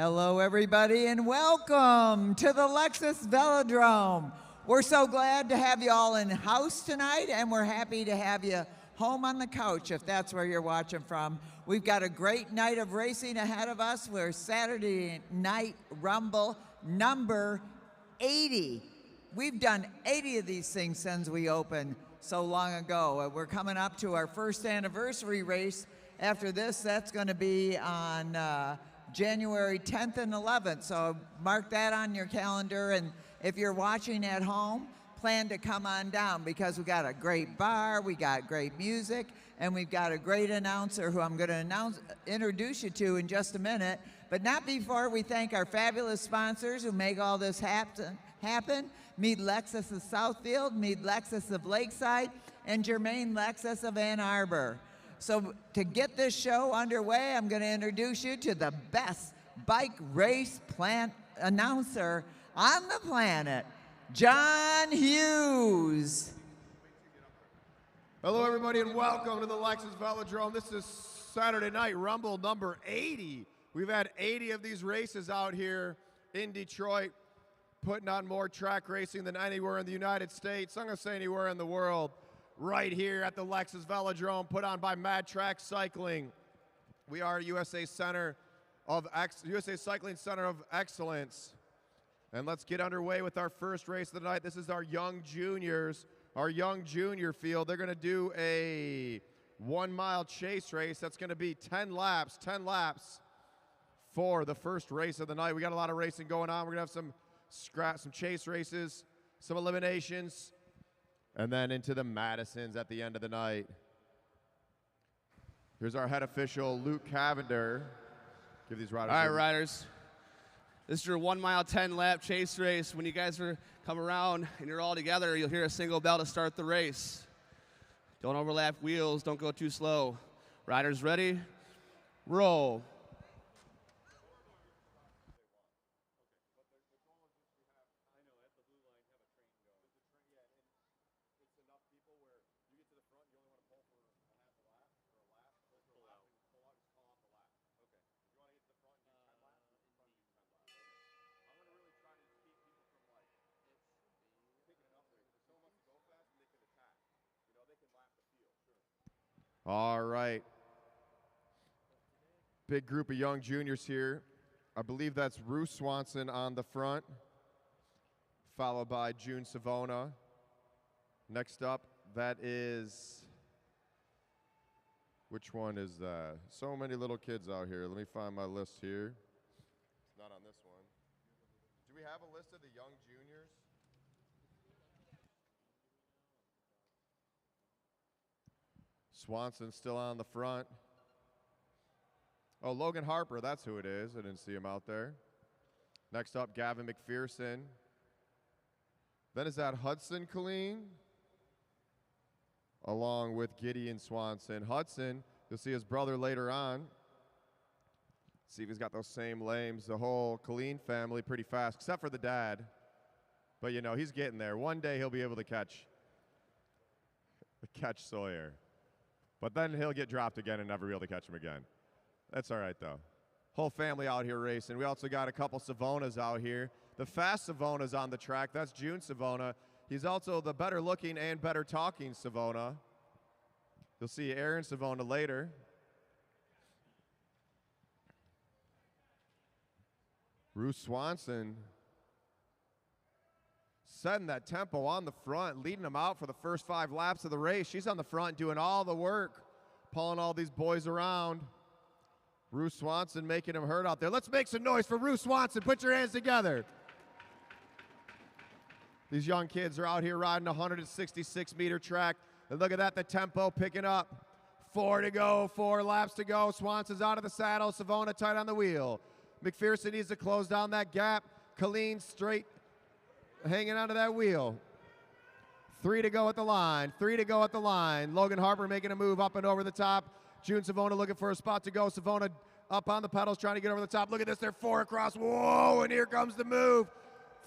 Hello, everybody, and welcome to the Lexus Velodrome. We're so glad to have you all in house tonight, and we're happy to have you home on the couch if that's where you're watching from. We've got a great night of racing ahead of us. We're Saturday Night Rumble number 80. We've done 80 of these things since we opened so long ago. We're coming up to our first anniversary race. After this, that's going to be on January 10th and 11th, so mark that on your calendar, and if you're watching at home, plan to come on down because we got a great bar, we got great music, and we've got a great announcer who I'm going to introduce you to in just a minute, but not before we thank our fabulous sponsors who make all this happen. Meet Lexus of Southfield, meet Lexus of Lakeside, and Germain Lexus of Ann Arbor. So to get this show underway, I'm going to introduce you to the best bike race announcer on the planet, John Hughes. Hello, everybody, and welcome to the Lexus Velodrome. This is Saturday Night Rumble number 80. We've had 80 of these races out here in Detroit, putting on more track racing than anywhere in the United States. I'm going to say anywhere in the world. Right here at the Lexus Velodrome, put on by Mad Track Cycling. We are USA Cycling Center of Excellence. And let's get underway with our first race of the night. This is our young juniors, our young junior field. They're going to do a 1 mile chase race. That's going to be 10 laps for the first race of the night. We got a lot of racing going on. We're going to have some chase races, some eliminations, and then into the Madisons at the end of the night. Here's our head official, Luke Cavender. Give these riders. All right, riders. This is your 1 mile, 10 lap chase race. When you guys come around and you're all together, you'll hear a single bell to start the race. Don't overlap wheels. Don't go too slow. Riders ready? Roll. All right. Big group of young juniors here. I believe that's Ruth Swanson on the front, followed by June Savona. Next up, that is, which one is that? So many little kids out here. Let me find my list here. It's not on this one. Do we have a list of the young juniors? Swanson still on the front. Oh, Logan Harper, that's who it is. I didn't see him out there. Next up, Gavin McPherson. Then is that Hudson Colleen, along with Gideon Swanson. Hudson, you'll see his brother later on. See if he's got those same lames. The whole Colleen family pretty fast, except for the dad. But, you know, he's getting there. One day he'll be able to catch Sawyer. But then he'll get dropped again and never be able to catch him again. That's all right, though. Whole family out here racing. We also got a couple Savonas out here. The fast Savona's on the track. That's June Savona. He's also the better looking and better talking Savona. You'll see Aaron Savona later. Ruth Swanson setting that tempo on the front, leading them out for the first 5 laps of the race. She's on the front doing all the work, pulling all these boys around. Ruth Swanson making them hurt out there. Let's make some noise for Ruth Swanson. Put your hands together. These young kids are out here riding a 166-meter track. And look at that, the tempo picking up. 4 to go, 4 laps to go. Swanson's out of the saddle. Savona tight on the wheel. McPherson needs to close down that gap. Colleen straight, hanging onto that wheel. 3 to go at the line. 3 to go at the line. Logan Harper making a move up and over the top. June Savona looking for a spot to go. Savona up on the pedals trying to get over the top. Look at this. They're 4 across. Whoa, and here comes the move.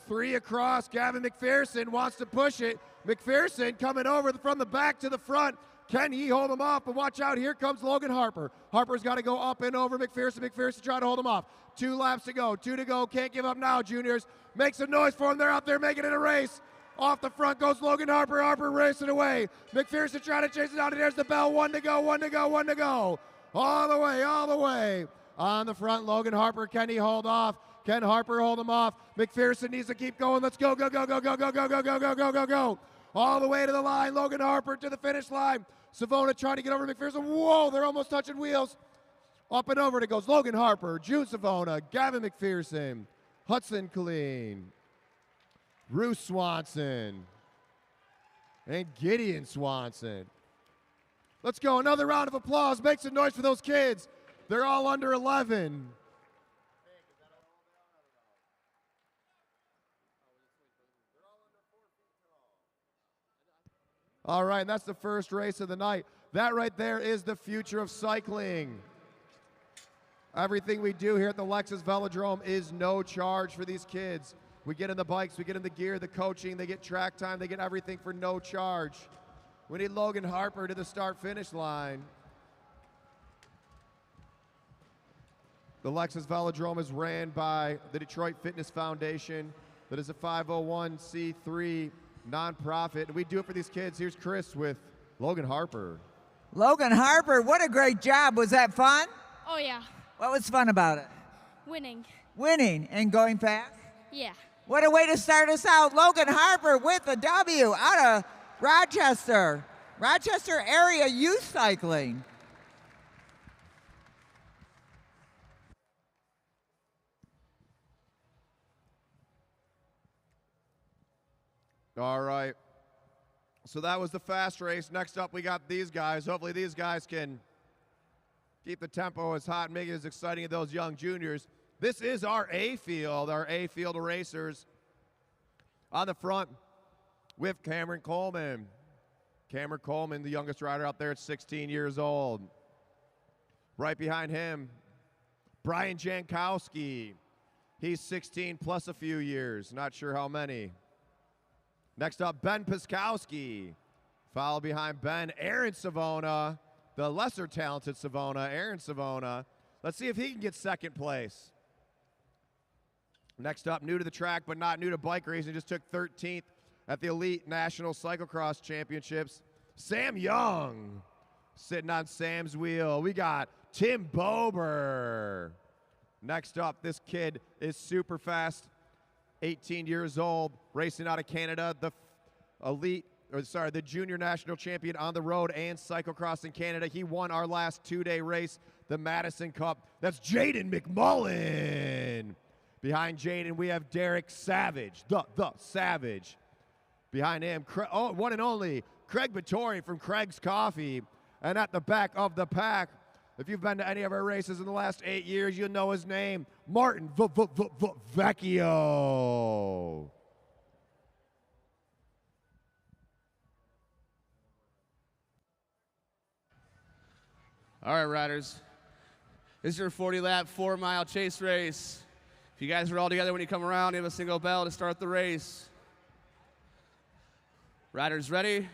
3 across. Gavin McPherson wants to push it. McPherson coming over from the back to the front. Can he hold him off? But watch out, here comes Logan Harper. Harper's got to go up and over McPherson. McPherson trying to hold him off. 2 laps to go, 2 to go. Can't give up now, juniors. Make some noise for him. They're out there making it a race. Off the front goes Logan Harper. Harper racing away. McPherson trying to chase it out. And there's the bell. 1 to go, 1 to go, 1 to go. All the way, all the way. On the front, Logan Harper. Can he hold off? Can Harper hold him off? McPherson needs to keep going. Let's go, go, go, go, go, go, go, go, go, go, go, go, go. All the way to the line. Logan Harper to the finish line. Savona trying to get over McPherson. Whoa, they're almost touching wheels. Up and over it goes Logan Harper, June Savona, Gavin McPherson, Hudson Killeen, Bruce Swanson, and Gideon Swanson. Let's go. Another round of applause. Make some noise for those kids. They're all under 11. All right, and that's the first race of the night. That right there is the future of cycling. Everything we do here at the Lexus Velodrome is no charge for these kids. We get in the bikes, we get in the gear, the coaching, they get track time, they get everything for no charge. We need Logan Harper to the start-finish line. The Lexus Velodrome is ran by the Detroit Fitness Foundation. That is a 501c3 nonprofit. And we do it for these kids. Here's Chris with Logan Harper. Logan Harper, what a great job. Was that fun? Oh, yeah. What was fun about it? Winning. Winning and going fast? Yeah. What a way to start us out. Logan Harper with a W out of Rochester. Rochester area youth cycling. All right. So that was the fast race. Next up, we got these guys. Hopefully these guys can keep the tempo as hot and make it as exciting as those young juniors. This is our A field racers. On the front with Cameron Coleman. Cameron Coleman, the youngest rider out there at 16 years old. Right behind him, Brian Jankowski. He's 16 plus a few years, not sure how many. Next up, Ben Piskowski. Followed behind Ben, Aaron Savona, the lesser talented Savona, Aaron Savona. Let's see if he can get second place. Next up, new to the track, but not new to bike racing, just took 13th at the Elite National Cyclocross Championships. Sam Young, sitting on Sam's wheel. We got Tim Bober. Next up, this kid is super fast, 18 years old, racing out of Canada, the junior national champion on the road and cyclocross in Canada. He won our last two-day race, the Madison Cup. That's Jaden McMullen. Behind Jaden, we have Derek Savage, the Savage. Behind him, one and only Craig Vittori from Craig's Coffee. And at the back of the pack, if you've been to any of our races in the last 8 years, you'll know his name, Martin Vecchio. All right, riders. This is your 40-lap, 4-mile chase race. If you guys are all together when you come around, you have a single bell to start the race. Riders ready?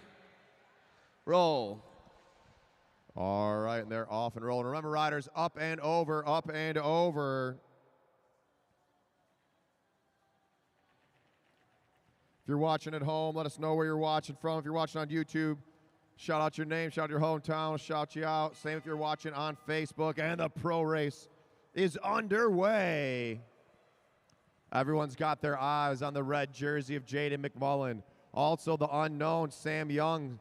Roll. All right, and they're off and rolling. Remember, riders, up and over, up and over. If you're watching at home, let us know where you're watching from. If you're watching on YouTube, shout out your name, shout out your hometown, shout you out. Same if you're watching on Facebook. And the pro race is underway. Everyone's got their eyes on the red jersey of Jaden McMullen. Also the unknown Sam Young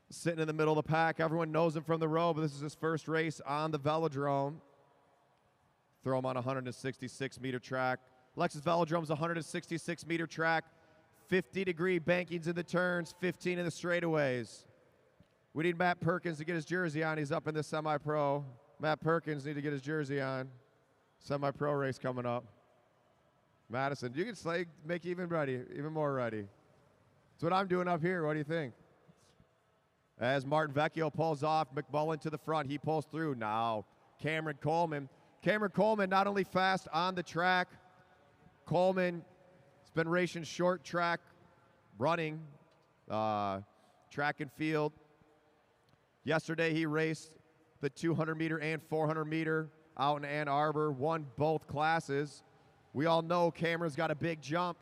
sitting in the middle of the pack. Everyone knows him from the road, but this is his first race on the Velodrome. Throw him on a 166-meter track. Lexus Velodrome's a 166-meter track. 50-degree bankings in the turns, 15 in the straightaways. We need Matt Perkins to get his jersey on. He's up in the semi-pro. Matt Perkins need to get his jersey on. Semi-pro race coming up. Madison, you can make you even more ready. That's what I'm doing up here. What do you think? As Martin Vecchio pulls off, McMullen to the front. He pulls through. Now, Cameron Coleman. Cameron Coleman not only fast on the track. Coleman has been racing short track, running, track and field. Yesterday he raced the 200-meter and 400-meter out in Ann Arbor, won both classes. We all know Cameron's got a big jump,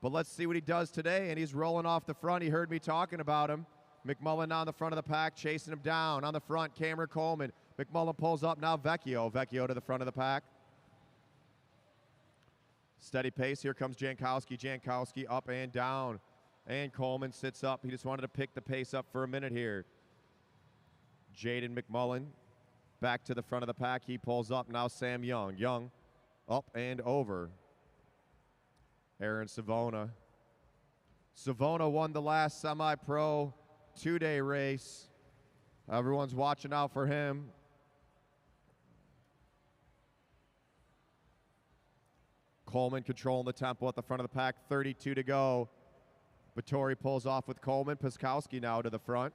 but let's see what he does today, and he's rolling off the front. He heard me talking about him. McMullen on the front of the pack, chasing him down. On the front, Cameron Coleman. McMullen pulls up, now Vecchio. Vecchio to the front of the pack. Steady pace, here comes Jankowski. Jankowski up and down, and Coleman sits up. He just wanted to pick the pace up for a minute here. Jaden McMullen back to the front of the pack. He pulls up, now Sam Young. Young up and over. Aaron Savona. Savona won the last semi-pro two-day race. Everyone's watching out for him. Coleman controlling the tempo at the front of the pack, 32 to go. Vettori pulls off with Coleman. Piskowski now to the front.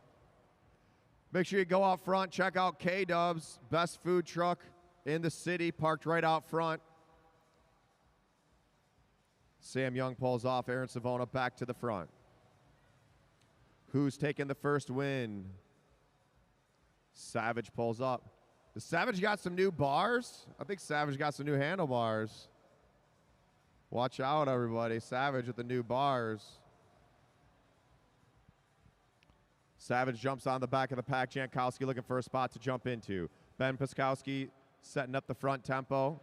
Make sure you go out front, check out K-Dubs, best food truck in the city, parked right out front. Sam Young pulls off, Aaron Savona back to the front. Who's taking the first win? Savage pulls up. Does Savage got some new bars? I think Savage got some new handlebars. Watch out, everybody. Savage with the new bars. Savage jumps on the back of the pack. Jankowski looking for a spot to jump into. Ben Piskowski setting up the front tempo.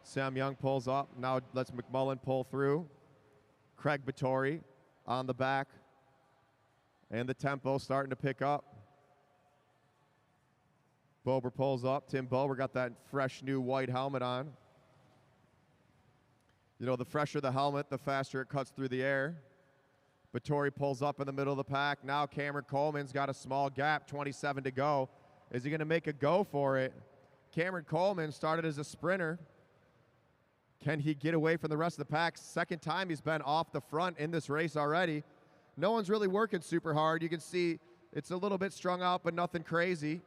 Sam Young pulls up. Now lets McMullen pull through. Craig Vettori on the back. And the tempo starting to pick up. Bober pulls up. Tim Bober got that fresh new white helmet on. You know, the fresher the helmet, the faster it cuts through the air. Vettori pulls up in the middle of the pack. Now Cameron Coleman's got a small gap, 27 to go. Is he going to make a go for it? Cameron Coleman started as a sprinter. Can he get away from the rest of the pack? Second time he's been off the front in this race already. No one's really working super hard. You can see it's a little bit strung out, but nothing crazy.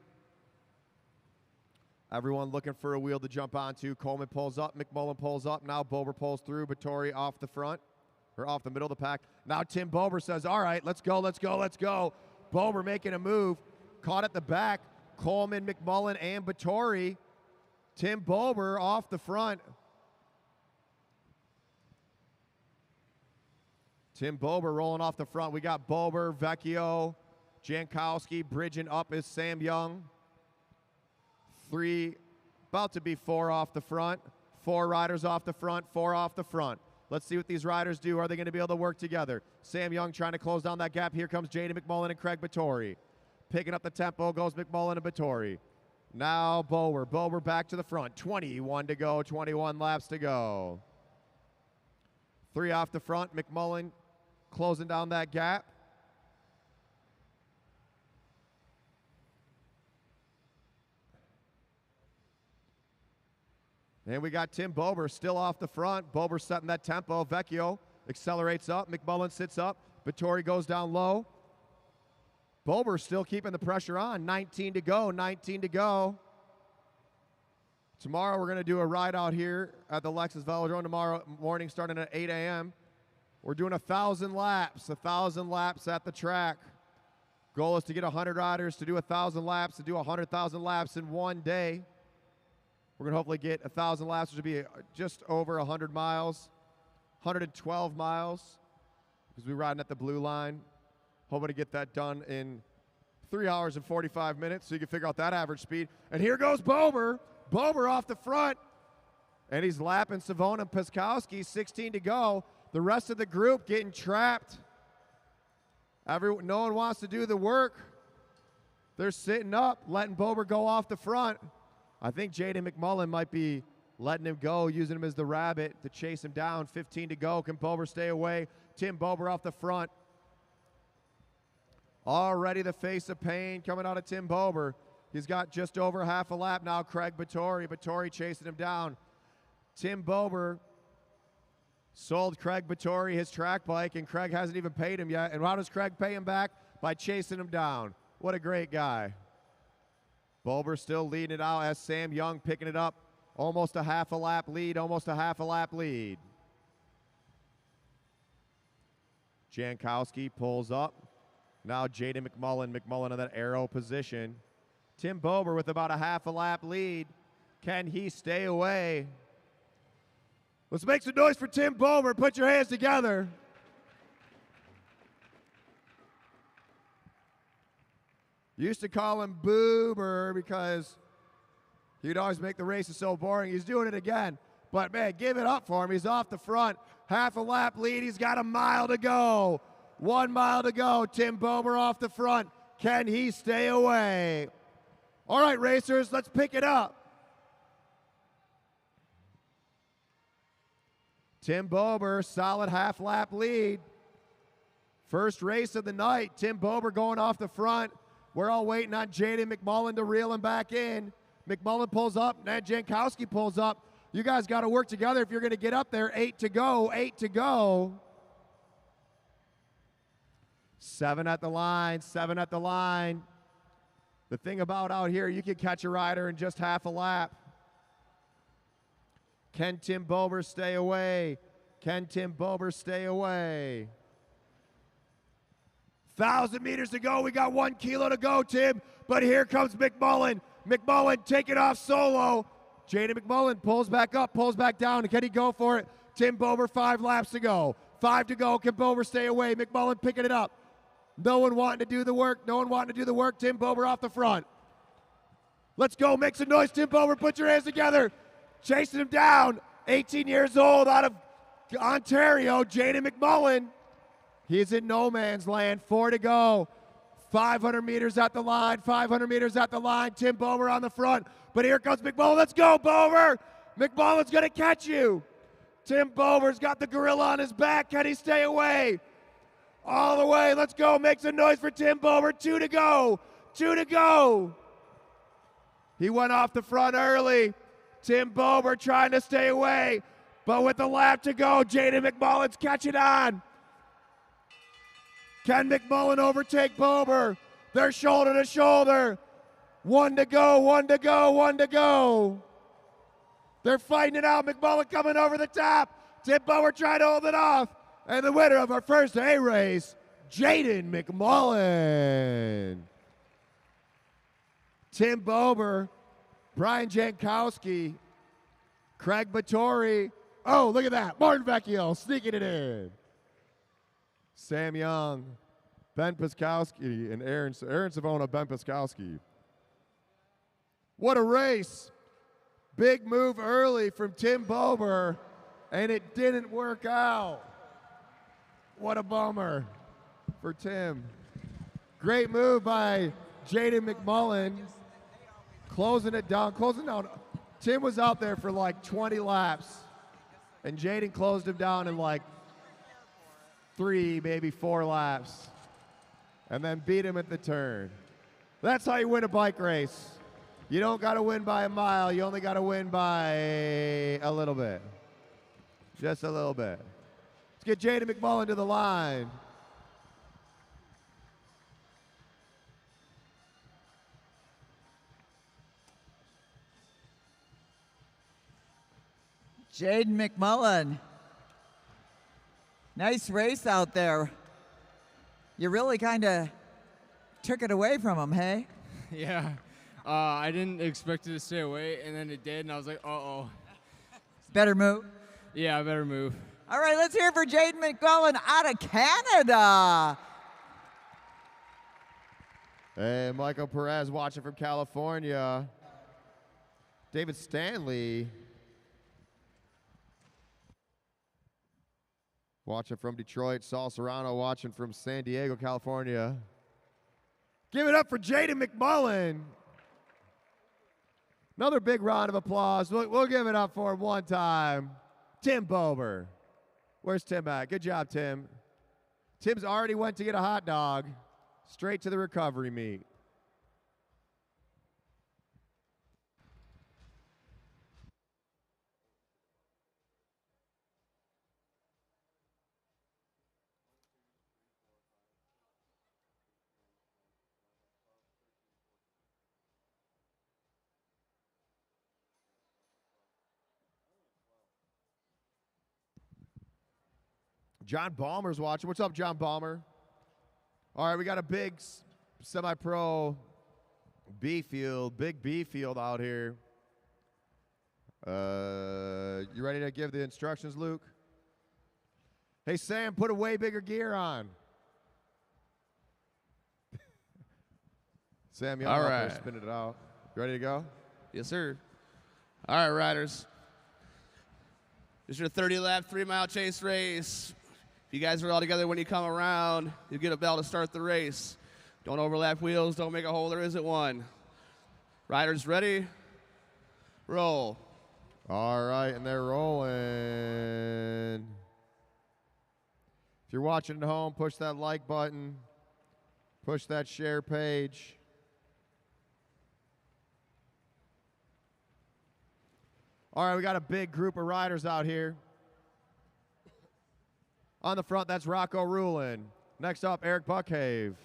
Everyone looking for a wheel to jump onto. Coleman pulls up, McMullen pulls up. Now Bober pulls through. Vettori off the front, or off the middle of the pack. Now Tim Bober says, all right, let's go, let's go, let's go. Bober making a move. Caught at the back. Coleman, McMullen, and Vettori. Tim Bober off the front. Tim Bober rolling off the front. We got Bober, Vecchio, Jankowski. Bridging up is Sam Young. Three, about to be four off the front. Four riders off the front, four off the front. Let's see what these riders do. Are they going to be able to work together? Sam Young trying to close down that gap. Here comes Jaden McMullen and Craig Vettori. Picking up the tempo goes McMullen and Vettori. Now Bober. Bober back to the front. 21 to go, 21 laps to go. Three off the front. McMullen closing down that gap. And we got Tim Bober still off the front. Bober setting that tempo. Vecchio accelerates up. McMullen sits up. Vettori goes down low. Bober still keeping the pressure on. 19 to go, 19 to go. Tomorrow we're going to do a ride out here at the Lexus Velodrome tomorrow morning starting at 8 a.m. We're doing 1,000 laps at the track. Goal is to get 100 riders to do 1,000 laps, to do 100,000 laps in one day. We're going to hopefully get 1,000 laps, which would be just over 100 miles, 112 miles, because we're riding at the blue line. Hoping to get that done in 3 hours and 45 minutes, so you can figure out that average speed. And here goes Bober. Bober off the front, and he's lapping Savona and Piskowski, 16 to go. The rest of the group getting trapped. No one wants to do the work. They're sitting up, letting Bober go off the front. I think Jaden McMullen might be letting him go, using him as the rabbit to chase him down. 15 to go. Can Bober stay away? Tim Bober off the front. Already the face of pain coming out of Tim Bober. He's got just over half a lap now. Craig Vettori. Vettori chasing him down. Tim Bober sold Craig Vettori his track bike, and Craig hasn't even paid him yet. And how does Craig pay him back? By chasing him down. What a great guy. Bober still leading it out as Sam Young picking it up. Almost a half a lap lead, almost a half a lap lead. Jankowski pulls up. Now Jaden McMullen. McMullen in that arrow position. Tim Bober with about a half a lap lead. Can he stay away? Let's make some noise for Tim Bober. Put your hands together. Used to call him Boober because he'd always make the races so boring. He's doing it again. But, man, give it up for him. He's off the front. Half a lap lead. He's got a mile to go. 1 mile to go. Tim Bober off the front. Can he stay away? All right, racers, let's pick it up. Tim Bober, solid half lap lead. First race of the night. Tim Bober going off the front. We're all waiting on Jaden McMullen to reel him back in. McMullen pulls up. Ned Jankowski pulls up. You guys got to work together if you're going to get up there. 8 to go. 8 to go. 7 at the line. 7 at the line. The thing about out here, you can catch a rider in just half a lap. Can Tim Bober stay away? Can Tim Bober stay away? 1,000 meters to go. We got 1 kilo to go, Tim. But here comes McMullen. McMullen taking off solo. Jaden McMullen pulls back up, pulls back down. Can he go for it? Tim Bober, 5 laps to go. 5 to go. Can Bober stay away? McMullen picking it up. No one wanting to do the work. No one wanting to do the work. Tim Bober off the front. Let's go. Make some noise, Tim Bober. Put your hands together. Chasing him down. 18 years old out of Ontario, Jaden McMullen. He's in no man's land. 4 to go. 500 meters at the line. 500 meters at the line. Tim Bober on the front. But here comes McMullen. Let's go, Bober. McMullen's going to catch you. Tim Bober's got the gorilla on his back. Can he stay away? All the way. Let's go. Make some noise for Tim Bober. 2 to go. 2 to go. He went off the front early. Tim Bober trying to stay away. But with a lap to go, Jaden McMullen's catching on. Can McMullen overtake Bober? They're shoulder to shoulder. 1 to go, 1 to go, 1 to go. They're fighting it out. McMullen coming over the top. Tim Bober trying to hold it off. And the winner of our first A race, Jaden McMullen. Tim Bober, Brian Jankowski, Craig Battori. Oh, look at that. Martin Vecchio sneaking it in. Sam Young, Ben Piskowski, and Aaron Savona, Ben Piskowski. What a race. Big move early from Tim Bober, and it didn't work out. What a bummer for Tim. Great move by Jaden McMullen. Closing it down, Tim was out there for like 20 laps, and Jaden closed him down in like 3, maybe 4 laps, and then beat him at the turn. That's how you win a bike race. You don't got to win by a mile. You only got to win by a little bit. Just a little bit. Let's get Jaden McMullen to the line. Jaden McMullen. Nice race out there. You really kind of took it away from him, hey? Yeah. I didn't expect it to stay away, and then it did, and I was like, uh-oh. Better move. Yeah, I better move. All right, let's hear it for Jaden McMullen out of Canada. Hey, Michael Perez watching from California. David Stanley watching from Detroit. Saul Serrano watching from San Diego, California. Give it up for Jaden McMullen. Another big round of applause. We'll give it up for him one time. Tim Bober. Where's Tim at? Good job, Tim. Tim's already went to get a hot dog. Straight to the recovery meet. John Balmer's watching. What's up, John Balmer? All right, we got a big semi-pro B field, big B field out here. You ready to give the instructions, Luke? Hey, Sam, put a way bigger gear on. Sam, you All out right. there spinning it out. You ready to go? Yes, sir. All right, riders. This is your 30-lap, 3-mile chase race. If you guys are all together when you come around, you get a bell to start the race. Don't overlap wheels. Don't make a hole. There isn't one. Riders ready? Roll. All right, and they're rolling. If you're watching at home, push that like button. Push that share page. All right, we got a big group of riders out here. On the front, that's Rocco Rulin. Next up, Eric Buckhave.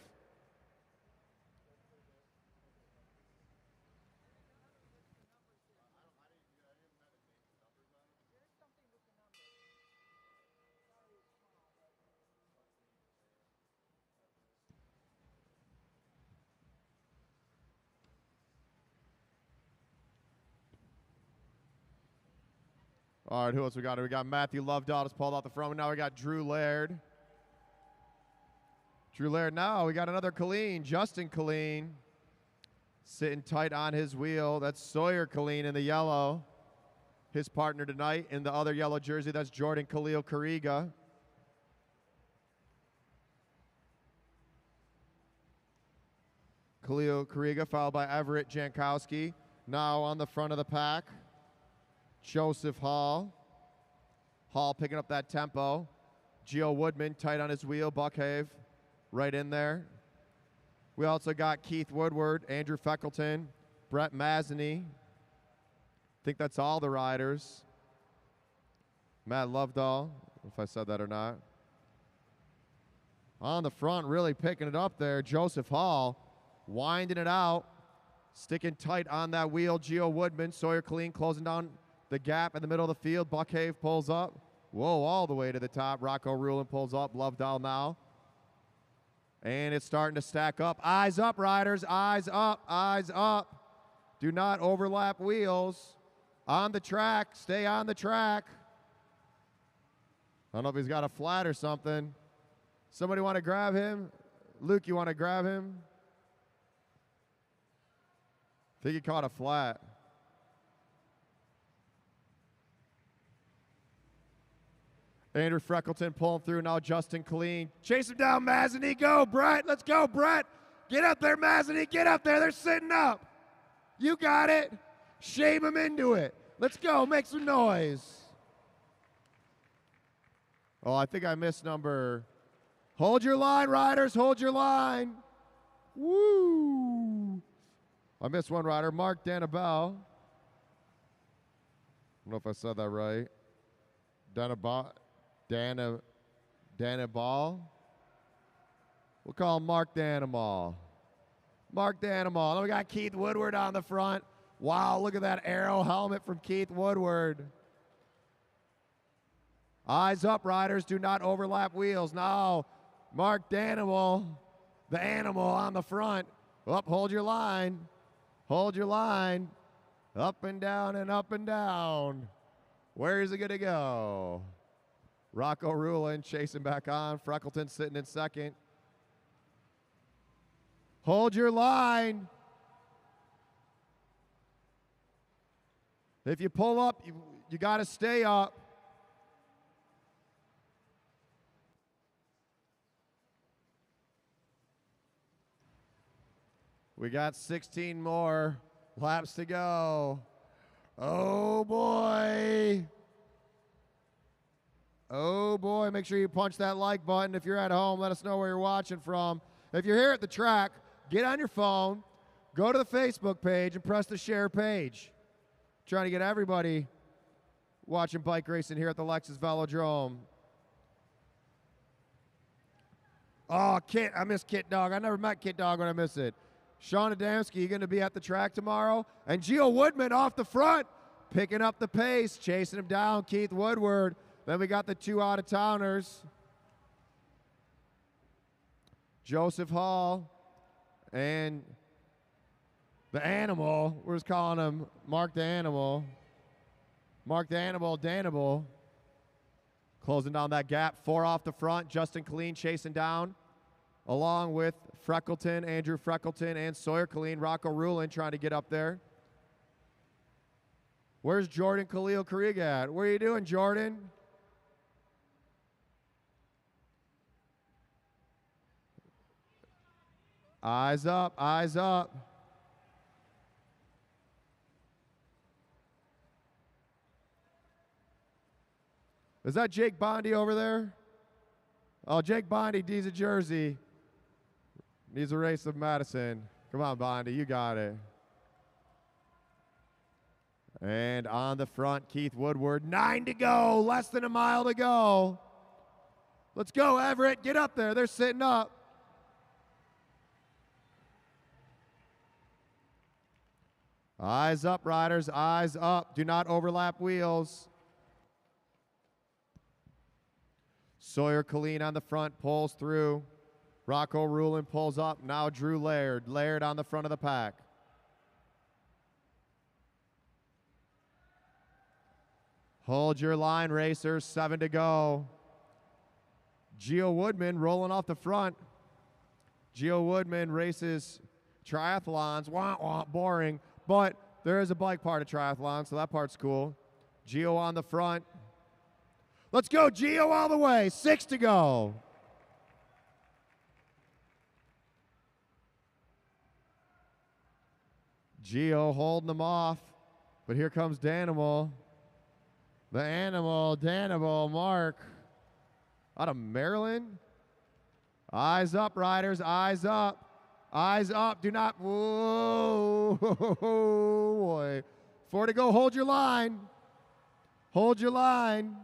All right, who else we got? We got Matthew Lovedahl just pulled out the front. Now we got Drew Laird. Drew Laird now. We got another Colleen, Justin Colleen, sitting tight on his wheel. That's Sawyer Colleen in the yellow. His partner tonight in the other yellow jersey, that's Jordan Khalil Kariga. Khalil Kariga followed by Everett Jankowski. Now on the front of the pack, Joseph Hall. Hall picking up that tempo. Gio Woodman tight on his wheel. Buckhave right in there. We also got Keith Woodward, Andrew Feckleton, Brett Mazzany. I think that's all the riders. Matt Lovedahl, if I said that or not. On the front, really picking it up there, Joseph Hall, winding it out, sticking tight on that wheel. Gio Woodman, Sawyer Colleen closing down the gap in the middle of the field. Buckhave pulls up. Whoa, all the way to the top. Rocco Rulin pulls up. Lovedahl now. And it's starting to stack up. Eyes up, riders. Eyes up. Eyes up. Do not overlap wheels. On the track. Stay on the track. I don't know if he's got a flat or something. Somebody want to grab him? Luke, you want to grab him? I think he caught a flat. Andrew Freckleton pulling through now. Justin Colleen. Chase him down, Mazzany. Go, Brett. Let's go, Brett. Get up there, Mazzany. Get up there. They're sitting up. You got it. Shame him into it. Let's go. Make some noise. Oh, I think I missed number. Hold your line, riders. Hold your line. Woo. I missed one rider. Mark Danabal. I don't know if I said that right. Danabal. We'll call him Mark Danimal. Mark Danimal. Then we got Keith Woodward on the front. Wow, look at that arrow helmet from Keith Woodward. Eyes up, riders. Do not overlap wheels. Now, Mark Danimal, the animal on the front. Up, hold your line. Hold your line. Up and down and up and down. Where is it going to go? Rocco Rulin chasing back on. Freckleton sitting in second. Hold your line. If you pull up, you got to stay up. We got 16 more laps to go. Oh, boy. Oh, boy. Make sure you punch that like button. If you're at home, let us know where you're watching from. If you're here at the track, get on your phone, go to the Facebook page, and press the share page. Trying to get everybody watching bike racing here at the Lexus Velodrome. Oh, Kit. I miss Kit Dog. I never met Kit Dog when I miss it. Sean Adamski, you going to be at the track tomorrow? And Gio Woodman off the front, picking up the pace, chasing him down, Keith Woodward. Then we got the two out-of-towners. Joseph Hall, and the Animal. We're just calling him Mark the Animal. Mark the Animal, Danable. Closing down that gap. 4 off the front. Justin Killeen chasing down, along with Freckleton, Andrew Freckleton, and Sawyer Killeen. Rocco Rulin trying to get up there. Where's Jordan Khalil Krieg at? What are you doing, Jordan? Eyes up, eyes up. Is that Jake Bondi over there? Oh, Jake Bondi needs a jersey. Needs a race of Madison. Come on, Bondi, you got it. And on the front, Keith Woodward. 9 to go, less than a mile to go. Let's go, Everett, get up there. They're sitting up. Eyes up, riders, eyes up. Do not overlap wheels. Sawyer Killeen on the front, pulls through. Rocco Rulin pulls up. Now Drew Laird. Laird on the front of the pack. Hold your line, racers. 7 to go. Gio Woodman rolling off the front. Gio Woodman races triathlons. Wah, wah, boring. But there is a bike part of triathlon, so that part's cool. Gio on the front. Let's go, Gio, all the way. 6 to go. Gio holding them off, but here comes Danimal. The Animal, Danimal, Mark, out of Maryland. Eyes up, riders, eyes up. Eyes up, do not, whoa, boy. 4 to go, hold your line. Hold your line.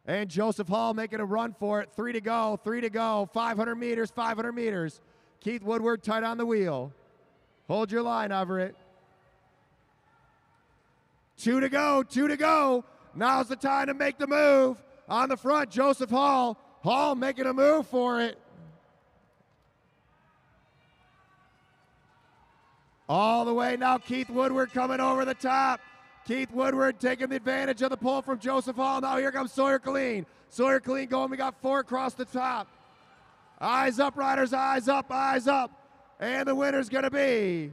And Joseph Hall making a run for it. 3 to go, 3 to go. 500 meters, 500 meters. Keith Woodward tight on the wheel. Hold your line, Everett. 2 to go, 2 to go. Now's the time to make the move. On the front, Joseph Hall. Hall making a move for it. All the way now, Keith Woodward coming over the top. Keith Woodward taking the advantage of the pull from Joseph Hall. Now here comes Sawyer Killeen. Sawyer Killeen going, we got 4 across the top. Eyes up, riders, eyes up, eyes up. And the winner's gonna be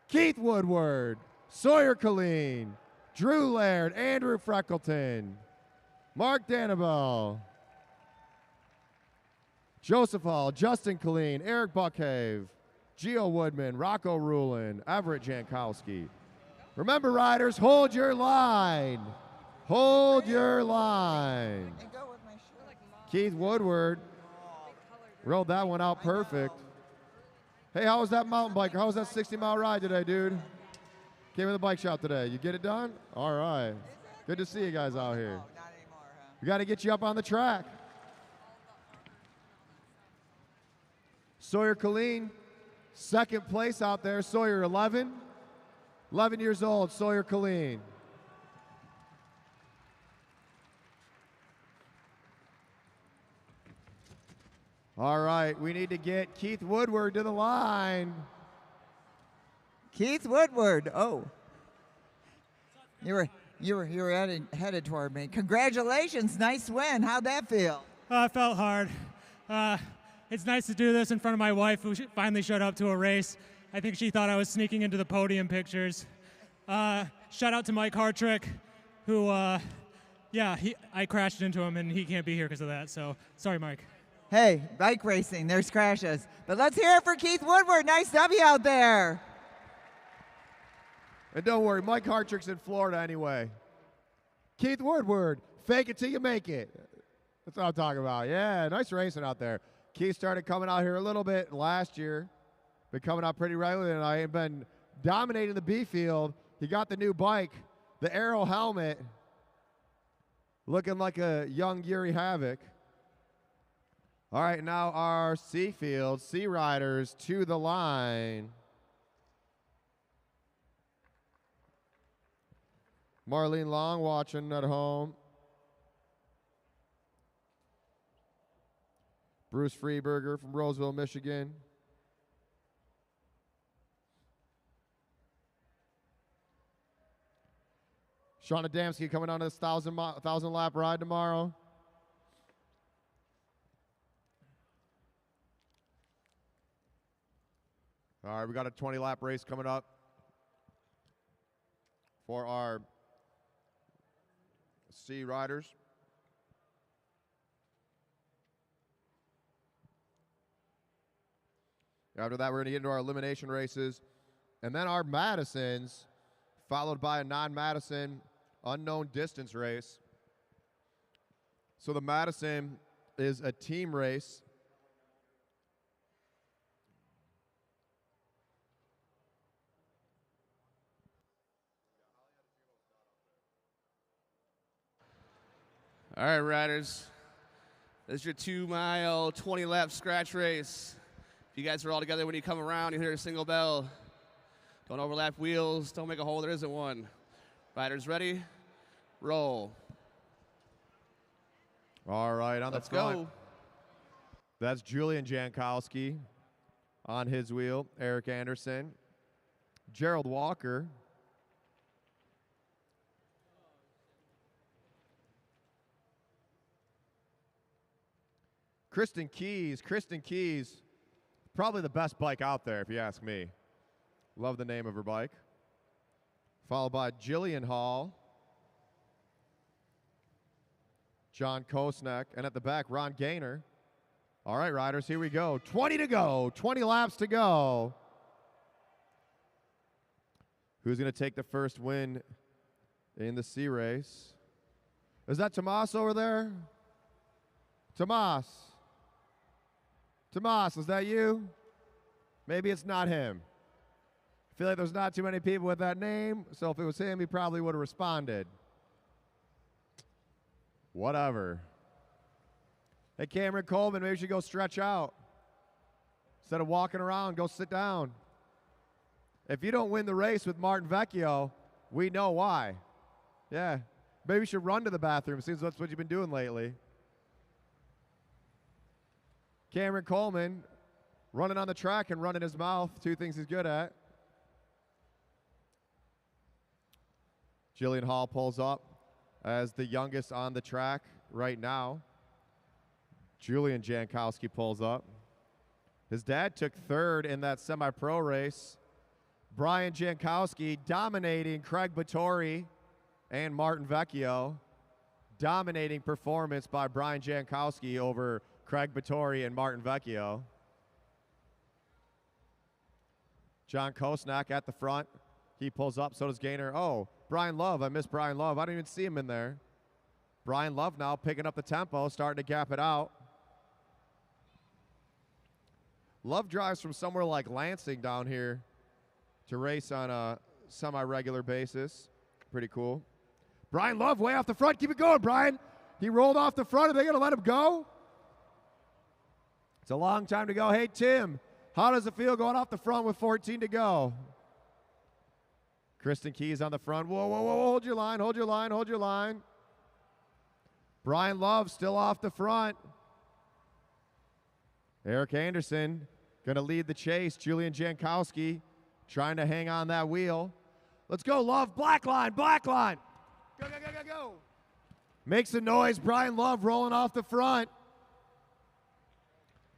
Keith Woodward, Sawyer Killeen, Drew Laird, Andrew Freckleton, Mark Danable, Joseph Hall, Justin Killeen, Eric Buckhave, Gio Woodman, Rocco Rulin, Everett Jankowski. Remember, riders, hold your line. Hold your line. Keith Woodward rode that one out perfect. Hey, how was that mountain bike? How was that 60-mile ride today, dude? Came in the bike shop today. You get it done? All right. Good to see you guys out here. Not anymore, huh? We got to get you up on the track. Sawyer Killeen, second place out there. Sawyer, 11 years old, Sawyer Killeen. All right, we need to get Keith Woodward to the line. Keith Woodward. Oh, you were headed toward me. Congratulations, nice win. How'd that feel? It felt hard. It's nice to do this in front of my wife, who finally showed up to a race. I think she thought I was sneaking into the podium pictures. Shout out to Mike Hartrick, who, I crashed into him, and he can't be here because of that. So sorry, Mike. Hey, bike racing, there's crashes. But let's hear it for Keith Woodward. Nice W out there. And don't worry, Mike Hartrick's in Florida anyway. Keith Woodward, fake it till you make it. That's what I'm talking about. Yeah, nice racing out there. Keith started coming out here a little bit last year. Been coming out pretty regularly tonight and been dominating the B field. He got the new bike, the Aero helmet, looking like a young Yuri Havoc. All right, now our C field, C riders to the line. Marlene Long watching at home. Bruce Freeberger from Roseville, Michigan. Sean Adamski coming on this 1,000 lap ride tomorrow. All right, we got a 20 lap race coming up for our C riders. After that, we're going to get into our elimination races. And then our Madisons, followed by a non-Madison unknown distance race. So the Madison is a team race. All right, riders. This is your 2 mile, 20 lap scratch race. If you guys are all together when you come around, you hear a single bell. Don't overlap wheels. Don't make a hole. There isn't one. Riders ready? Roll. All right, on Let's the front. go. That's Julian Jankowski on his wheel. Eric Anderson. Gerald Walker. Kristen Keys. Kristen Keys, probably the best bike out there, if you ask me. Love the name of her bike. Followed by Jillian Hall. John Kosnek. And at the back, Ron Gaynor. All right, riders, here we go. 20 to go. 20 laps to go. Who's going to take the first win in the C race? Is that Tomas over there? Tomas. Tomas, is that you? Maybe it's not him. I feel like there's not too many people with that name, so if it was him, he probably would have responded. Whatever. Hey, Cameron Coleman, maybe you should go stretch out. Instead of walking around, go sit down. If you don't win the race with Martin Vecchio, we know why. Yeah. Maybe you should run to the bathroom. Seems that's what you've been doing lately. Cameron Coleman running on the track and running his mouth, two things he's good at. Jillian Hall pulls up as the youngest on the track right now. Julian Jankowski pulls up. His dad took third in that semi-pro race. Brian Jankowski dominating Craig Vittori and Martin Vecchio. Dominating performance by Brian Jankowski over Craig Vittori and Martin Vecchio. John Kosnak at the front. He pulls up, so does Gaynor. Oh, Brian Love. I missed Brian Love. I didn't even see him in there. Brian Love now picking up the tempo, starting to gap it out. Love drives from somewhere like Lansing down here to race on a semi-regular basis. Pretty cool. Brian Love way off the front. Keep it going, Brian. He rolled off the front. Are they going to let him go? It's a long time to go. Hey, Tim, how does it feel going off the front with 14 to go? Kristen Keys on the front. Whoa, whoa, whoa, hold your line, hold your line, hold your line. Brian Love still off the front. Eric Anderson going to lead the chase. Julian Jankowski trying to hang on that wheel. Let's go, Love. Black line, black line. Go, go, go, go, go. Makes a noise. Brian Love rolling off the front.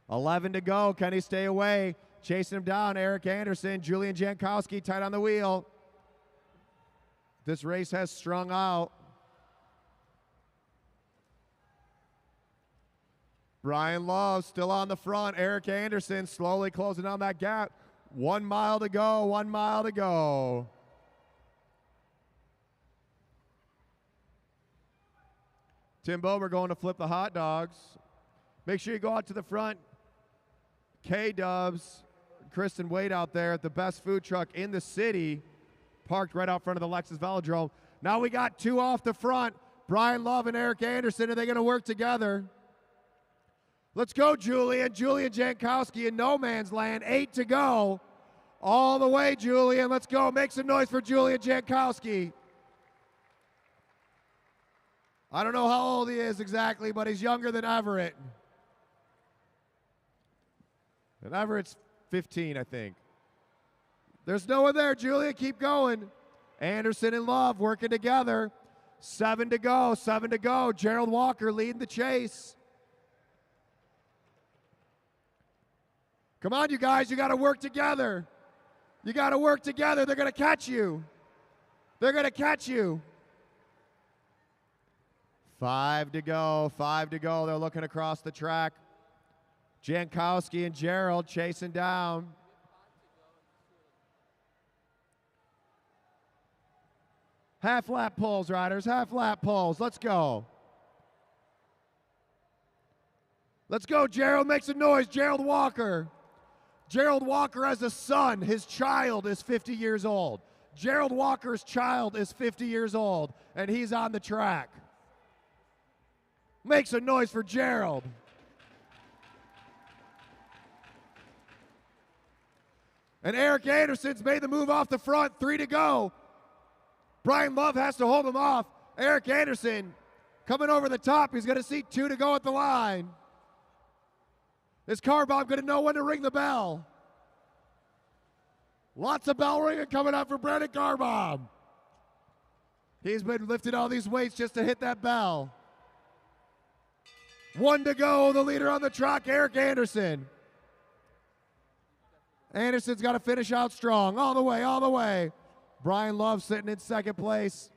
11 to go. Can he stay away? Chasing him down. Eric Anderson. Julian Jankowski tight on the wheel. This race has strung out. Brian Love still on the front. Eric Anderson slowly closing on that gap. 1 mile to go. 1 mile to go. Tim Bober going to flip the hot dogs. Make sure you go out to the front. K-Dubs, Kristen Wade out there at the best food truck in the city, parked right out front of the Lexus Velodrome. Now we got two off the front, Brian Love and Eric Anderson. Are they going to work together? Let's go, Julian. Julian Jankowski in no man's land. 8 to go. All the way, Julian. Let's go. Make some noise for Julian Jankowski. I don't know how old he is exactly, but he's younger than Everett. And Everett's 15, I think. There's no one there, Julia. Keep going. Anderson and Love working together. 7 to go, 7 to go. Gerald Walker leading the chase. Come on, you guys. You got to work together. You got to work together. They're going to catch you. They're going to catch you. 5 to go, 5 to go. They're looking across the track. Jankowski and Gerald chasing down. Half lap pulls, riders, half lap pulls. Let's go. Let's go, Gerald. Make some noise. Gerald Walker. Gerald Walker has a son. His child is 50 years old. Gerald Walker's child is 50 years old, and he's on the track. Make some noise for Gerald. And Eric Anderson's made the move off the front. 3 to go. Brian Love has to hold him off. Eric Anderson coming over the top. He's going to see 2 to go at the line. Is Carbomb going to know when to ring the bell? Lots of bell ringing coming up for Brandon Carbomb. He's been lifting all these weights just to hit that bell. 1 to go, the leader on the track, Eric Anderson. Anderson's got to finish out strong, all the way, all the way. Brian Love sitting in second place.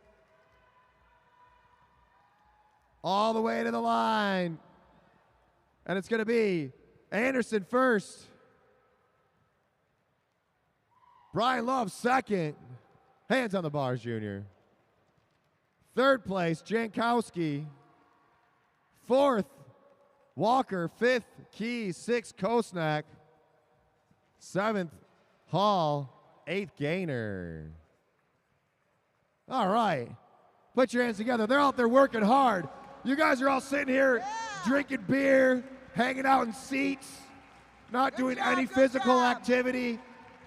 All the way to the line. And it's going to be Anderson first. Brian Love second. Hands on the bars, Junior. Third place, Jankowski. Fourth, Walker. Fifth, Keys. Sixth, Kosnak. Seventh, Hall. Eighth, Gaynor. All right. Put your hands together. They're out there working hard. You guys are all sitting here drinking beer, hanging out in seats, not doing any physical activity.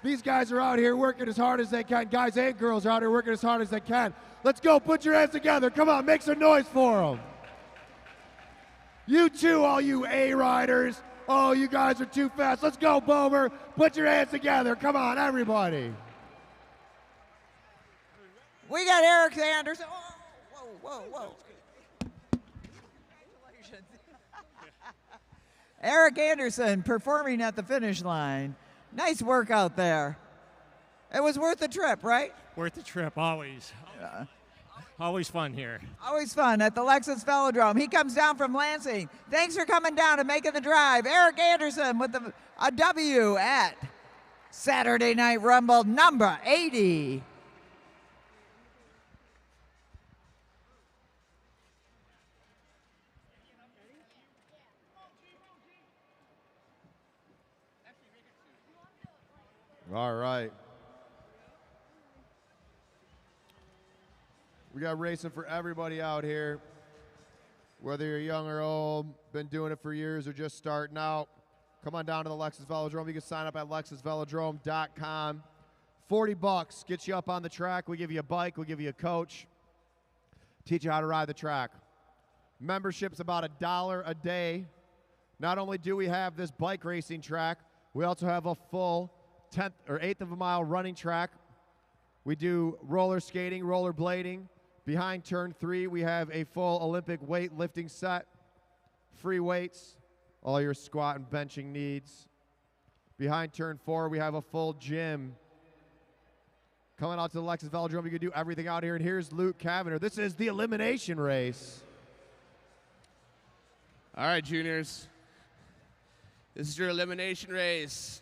These guys are out here working as hard as they can. Guys and girls are out here working as hard as they can. Let's go. Put your hands together. Come on. Make some noise for them. You too, all you A riders. Oh, you guys are too fast. Let's go, Bomer. Put your hands together. Come on, everybody. We got Eric Anderson. Whoa, whoa, whoa. Congratulations. Eric Anderson performing at the finish line. Nice work out there. It was worth the trip, right? Worth the trip, always. Always fun here. Always fun at the Lexus Velodrome. He comes down from Lansing. Thanks for coming down and making the drive. Eric Anderson with a W at Saturday Night Rumble number 80. All right. We got racing for everybody out here. Whether you're young or old, been doing it for years or just starting out, come on down to the Lexus Velodrome. You can sign up at lexusvelodrome.com. $40 gets you up on the track. We give you a bike. We give you a coach. Teach you how to ride the track. Membership's about $1 a day. Not only do we have this bike racing track, we also have a full 10th or 1/8 of a mile running track. We do roller skating, roller blading. Behind turn 3, we have a full Olympic weightlifting set. Free weights, all your squat and benching needs. Behind turn 4, we have a full gym. Coming out to the Lexus Velodrome, you can do everything out here. And here's Luke Cavanagh. This is the elimination race. All right, juniors. This is your elimination race.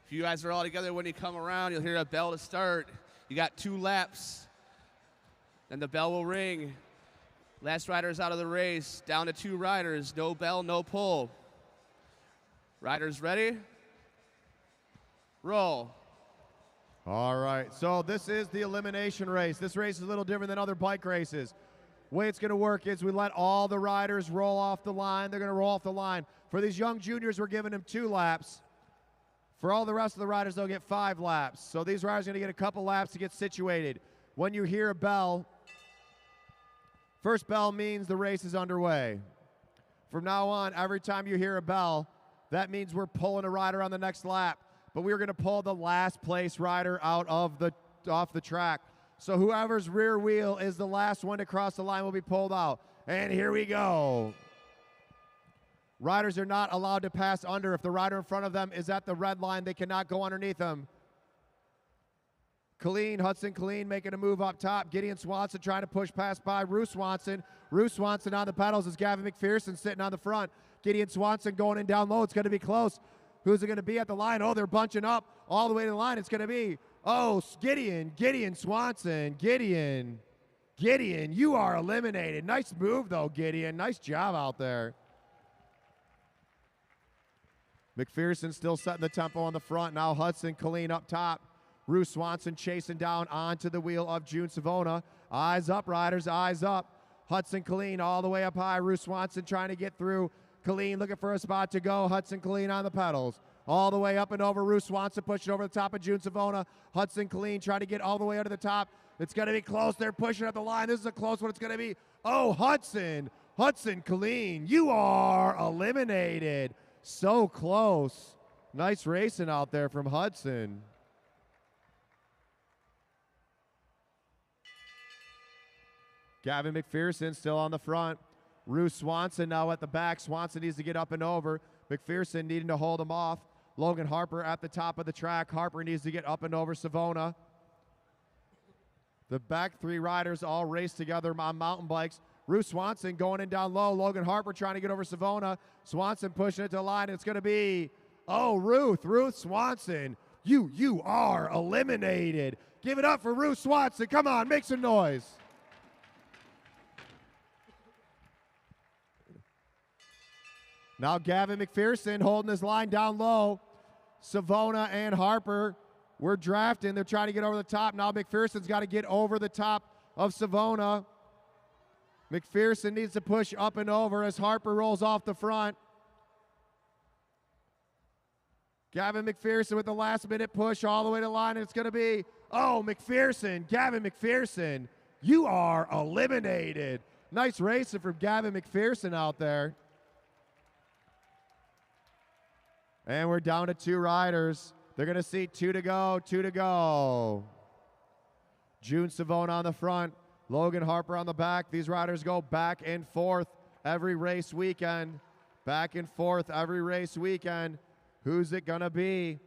If you guys are all together when you come around, you'll hear a bell to start. You got 2 laps. Then the bell will ring. Last rider is out of the race. Down to 2 riders. No bell, no pull. Riders ready? Roll. All right, so this is the elimination race. This race is a little different than other bike races. The way it's going to work is we let all the riders roll off the line. They're going to roll off the line. For these young juniors, we're giving them 2 laps. For all the rest of the riders, they'll get 5 laps. So these riders are going to get a couple laps to get situated. When you hear a bell, first bell means the race is underway. From now on, every time you hear a bell, That means we're pulling a rider on the next lap. But we're going to pull the last place rider out of off the track. So whoever's rear wheel is the last one to cross the line will be pulled out. And here we go. Riders are not allowed to pass under. If the rider in front of them is at the red line, they cannot go underneath them. Hudson Killeen making a move up top. Gideon Swanson trying to push past by Rue Swanson. Rue Swanson on the pedals as Gavin McPherson sitting on the front. Gideon Swanson going in down low. It's going to be close. Who's it going to be at the line? Oh, they're bunching up all the way to the line. It's going to be, Gideon Swanson. Gideon, you are eliminated. Nice move, though, Gideon. Nice job out there. McPherson still setting the tempo on the front. Now Hudson Killeen up top. Rue Swanson chasing down onto the wheel of June Savona. Eyes up, riders, eyes up. Hudson Killeen all the way up high. Rue Swanson trying to get through. Killeen looking for a spot to go. Hudson Killeen on the pedals. All the way up and over. Rue Swanson pushing over the top of June Savona. Hudson Killeen trying to get all the way under the top. It's going to be close. They're pushing up the line. This is a close one. It's going to be, Hudson Killeen, you are eliminated. So close. Nice racing out there from Hudson. Gavin McPherson still on the front. Rue Swanson now at the back. Swanson needs to get up and over. McPherson needing to hold him off. Logan Harper at the top of the track. Harper needs to get up and over Savona. The back three riders all race together on mountain bikes. Rue Swanson going in down low. Logan Harper trying to get over Savona. Swanson pushing it to the line. It's going to be, Ruth Swanson. You are eliminated. Give it up for Ruth Swanson. Come on, make some noise. Now Gavin McPherson holding his line down low. Savona and Harper were drafting. They're trying to get over the top. Now McPherson's got to get over the top of Savona. McPherson needs to push up and over as Harper rolls off the front. Gavin McPherson with the last minute push all the way to the line. And it's going to be, Gavin McPherson, you are eliminated. Nice racing from Gavin McPherson out there. And we're down to two riders. They're going to see two to go. June Savona on the front, Logan Harper on the back. These riders go back and forth every race weekend. Back and forth every race weekend. Who's it going to be?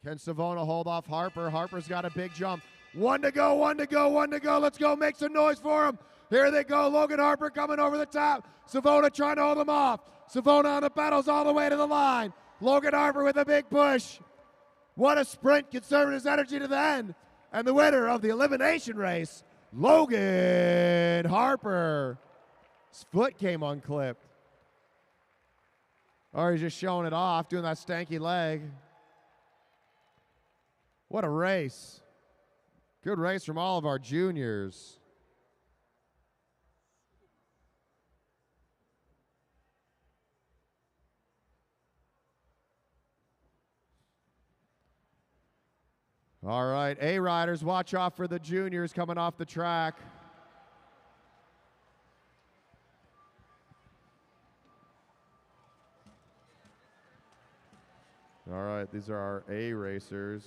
Can Savona hold off Harper? Harper's got a big jump. One to go. Let's go. Make some noise for him. Here they go. Logan Harper coming over the top. Savona trying to hold him off. Savona on the pedals all the way to the line. Logan Harper with a big push. What a sprint, conserving his energy to the end. And the winner of the elimination race, Logan Harper. His foot came unclipped. Or he's just showing it off, doing that stanky leg. What a race. Good race from all of our juniors. All right, A-Riders, watch out for the juniors coming off the track. All right, these are our A-Racers.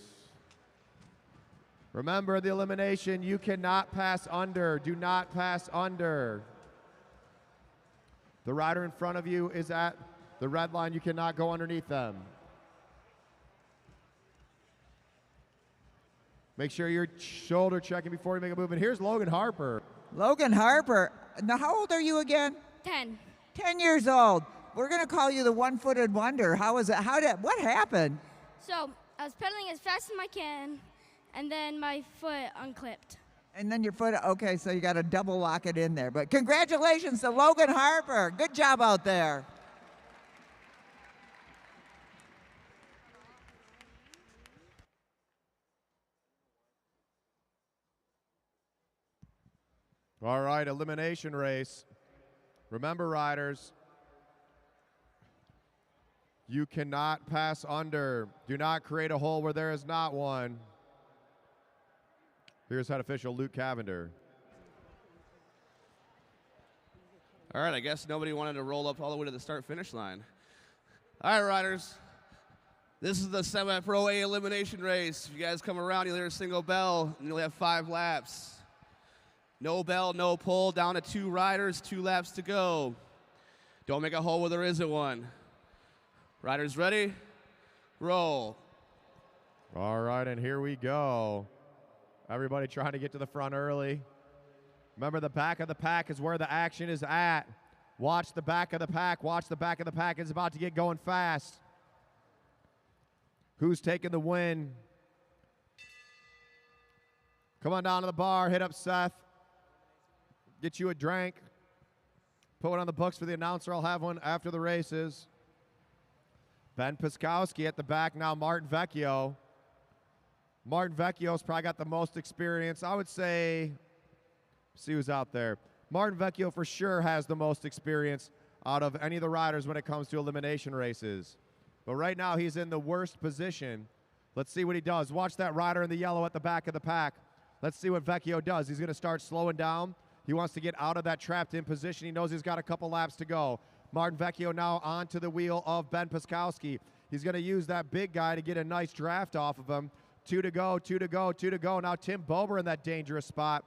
Remember the elimination, you cannot pass under. Do not pass under. The rider in front of you is at the red line. You cannot go underneath them. Make sure you're shoulder checking before you make a move. And here's Logan Harper. Logan Harper. Now, how old are you again? 10. 10 years old. We're going to call you the one-footed wonder. How is it? What happened? So I was pedaling as fast as I can, and then my foot unclipped. And then your foot, okay, so you got to double lock it in there. But congratulations to Logan Harper. Good job out there. All right, elimination race. Remember, riders, you cannot pass under. Do not create a hole where there is not one. Here's head official Luke Cavender. All right, I guess nobody wanted to roll up all the way to the start-finish line. All right, riders. This is the Semi-Pro A elimination race. If you guys come around, you'll hear a single bell, and you'll have 5 laps. No bell, no pull, down to 2 riders, 2 laps to go. Don't make a hole where there isn't one. Riders ready? Roll. All right, and here we go. Everybody trying to get to the front early. Remember, the back of the pack is where the action is at. Watch the back of the pack. Watch the back of the pack. It's about to get going fast. Who's taking the win? Come on down to the bar. Hit up Seth. Get you a drink. Put one on the books for the announcer. I'll have one after the races. Ben Piskowski at the back now. Martin Vecchio. Martin Vecchio's probably got the most experience. I would say, see who's out there. Martin Vecchio for sure has the most experience out of any of the riders when it comes to elimination races. But right now he's in the worst position. Let's see what he does. Watch that rider in the yellow at the back of the pack. Let's see what Vecchio does. He's going to start slowing down. He wants to get out of that trapped in position. He knows he's got a couple laps to go. Martin Vecchio now onto the wheel of Ben Piskowski. He's going to use that big guy to get a nice draft off of him. 2 to go, 2 to go, 2 to go. Now Tim Bober in that dangerous spot.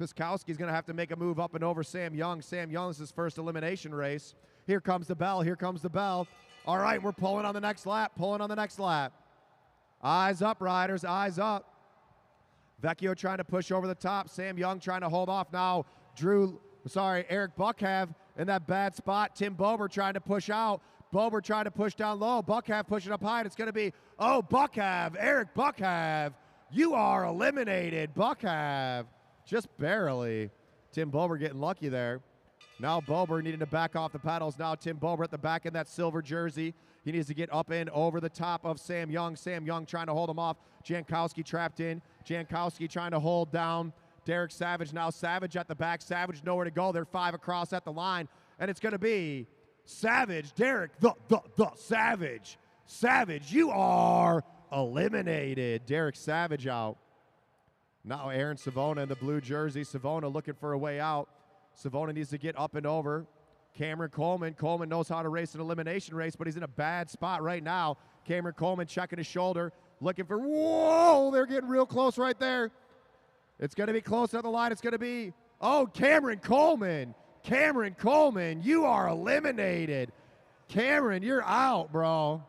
Piskowski's going to have to make a move up and over Sam Young. Sam Young's his first elimination race. Here comes the bell. Here comes the bell. All right, we're pulling on the next lap. Pulling on the next lap. Eyes up, riders. Eyes up. Vecchio trying to push over the top. Sam Young trying to hold off now. Eric Buckhav in that bad spot. Tim Bober trying to push out. Bober trying to push down low. Buckhav pushing up high. And it's going to be, Buckhav, Eric Buckhav, you are eliminated. Buckhav, just barely. Tim Bober getting lucky there. Now Bober needing to back off the pedals. Now Tim Bober at the back in that silver jersey. He needs to get up in over the top of Sam Young. Sam Young trying to hold him off. Jankowski trapped in. Jankowski trying to hold down Derek Savage. Now Savage at the back. Savage nowhere to go. They're 5 across at the line. And it's going to be Savage, Derek, the Savage. Savage, you are eliminated. Derek Savage out. Now Aaron Savona in the blue jersey. Savona looking for a way out. Savona needs to get up and over. Cameron Coleman. Coleman knows how to race an elimination race, but he's in a bad spot right now. Cameron Coleman checking his shoulder. Looking for, whoa, they're getting real close right there. It's going to be close at the line. It's going to be, Cameron Coleman. Cameron Coleman, you are eliminated. Cameron, you're out, bro.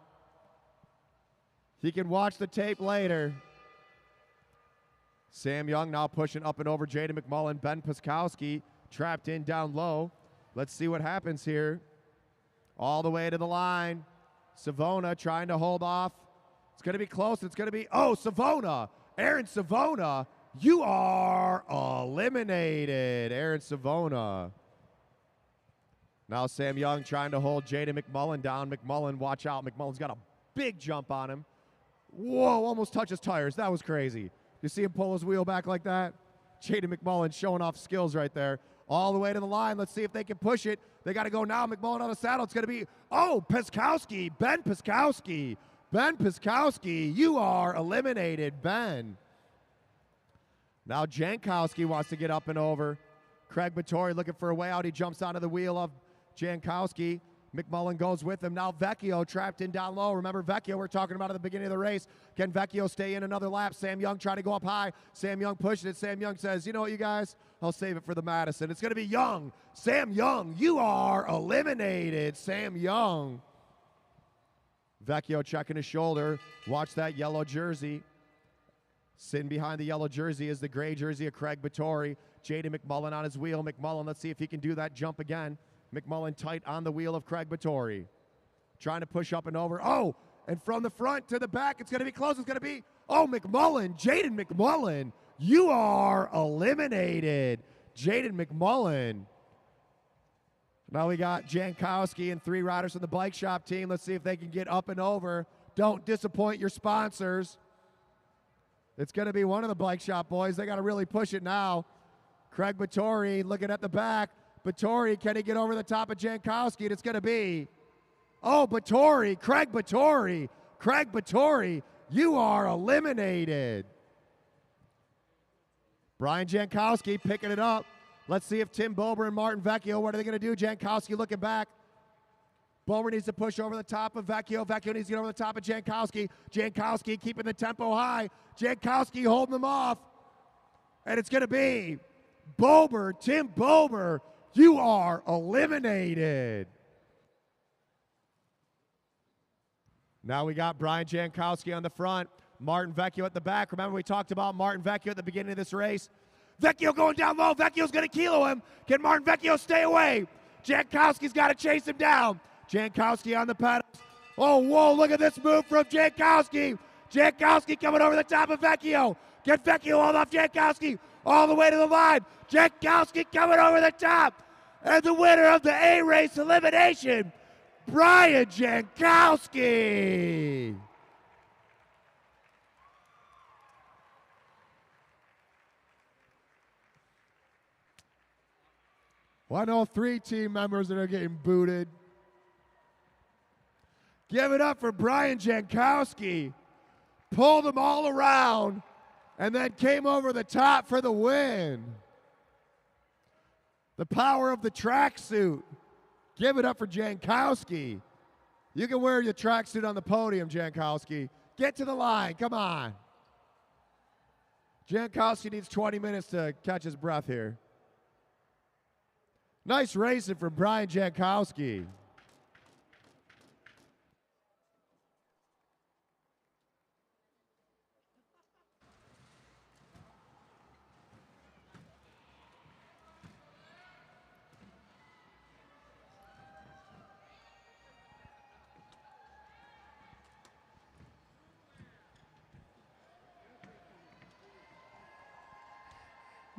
He can watch the tape later. Sam Young now pushing up and over Jaden McMullen. Ben Piskowski trapped in down low. Let's see what happens here. All the way to the line. Savona trying to hold off. It's going to be close. It's going to be, Savona. Aaron Savona, you are eliminated. Aaron Savona. Now Sam Young trying to hold Jaden McMullen down. McMullen, watch out. McMullen's got a big jump on him. Whoa, almost touches tires. That was crazy. You see him pull his wheel back like that? Jaden McMullen showing off skills right there. All the way to the line. Let's see if they can push it. They got to go now. McMullen on the saddle. It's going to be, Piskowski. Ben Piskowski. Ben Piskowski, you are eliminated, Ben. Now Jankowski wants to get up and over. Craig Vittori looking for a way out. He jumps onto the wheel of Jankowski. McMullen goes with him. Now Vecchio trapped in down low. Remember Vecchio, we're talking about at the beginning of the race. Can Vecchio stay in another lap? Sam Young trying to go up high. Sam Young pushing it. Sam Young says, you know what, you guys? I'll save it for the Madison. It's going to be Young. Sam Young, you are eliminated. Sam Young. Vecchio checking his shoulder. Watch that yellow jersey. Sitting behind the yellow jersey is the gray jersey of Craig Vittori. Jaden McMullen on his wheel. McMullen, let's see if he can do that jump again. McMullen tight on the wheel of Craig Vittori. Trying to push up and over. And from the front to the back, it's going to be close. It's going to be, McMullen. Jaden McMullen, you are eliminated. Jaden McMullen. Now we got Jankowski and 3 riders from the bike shop team. Let's see if they can get up and over. Don't disappoint your sponsors. It's going to be one of the bike shop boys. They got to really push it now. Craig Vittori looking at the back. Vittori, can he get over the top of Jankowski? And it's going to be, Vittori, Craig Vittori. Craig Vittori, you are eliminated. Brian Jankowski picking it up. Let's see if Tim Bober and Martin Vecchio, what are they going to do? Jankowski looking back. Bulmer needs to push over the top of Vecchio. Vecchio needs to get over the top of Jankowski. Jankowski keeping the tempo high. Jankowski holding them off. And it's going to be Bulmer, Tim Bulmer, you are eliminated. Now we got Brian Jankowski on the front, Martin Vecchio at the back. Remember we talked about Martin Vecchio at the beginning of this race. Vecchio going down low. Vecchio's going to kilo him. Can Martin Vecchio stay away? Jankowski's got to chase him down. Jankowski on the pedals. Oh, whoa, look at this move from Jankowski. Jankowski coming over the top of Vecchio. Get Vecchio all off Jankowski all the way to the line. Jankowski coming over the top. And the winner of the A-Race elimination, Brian Jankowski. Well, I know 3 team members that are getting booted. Give it up for Brian Jankowski. Pulled them all around and then came over the top for the win. The power of the tracksuit. Give it up for Jankowski. You can wear your tracksuit on the podium, Jankowski. Get to the line, come on. Jankowski needs 20 minutes to catch his breath here. Nice racing for Brian Jankowski.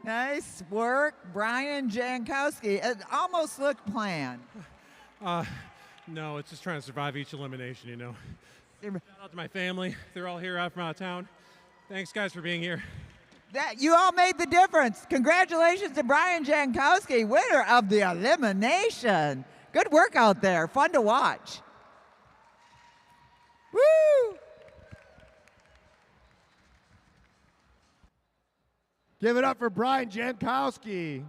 Nice work, Brian Jankowski. It almost looked planned. No, it's just trying to survive each elimination, you know. Shout out to my family. They're all here out from out of town. Thanks, guys, for being here. You all made the difference. Congratulations to Brian Jankowski, winner of the elimination. Good work out there. Fun to watch. Woo! Give it up for Brian Jankowski.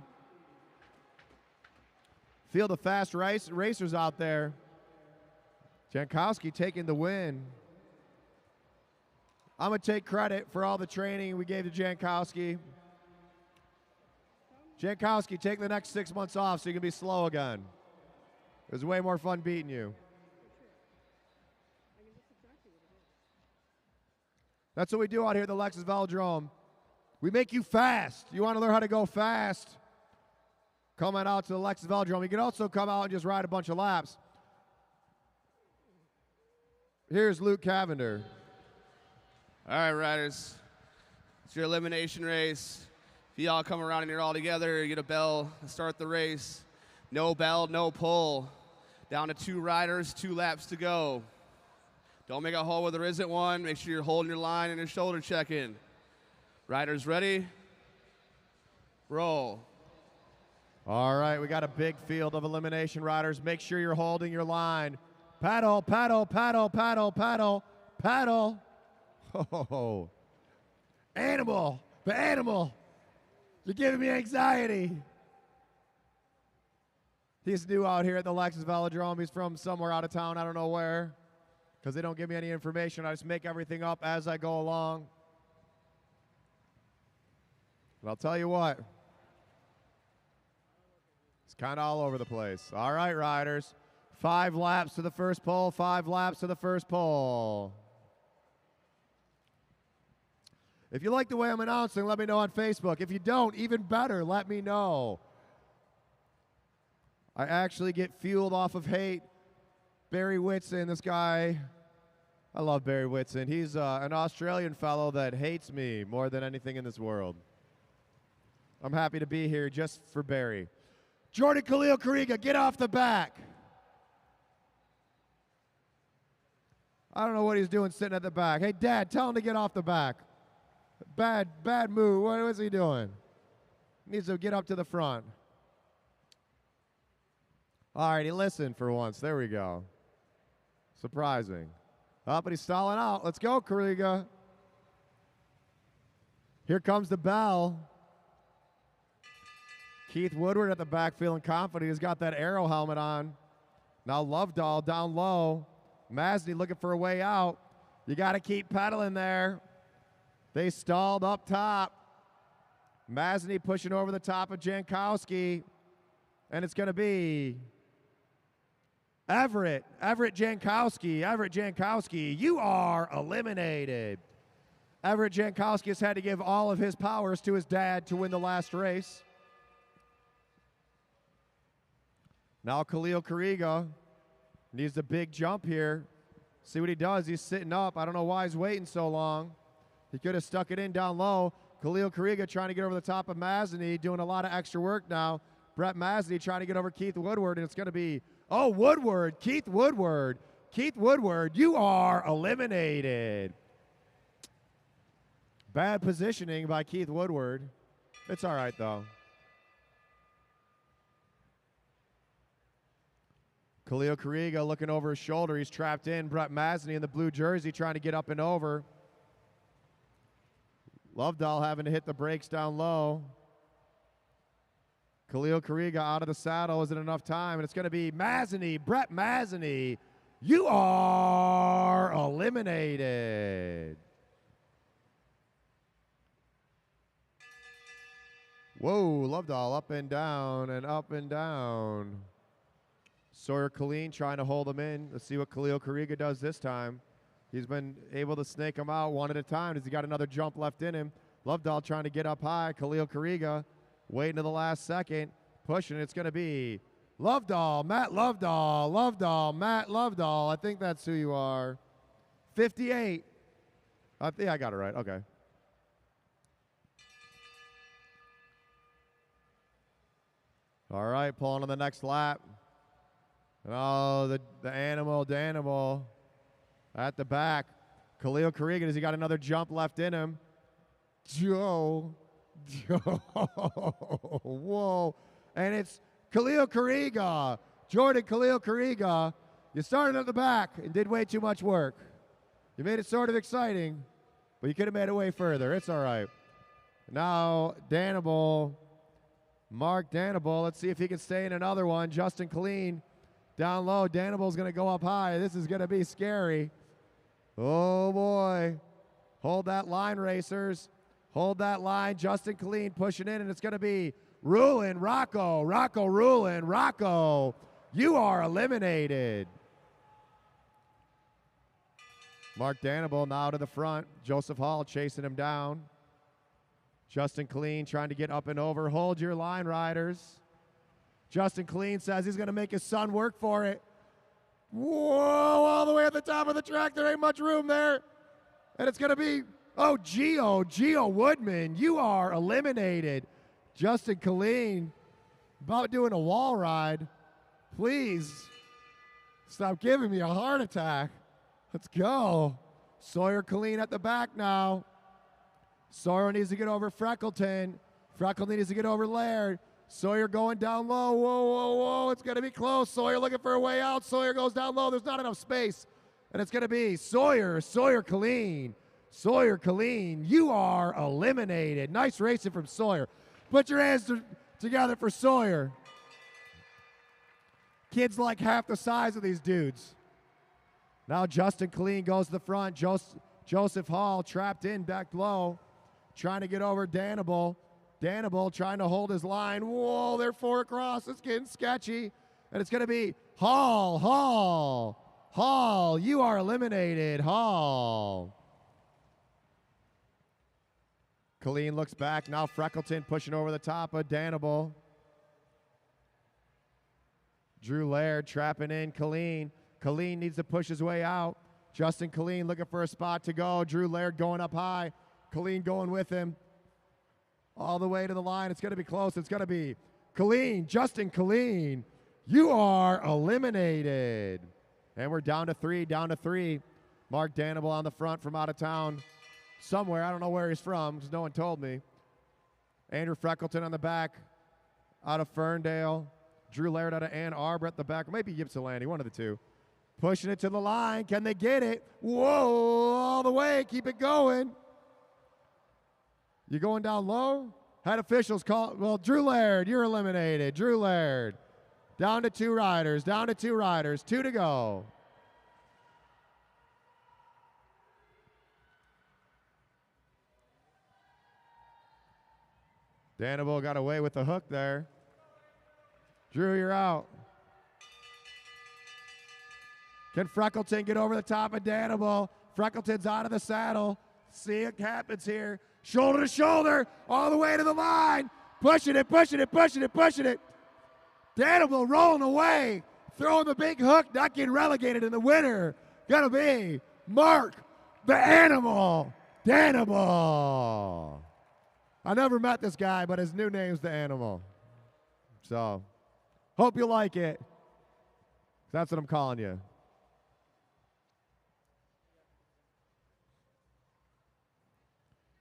Feel the fast racers out there. Jankowski taking the win. I'm going to take credit for all the training we gave to Jankowski. Jankowski, take the next 6 months off so you can be slow again. It was way more fun beating you. That's what we do out here at the Lexus Velodrome. We make you fast. You want to learn how to go fast? Come on out to the Lexus Velodrome. You can also come out and just ride a bunch of laps. Here's Luke Cavender. All right, riders. It's your elimination race. If you all come around and you're all together, you get a bell to start the race. No bell, no pull. Down to 2 riders, 2 laps to go. Don't make a hole where there isn't one. Make sure you're holding your line and your shoulder check-in. Riders ready? Roll. All right, we got a big field of elimination riders. Make sure you're holding your line. Paddle, paddle, paddle, paddle, paddle, paddle. Oh, animal, the animal. You're giving me anxiety. He's new out here at the Lexus Velodrome. He's from somewhere out of town, I don't know where, because they don't give me any information. I just make everything up as I go along. But I'll tell you what, it's kind of all over the place. All right, riders. 5 laps to the first pole, 5 laps to the first pole. If you like the way I'm announcing, let me know on Facebook. If you don't, even better, let me know. I actually get fueled off of hate. Barry Whitson, this guy, I love Barry Whitson. He's an Australian fellow that hates me more than anything in this world. I'm happy to be here just for Barry. Jordan Khalil Kariga, get off the back. I don't know what he's doing sitting at the back. Hey, Dad, tell him to get off the back. Bad move. What is he doing? Needs to get up to the front. All righty, listen for once. There we go. Surprising. Oh, but he's stalling out. Let's go, Kariga. Here comes the bell. Keith Woodward at the back feeling confident. He's got that Aero helmet on. Now Lovedahl down low. Masny looking for a way out. You got to keep pedaling there. They stalled up top. Masny pushing over the top of Jankowski. And it's going to be Everett Jankowski, you are eliminated. Everett Jankowski has had to give all of his powers to his dad to win the last race. Now Khalil Kariga needs a big jump here. See what he does. He's sitting up. I don't know why he's waiting so long. He could have stuck it in down low. Khalil Kariga trying to get over the top of Masny, doing a lot of extra work now. Brett Masny trying to get over Keith Woodward, and it's going to be, oh, Woodward, Keith Woodward. Keith Woodward, you are eliminated. Bad positioning by Keith Woodward. It's all right, though. Khalil Kariga looking over his shoulder. He's trapped in. Brett Masny in the blue jersey trying to get up and over. Lovedahl having to hit the brakes down low. Khalil Kariga out of the saddle. Isn't enough time, and it's going to be Masny, Brett Masny. You are eliminated. Whoa, Lovedahl up and down and up and down. Sawyer Killeen trying to hold him in. Let's see what Khalil Kariga does this time. He's been able to snake him out one at a time. Has he got another jump left in him? Lovedahl trying to get up high. Khalil Kariga waiting to the last second. Pushing. It's going to be Lovedahl, Matt Lovedahl, Lovedahl, Matt Lovedahl. I think that's who you are. 58. I think I got it right. Okay. All right, pulling on the next lap. Oh, the animal, Danimal at the back. Khalil Kariga, has he got another jump left in him? Joe. Whoa. And it's Khalil Kariga. Jordan Khalil Kariga. You started at the back and did way too much work. You made it sort of exciting, but you could have made it way further. It's all right. Now, Danimal, Mark Danimal. Let's see if he can stay in another one. Justin Killeen down low. Danimal's going to go up high. This is going to be scary. Oh, boy. Hold that line, racers. Hold that line. Justin Killeen pushing in, and it's going to be Rulin, Rocco. Rocco Rulin. Rocco, you are eliminated. Mark Danimal now to the front. Joseph Hall chasing him down. Justin Killeen trying to get up and over. Hold your line, riders. Justin Killeen says he's going to make his son work for it. Whoa, all the way at the top of the track. There ain't much room there. And it's going to be, oh, Gio Woodman, you are eliminated. Justin Killeen about doing a wall ride. Please stop giving me a heart attack. Let's go. Sawyer Killeen at the back now. Sawyer needs to get over Freckleton. Freckleton needs to get over Laird. Sawyer going down low. Whoa, whoa, whoa. It's going to be close. Sawyer looking for a way out. Sawyer goes down low. There's not enough space. And it's going to be Sawyer Killeen. Sawyer Killeen, you are eliminated. Nice racing from Sawyer. Put your hands together for Sawyer. Kid's like half the size of these dudes. Now Justin Killeen goes to the front. Joseph Hall trapped in back low. Trying to get over Danimal. Danimal trying to hold his line. Whoa, they're four across. It's getting sketchy. And it's going to be Hall, you are eliminated. Hall. Killeen looks back. Now Freckleton pushing over the top of Danimal. Drew Laird trapping in Killeen. Killeen needs to push his way out. Justin Killeen looking for a spot to go. Drew Laird going up high. Killeen going with him. All the way to the line. It's going to be close. It's going to be Killeen, Justin Killeen. You are eliminated. And we're down to three. Mark Danimal on the front from out of town. Somewhere. I don't know where he's from because no one told me. Andrew Freckleton on the back out of Ferndale. Drew Laird out of Ann Arbor at the back. Maybe Ypsilanti, one of the two. Pushing it to the line. Can they get it? Whoa, all the way. Keep it going. You going down low? Had officials call. Well, Drew Laird, you're eliminated. Drew Laird. Down to 2 riders, down to 2 riders, 2 to go. Danable got away with the hook there. Drew, you're out. Can Freckleton get over the top of Danable? Freckleton's out of the saddle. See what happens here. Shoulder to shoulder, all the way to the line. Pushing it, pushing it, pushing it, pushing it. Danable rolling away, throwing the big hook, not getting relegated, and the winner gonna be Mark the Animal Danable. I never met this guy, but his new name's the Animal. So, hope you like it. That's what I'm calling you.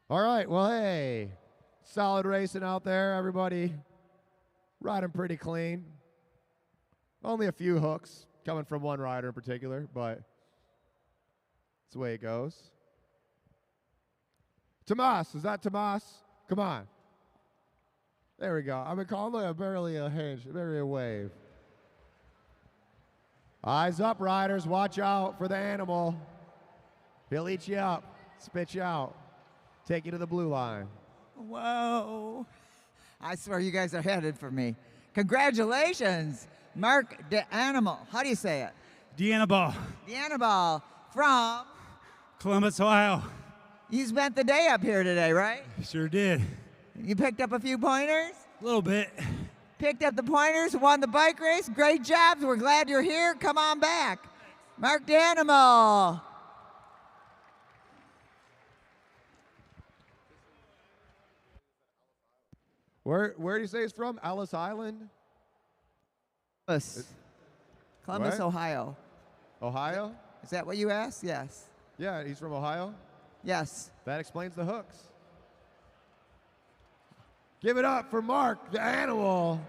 All right, well, hey, solid racing out there, everybody. Riding pretty clean. Only a few hooks coming from one rider in particular, but that's the way it goes. Tomas, is that Tomas? Come on. There we go. I've been calling it barely a hinge, barely a wave. Eyes up, riders. Watch out for the Animal. He'll eat you up, spit you out, take you to the blue line. Whoa. I swear you guys are headed for me. Congratulations, Mark the Animal. How do you say it? Deanna The Animal from Columbus, Ohio. You spent the day up here today, right? Sure did. You picked up a few pointers? A little bit. Picked up the pointers, won the bike race. Great jobs. We're glad you're here. Come on back. Mark the Animal. Where do you say he's from? Ellis Island? Columbus, what? Ohio. Ohio? Is that what you asked? Yes. Yeah, he's from Ohio. Yes. That explains the hooks. Give it up for Mark, the Animal.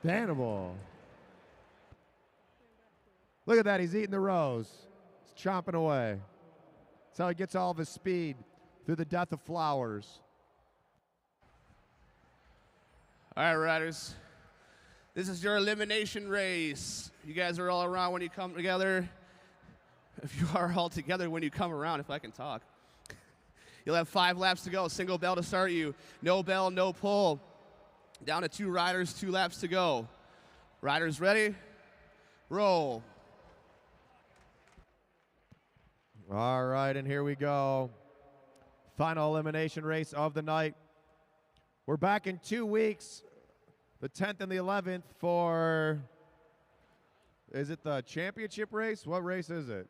The Animal. Look at that, he's eating the rose. He's chomping away. That's how he gets all of his speed, through the death of flowers. All right, riders. This is your elimination race. You guys are all around when you come together. If you are all together when you come around, if I can talk. You'll have 5 laps to go. Single bell to start you. No bell, no pull. Down to 2 riders, 2 laps to go. Riders ready? Roll. All right, and here we go. Final elimination race of the night. We're back in 2 weeks, the 10th and the 11th for, is it the championship race? What race is it?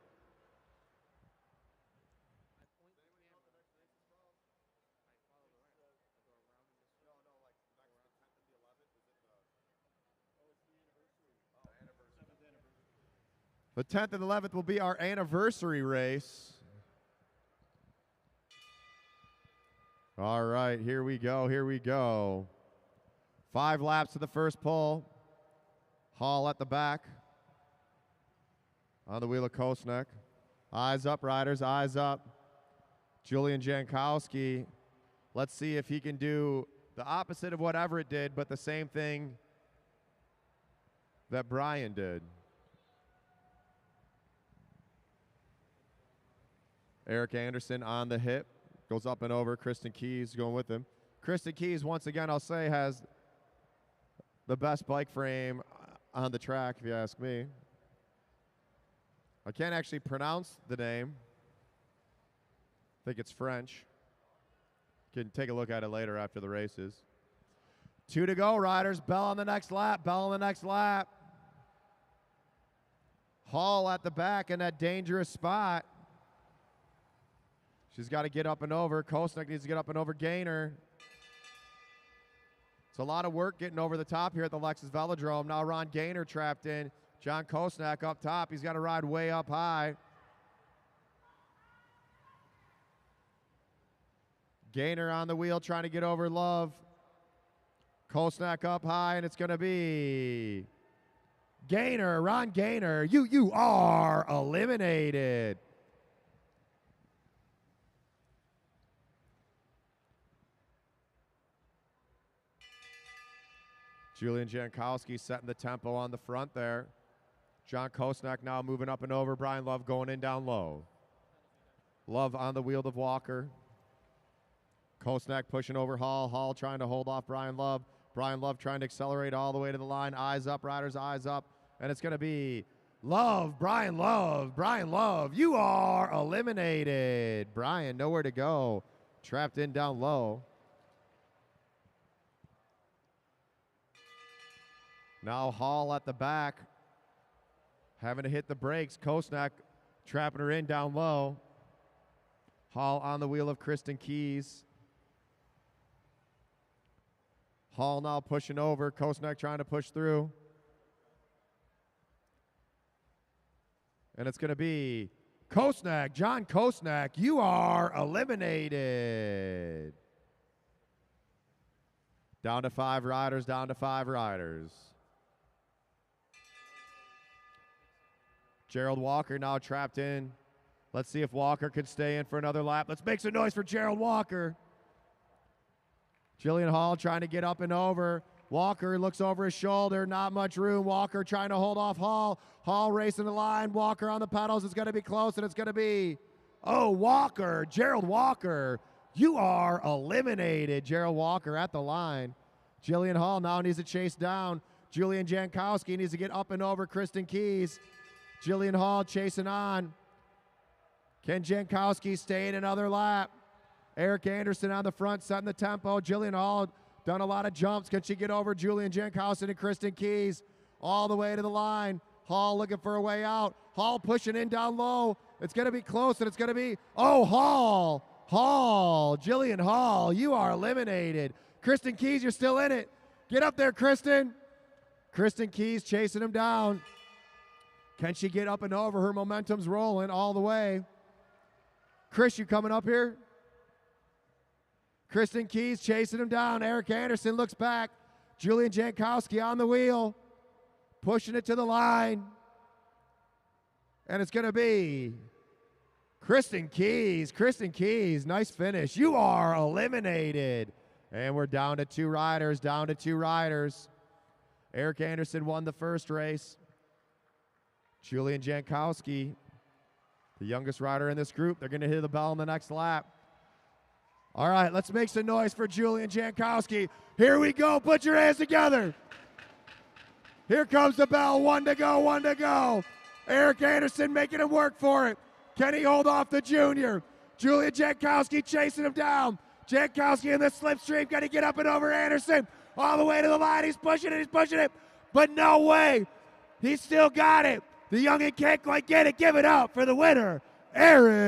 The 10th and 11th will be our anniversary race. All right, here we go, here we go. 5 laps to the first pull. Hall at the back. On the wheel of Kosnek. Eyes up, riders, eyes up. Julian Jankowski. Let's see if he can do the opposite of what Everett did, but the same thing that Brian did. Eric Anderson on the hip. Goes up and over. Kristen Keys going with him. Kristen Keys, once again, I'll say, has the best bike frame on the track, if you ask me. I can't actually pronounce the name. I think it's French. You can take a look at it later after the races. 2 to go, riders. Bell on the next lap. Bell on the next lap. Hall at the back in that dangerous spot. She's got to get up and over. Kosnek needs to get up and over Gaynor. It's a lot of work getting over the top here at the Lexus Velodrome. Now Ron Gaynor trapped in. John Kosnek up top. He's got to ride way up high. Gaynor on the wheel trying to get over Love. Kosnek up high, and it's going to be Gaynor, Ron Gaynor. You are eliminated. Julian Jankowski setting the tempo on the front there. John Kosnak now moving up and over. Brian Love going in down low. Love on the wheel of Walker. Kosnak pushing over Hall. Hall trying to hold off Brian Love. Brian Love trying to accelerate all the way to the line. Eyes up, riders, eyes up. And it's going to be Love, Brian Love. Brian Love, you are eliminated. Brian, nowhere to go. Trapped in down low. Now Hall at the back. Having to hit the brakes. Kosnak trapping her in down low. Hall on the wheel of Kristen Keys. Hall now pushing over. Kosnak trying to push through. And it's going to be Kosnak, John Kosnak, you are eliminated. Down to 5 riders, down to 5 riders. Gerald Walker now trapped in. Let's see if Walker can stay in for another lap. Let's make some noise for Gerald Walker. Jillian Hall trying to get up and over. Walker looks over his shoulder, not much room. Walker trying to hold off Hall. Hall racing the line. Walker on the pedals. It's going to be close, and it's going to be, oh, Walker, Gerald Walker. You are eliminated. Gerald Walker at the line. Jillian Hall now needs to chase down. Julian Jankowski needs to get up and over Kristen Keys. Jillian Hall chasing on. Can Jankowski stay in another lap? Eric Anderson on the front setting the tempo. Jillian Hall done a lot of jumps. Can she get over Julian Jankowski and Kristen Keys all the way to the line? Hall looking for a way out. Hall pushing in down low. It's going to be close, and it's going to be, oh, Hall. Hall. Jillian Hall, you are eliminated. Kristen Keys, you're still in it. Get up there, Kristen. Kristen Keys chasing him down. Can she get up and over? Her momentum's rolling all the way. Chris, you coming up here? Kristen Keys chasing him down. Eric Anderson looks back. Julian Jankowski on the wheel. Pushing it to the line. And it's going to be Kristen Keys. Kristen Keys, nice finish. You are eliminated. And we're down to 2 riders, down to 2 riders. Eric Anderson won the first race. Julian Jankowski, the youngest rider in this group. They're going to hit the bell on the next lap. All right, let's make some noise for Julian Jankowski. Here we go. Put your hands together. Here comes the bell. 1 to go, 1 to go. Eric Anderson making him work for it. Can he hold off the junior? Julian Jankowski chasing him down. Jankowski in the slipstream. Can he get up and over Anderson? All the way to the line. He's pushing it. But no way. He's still got it. The youngin' can't quite get it. Give it up for the winner, Eric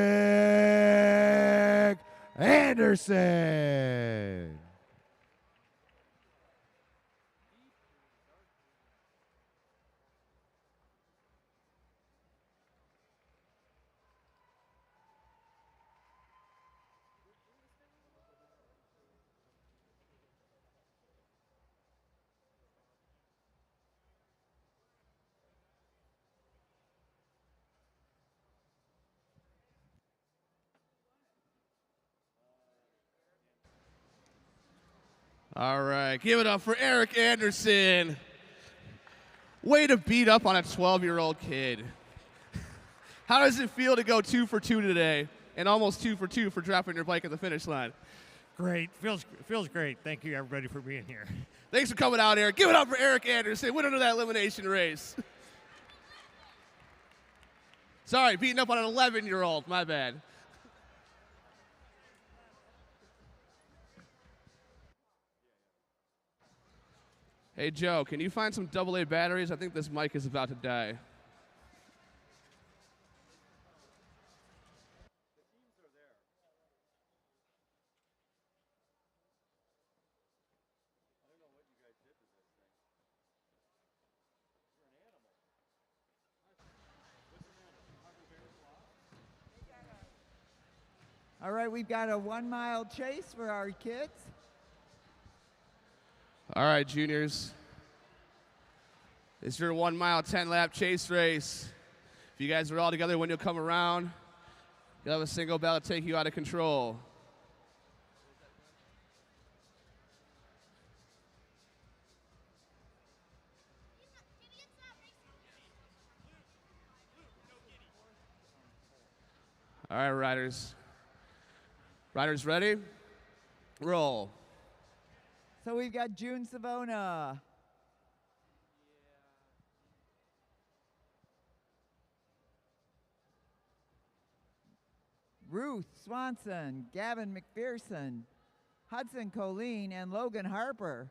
Anderson. All right, give it up for Eric Anderson. Way to beat up on a 12-year-old kid. How does it feel to go 2 for 2 today and almost 2 for 2 for dropping your bike at the finish line? Great. Feels great. Thank you, everybody, for being here. Thanks for coming out, Eric. Give it up for Eric Anderson, winner of that elimination race. Sorry, beating up on an 11-year-old. My bad. Hey, Joe, can you find some AA batteries? I think this mic is about to die. All right, we've got a 1-mile chase for our kids. All right, juniors. It's your 1 mile, 10-lap chase race. If you guys are all together when you'll come around, you'll have a single bell to take you out of control. All right, riders. Riders ready? Roll. So we've got June Savona. Ruth Swanson, Gavin McPherson, Hudson Colleen, and Logan Harper.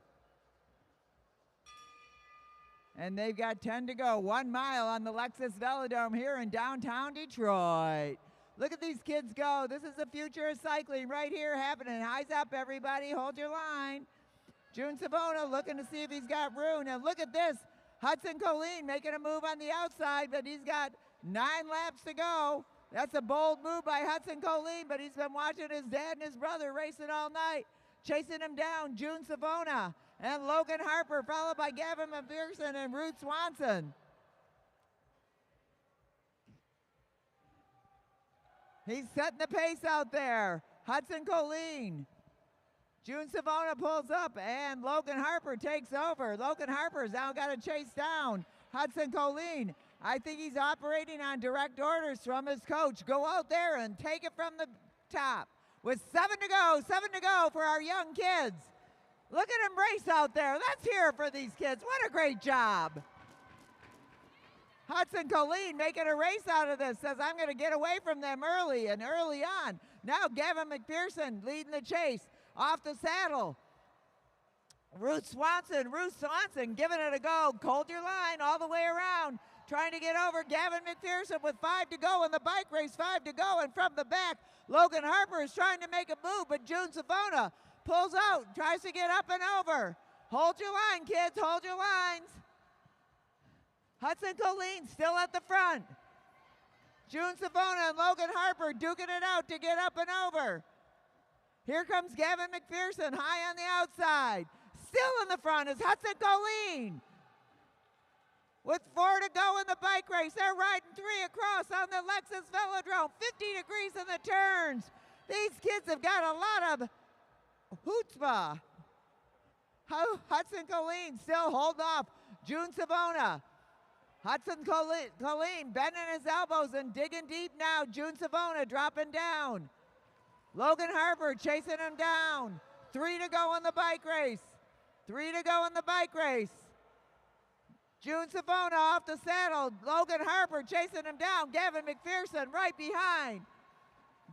And they've got 10 to go. 1 mile on the Lexus Velodrome here in downtown Detroit. Look at these kids go. This is the future of cycling right here happening. Eyes up, everybody. Hold your line. June Savona looking to see if he's got room. And look at this. Hudson Colleen making a move on the outside, but he's got 9 laps to go. That's a bold move by Hudson Colleen, but he's been watching his dad and his brother racing all night. Chasing him down, June Savona and Logan Harper, followed by Gavin McPherson and Ruth Swanson. He's setting the pace out there. Hudson Colleen. June Savona pulls up, and Logan Harper takes over. Logan Harper's now got to chase down Hudson Colleen. I think he's operating on direct orders from his coach. Go out there and take it from the top. With 7 to go for our young kids. Look at them race out there. Let's hear it for these kids. What a great job. Hudson Colleen making a race out of this, says I'm going to get away from them early on. Now Gavin McPherson leading the chase off the saddle. Ruth Swanson giving it a go. Hold your line all the way around. Trying to get over Gavin McPherson with 5 to go in the bike race, 5 to go. And from the back, Logan Harper is trying to make a move, but June Savona pulls out, tries to get up and over. Hold your line, kids, hold your lines. Hudson Colleen still at the front. June Savona and Logan Harper duking it out to get up and over. Here comes Gavin McPherson high on the outside. Still in the front is Hudson Colleen. With 4 to go in the bike race, they're riding 3 across on the Lexus Velodrome, 50 degrees in the turns. These kids have got a lot of chutzpah. Hudson Colleen still holding off June Savona. Hudson Colleen bending his elbows and digging deep now. June Savona dropping down. Logan Harper chasing him down. 3 to go in the bike race. 3 to go in the bike race. June Savona off the saddle. Logan Harper chasing him down. Gavin McPherson right behind.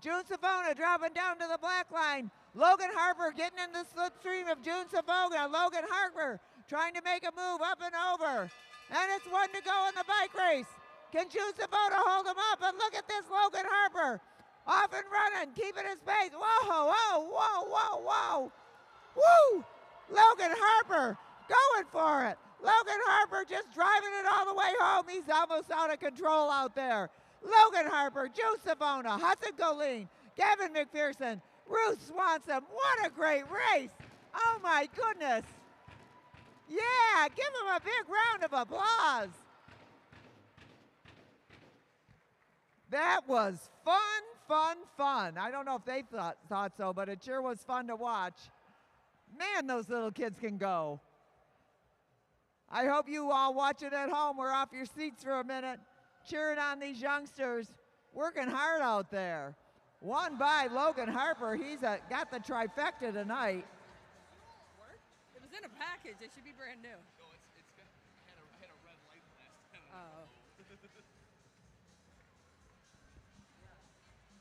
June Savona dropping down to the black line. Logan Harper getting in the slipstream of June Savona. Logan Harper trying to make a move up and over. And it's 1 to go in the bike race. Can June Savona hold him up? And look at this Logan Harper. Off and running, keeping his pace. Whoa, whoa, whoa, whoa, whoa. Woo! Logan Harper going for it. Logan Harper just driving it all the way home. He's almost out of control out there. Logan Harper, June Savona, Hudson Colleen, Gavin McPherson, Ruth Swanson. What a great race. Oh my goodness. Yeah, give him a big round of applause. That was fun, fun, fun. I don't know if they thought so, but it sure was fun to watch. Man, those little kids can go. I hope you all watch it at home. We're off your seats for a minute, cheering on these youngsters, working hard out there. Won by Logan Harper. He's got the trifecta tonight. It was in a package. It should be brand new. No, had a red light last time. Oh.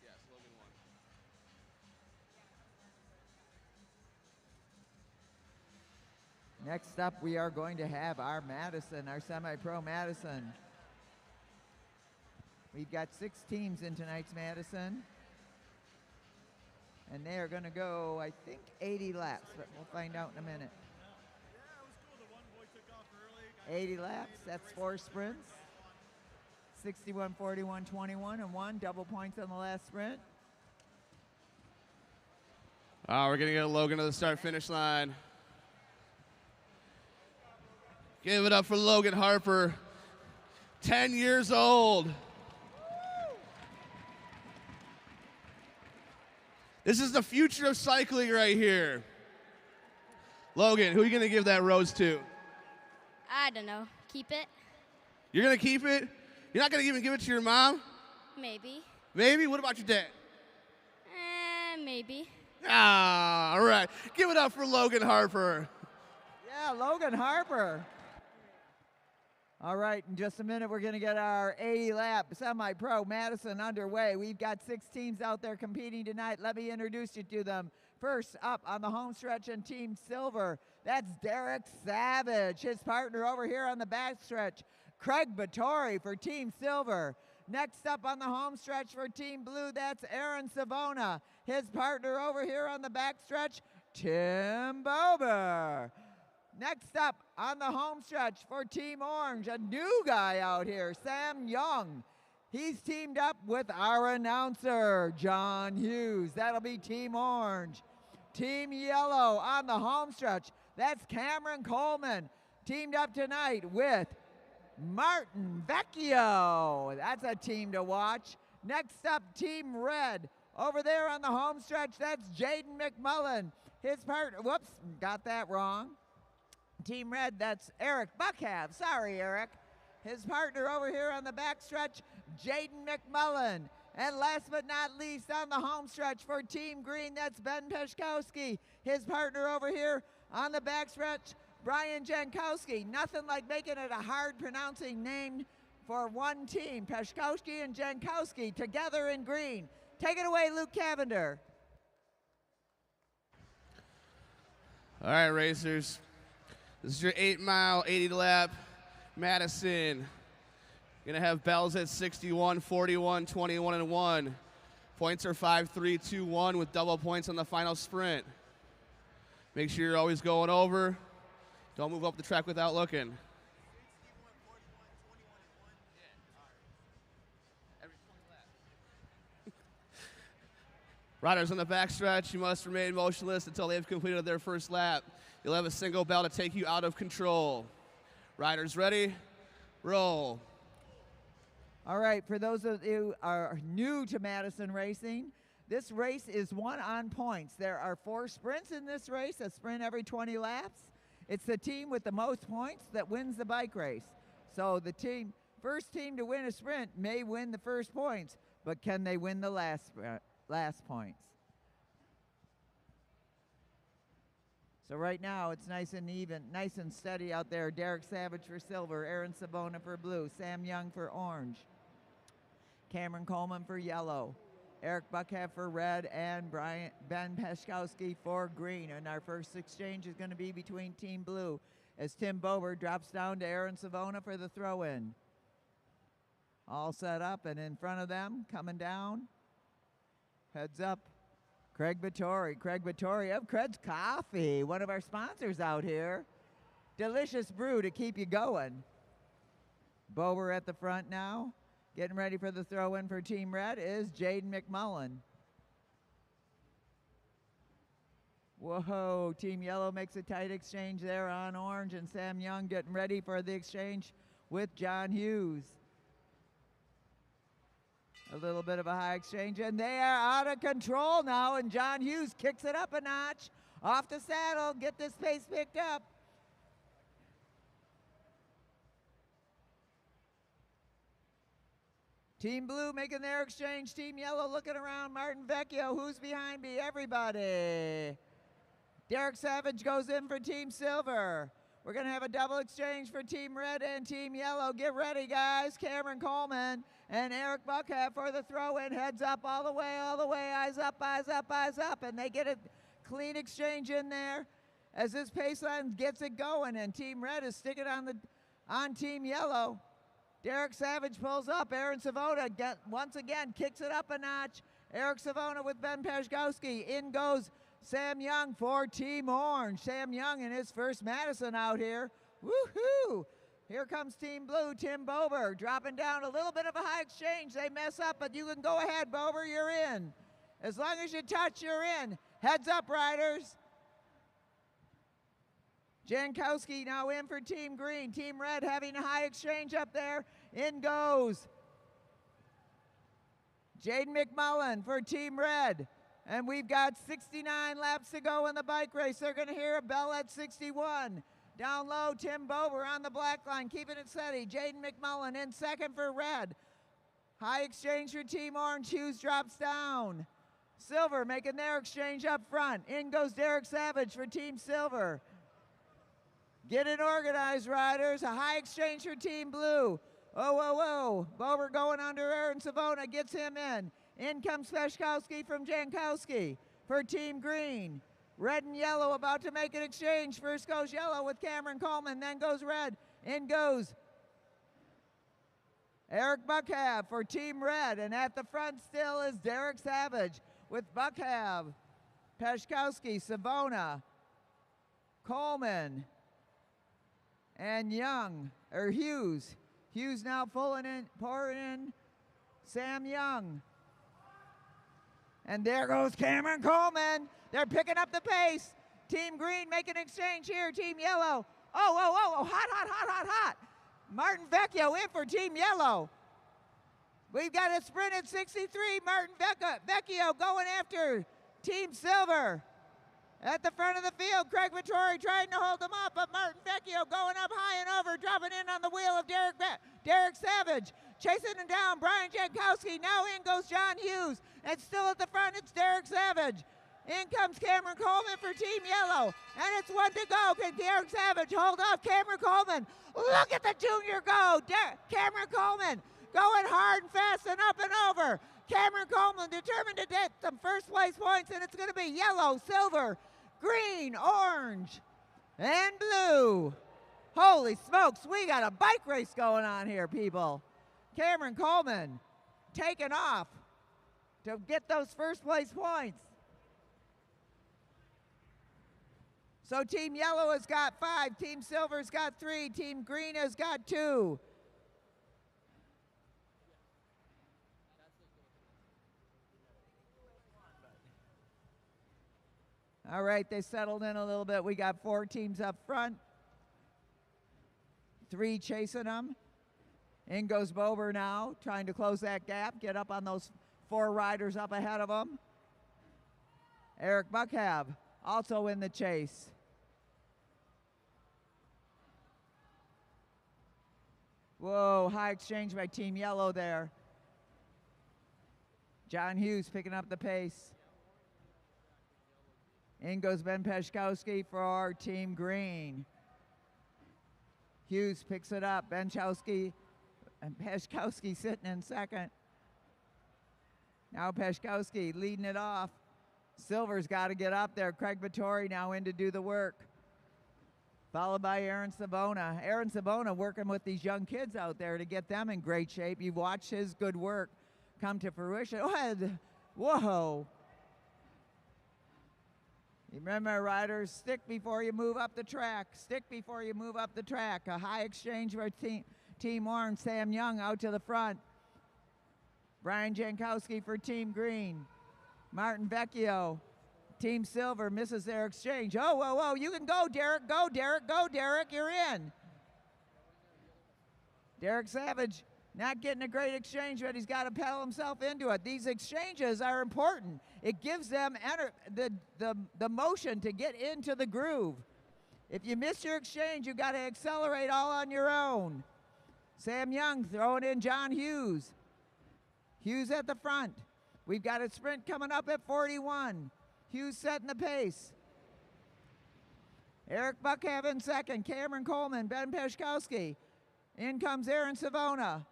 Yes, Logan won. Next up, we are going to have our Madison, our semi-pro Madison. We've got 6 teams in tonight's Madison. And they are going to go, I think, 80 laps, but we'll find out in a minute. 80 laps, that's 4 sprints. 61, 41, 21, and 1. Double points on the last sprint. We're going to get Logan to the start-finish line. Give it up for Logan Harper, 10 years old. This is the future of cycling right here. Logan, who are you going to give that rose to? I don't know. Keep it? You're going to keep it? You're not going to even give it to your mom? Maybe. Maybe? What about your dad? Maybe. Ah, all right. Give it up for Logan Harper. Yeah, Logan Harper. All right, in just a minute, we're going to get our 80-lap semi-pro Madison underway. We've got 6 teams out there competing tonight. Let me introduce you to them. First up on the home stretch in Team Silver, that's Derek Savage. His partner over here on the back stretch, Craig Battori for Team Silver. Next up on the home stretch for Team Blue, that's Aaron Savona. His partner over here on the back stretch, Tim Bober. Next up on the home stretch for Team Orange, a new guy out here, Sam Young. He's teamed up with our announcer, John Hughes. That'll be Team Orange. Team Yellow on the home stretch, that's Cameron Coleman. Teamed up tonight with Martin Vecchio. That's a team to watch. Next up, Team Red. Over there on the home stretch, that's Jaden McMullen. His partner, whoops, got that wrong. Team Red, that's Eric Buckhav. Sorry, Eric. His partner over here on the back stretch, Jaden McMullen. And last but not least, on the home stretch for Team Green, that's Ben Peszkowski. His partner over here on the back stretch, Brian Jankowski. Nothing like making it a hard pronouncing name for one team. Peszkowski and Jankowski together in green. Take it away, Luke Cavender. All right, racers. This is your 8-mile, 80-lap Madison. Gonna have bells at 61, 41, 21, and 1. Points are 5, 3, 2, 1 with double points on the final sprint. Make sure you're always going over. Don't move up the track without looking. Riders on the backstretch, you must remain motionless until they've completed their first lap. You'll have a single bell to take you out of control. Riders ready? Roll. All right, for those of you who are new to Madison racing, this race is won on points. There are 4 sprints in this race, a sprint every 20 laps. It's the team with the most points that wins the bike race. So the first team to win a sprint may win the first points, but can they win the last points? So right now it's nice and even, nice and steady out there. Derek Savage for silver, Aaron Savona for blue, Sam Young for orange, Cameron Coleman for yellow, Eric Buckhav for red, and Ben Peszkowski for green. And our first exchange is going to be between Team Blue as Tim Bober drops down to Aaron Savona for the throw-in. All set up, and in front of them, coming down, heads up, Craig Battori. Craig Battori of Cred's Coffee, one of our sponsors out here. Delicious brew to keep you going. Bober at the front now. Getting ready for the throw-in for Team Red is Jaden McMullen. Whoa, Team Yellow makes a tight exchange there on orange, and Sam Young getting ready for the exchange with John Hughes. A little bit of a high exchange, and they are out of control now, and John Hughes kicks it up a notch. Off the saddle, get this pace picked up. Team Blue making their exchange. Team Yellow looking around. Martin Vecchio, who's behind me? Everybody. Derek Savage goes in for Team Silver. We're going to have a double exchange for Team Red and Team Yellow. Get ready, guys. Cameron Coleman and Eric Buckhav for the throw-in. Heads up all the way, eyes up, eyes up, eyes up. And they get a clean exchange in there as this pace line gets it going. And Team Red is sticking on Team Yellow. Derek Savage pulls up. Aaron Savona once again kicks it up a notch. Eric Savona with Ben Peszkowski. In goes Sam Young for Team Orange. Sam Young in his first Madison out here. Woohoo! Here comes Team Blue, Tim Bober, dropping down a little bit of a high exchange. They mess up, but you can go ahead, Bober, you're in. As long as you touch, you're in. Heads up, riders. Jankowski now in for Team Green. Team Red having a high exchange up there. In goes Jaden McMullen for Team Red. And we've got 69 laps to go in the bike race. They're going to hear a bell at 61. Down low, Tim Bober on the black line, keeping it steady. Jaden McMullen in second for Red. High exchange for Team Orange. Hughes drops down. Silver making their exchange up front. In goes Derek Savage for Team Silver. Get it organized, riders. A high exchange for Team Blue. Oh, whoa, whoa. Bober going under Aaron Savona, gets him in. In comes Peshkowski from Jankowski for Team Green. Red and yellow about to make an exchange. First goes yellow with Cameron Coleman, then goes red. In goes Eric Buckhav for Team Red, and at the front still is Derek Savage with Buckhav, Peshkowski, Savona, Coleman, and Hughes. Hughes now pouring in Sam Young. And there goes Cameron Coleman. They're picking up the pace. Team Green making an exchange here. Team Yellow. Oh, hot. Martin Vecchio in for Team Yellow. We've got a sprint at 63. Martin Vecchio going after Team Silver. At the front of the field, Craig Vittori trying to hold them up, but Martin Vecchio going up high and over, dropping in on the wheel of Derek Savage. Chasing him down, Brian Jankowski. Now in goes John Hughes. And still at the front, it's Derek Savage. In comes Cameron Coleman for Team Yellow. And it's one to go. Can Derek Savage hold off Cameron Coleman? Look at the junior go. Cameron Coleman going hard and fast and up and over. Cameron Coleman determined to get some first place points, and it's going to be yellow, silver, green, orange, and blue. Holy smokes, we got a bike race going on here, people. Cameron Coleman taking off to get those first place points. So Team Yellow has got 5, Team Silver's got 3, Team Green has got 2. All right, they settled in a little bit. We got 4 teams up front, 3 chasing them. In goes Bober now, trying to close that gap, get up on those 4 riders up ahead of him. Eric Buckhav also in the chase. Whoa, high exchange by Team Yellow there. John Hughes picking up the pace. In goes Ben Peshkowski for our Team Green. Hughes picks it up. Benchowski and Peshkowski sitting in second. Now Peshkowski leading it off. Silver's got to get up there. Craig Vittori now in to do the work. Followed by Aaron Savona. Aaron Savona working with these young kids out there to get them in great shape. You've watched his good work come to fruition. Whoa. You remember, riders, stick before you move up the track. Stick before you move up the track. A high exchange for Team Orange. Sam Young out to the front. Brian Jankowski for Team Green. Martin Vecchio. Team Silver misses their exchange. Whoa. You can go, Derek. Go, Derek. You're in. Derek Savage not getting a great exchange, but he's got to pedal himself into it. These exchanges are important. It gives them the motion to get into the groove. If you miss your exchange, you've got to accelerate all on your own. Sam Young throwing in John Hughes. Hughes at the front. We've got a sprint coming up at 41. Hughes setting the pace. Eric Buckhav in second. Cameron Coleman, Ben Peshkowski. In comes Aaron Savona.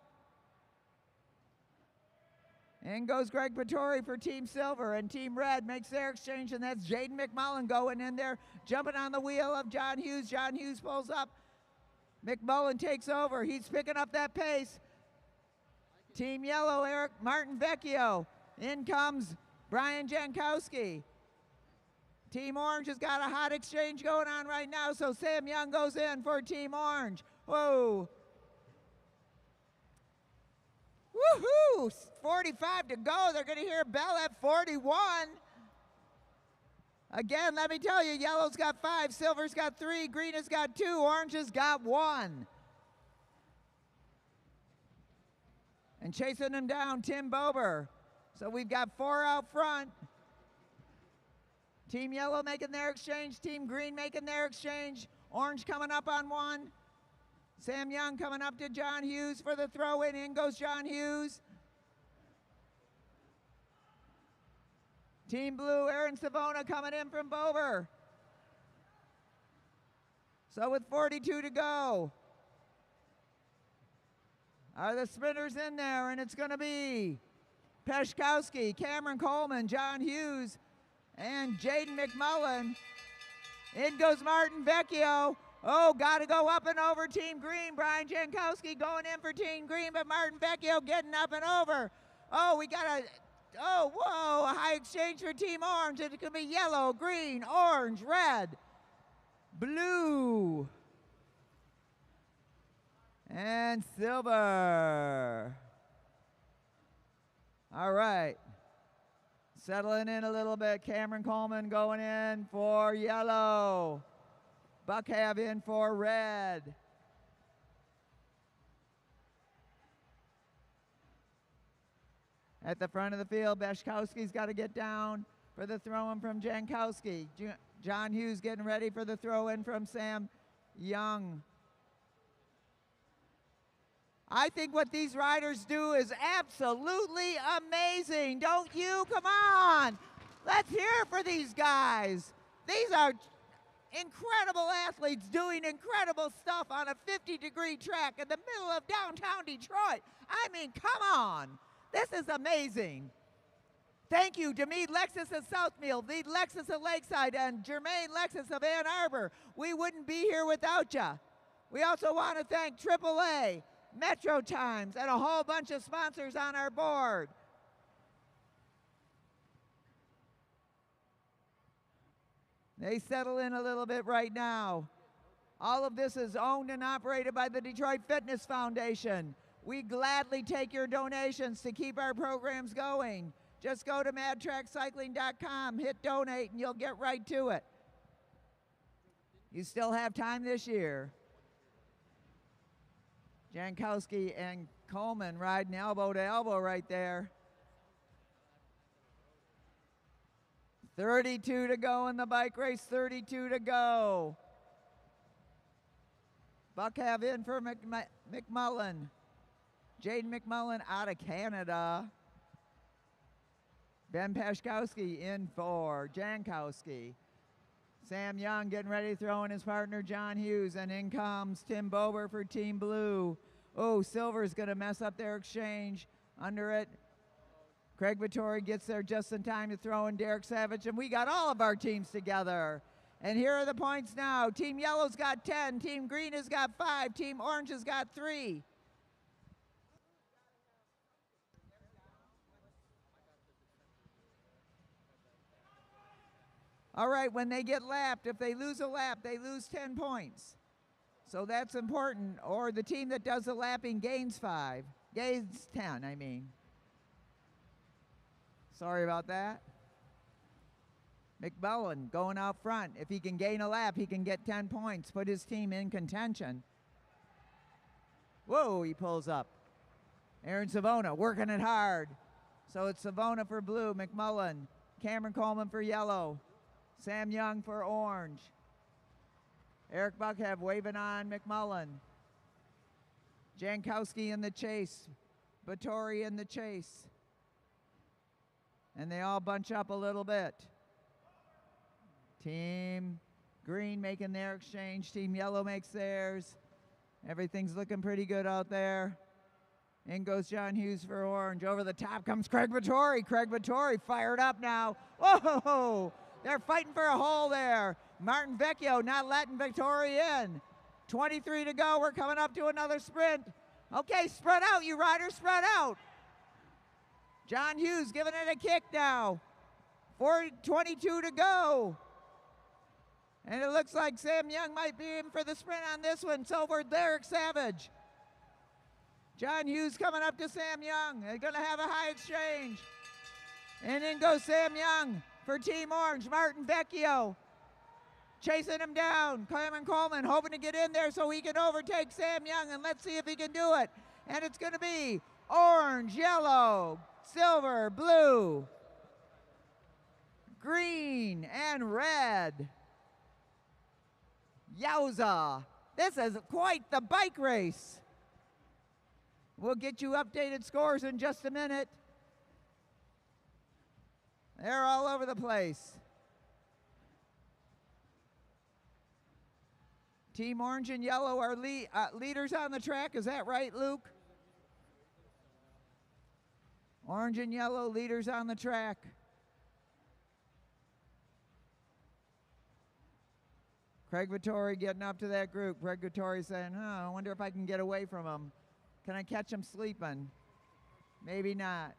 In goes Greg Vittori for Team Silver, and Team Red makes their exchange, and that's Jaden McMullen going in there, jumping on the wheel of John Hughes. John Hughes pulls up. McMullen takes over. He's picking up that pace. Team Yellow, Martin Vecchio. In comes Brian Jankowski. Team Orange has got a hot exchange going on right now, so Sam Young goes in for Team Orange. Whoa. Woohoo! 45 to go. They're going to hear a bell at 41. Again, let me tell you, yellow's got 5, silver's got 3, green has got 2, orange has got 1. And chasing them down, Tim Bober. So we've got 4 out front. Team Yellow making their exchange, Team Green making their exchange. Orange coming up on 1. Sam Young coming up to John Hughes for the throw-in. In goes John Hughes. Team Blue, Aaron Savona coming in from Bover. So with 42 to go, are the sprinters in there? And it's going to be Peshkowski, Cameron Coleman, John Hughes, and Jaden McMullen. In goes Martin Vecchio. Oh, got to go up and over Team Green. Brian Jankowski going in for Team Green, but Martin Vecchio getting up and over. Oh, we got a high exchange for Team Orange. It's going to be yellow, green, orange, red, blue, and silver. All right. Settling in a little bit. Cameron Coleman going in for yellow. Buckhav in for red. At the front of the field, Beshkowski's got to get down for the throw-in from Jankowski. John Hughes getting ready for the throw-in from Sam Young. I think what these riders do is absolutely amazing. Don't you? Come on. Let's hear for these guys. These are incredible athletes doing incredible stuff on a 50-degree track in the middle of downtown Detroit. I mean, come on. This is amazing. Thank you to Meade Lexus of Southfield, Meade Lexus of Lakeside, and Germain Lexus of Ann Arbor. We wouldn't be here without you. We also want to thank AAA, Metro Times, and a whole bunch of sponsors on our board. They settle in a little bit right now. All of this is owned and operated by the Detroit Fitness Foundation. We gladly take your donations to keep our programs going. Just go to madtrackcycling.com, hit donate, and you'll get right to it. You still have time this year. Jankowski and Coleman riding elbow to elbow right there. 32 to go in the bike race, 32 to go. Buckhav in for McMullen. Jaden McMullen out of Canada. Ben Peshkowski in for Jankowski. Sam Young getting ready to throw in his partner John Hughes, and in comes Tim Bober for Team Blue. Oh, Silver's going to mess up their exchange under it. Craig Vittori gets there just in time to throw in Derek Savage, and we got all of our teams together. And here are the points now. Team Yellow's got 10, Team Green has got 5, Team Orange has got 3. All right, when they get lapped, if they lose a lap, they lose 10 points. So that's important. Or the team that does the lapping gains 5. Gains 10, I mean. Sorry about that. McMullen going out front. If he can gain a lap, he can get 10 points, put his team in contention. Whoa, he pulls up. Aaron Savona working it hard. So it's Savona for blue, McMullen, Cameron Coleman for yellow, Sam Young for orange. Eric Buckhav waving on McMullen. Jankowski in the chase. Vittori in the chase. And they all bunch up a little bit. Team Green making their exchange. Team Yellow makes theirs. Everything's looking pretty good out there. In goes John Hughes for orange. Over the top comes Craig Vittori. Craig Vittori fired up now. Whoa! They're fighting for a hole there. Martin Vecchio not letting Vittori in. 23 to go. We're coming up to another sprint. Okay, spread out, you riders, spread out. John Hughes giving it a kick now. 22 to go. And it looks like Sam Young might be in for the sprint on this one. So for Derek Savage. John Hughes coming up to Sam Young. They're going to have a high exchange. And in goes Sam Young for Team Orange. Martin Vecchio chasing him down. Cameron Coleman hoping to get in there so he can overtake Sam Young. And let's see if he can do it. And it's going to be orange, yellow, silver, blue, green, and red. Yowza. This is quite the bike race. We'll get you updated scores in just a minute. They're all over the place. Team orange and yellow are leaders on the track. Is that right, Luke? Orange and yellow leaders on the track. Craig Vittori getting up to that group. Craig Vittori saying, I wonder if I can get away from him. Can I catch him sleeping? Maybe not.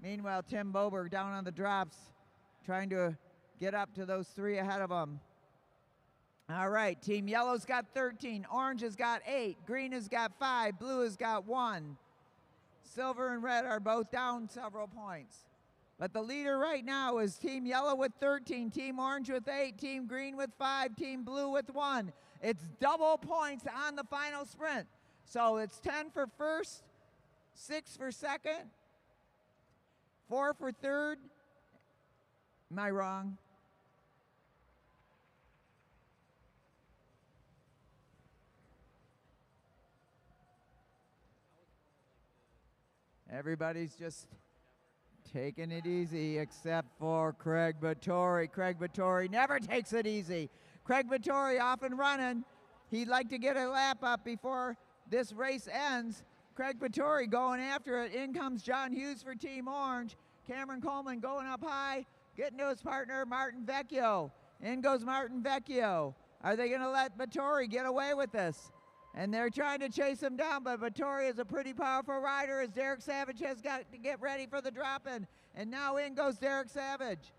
Meanwhile, Tim Bober down on the drops, trying to get up to those three ahead of him. All right, Team Yellow's got 13, Orange has got 8, Green has got 5, Blue has got 1. Silver and Red are both down several points. But the leader right now is Team Yellow with 13, Team Orange with 8, Team Green with 5, Team Blue with 1. It's double points on the final sprint. So it's 10 for first, 6 for second, 4 for third. Am I wrong? Everybody's just taking it easy except for Craig Vittori. Craig Vittori never takes it easy. Craig Vittori off and running. He'd like to get a lap up before this race ends. Craig Vittori going after it. In comes John Hughes for Team Orange. Cameron Coleman going up high, getting to his partner, Martin Vecchio. In goes Martin Vecchio. Are they going to let Vittori get away with this? And they're trying to chase him down, but Vittori is a pretty powerful rider as Derek Savage has got to get ready for the drop-in. And now in goes Derek Savage.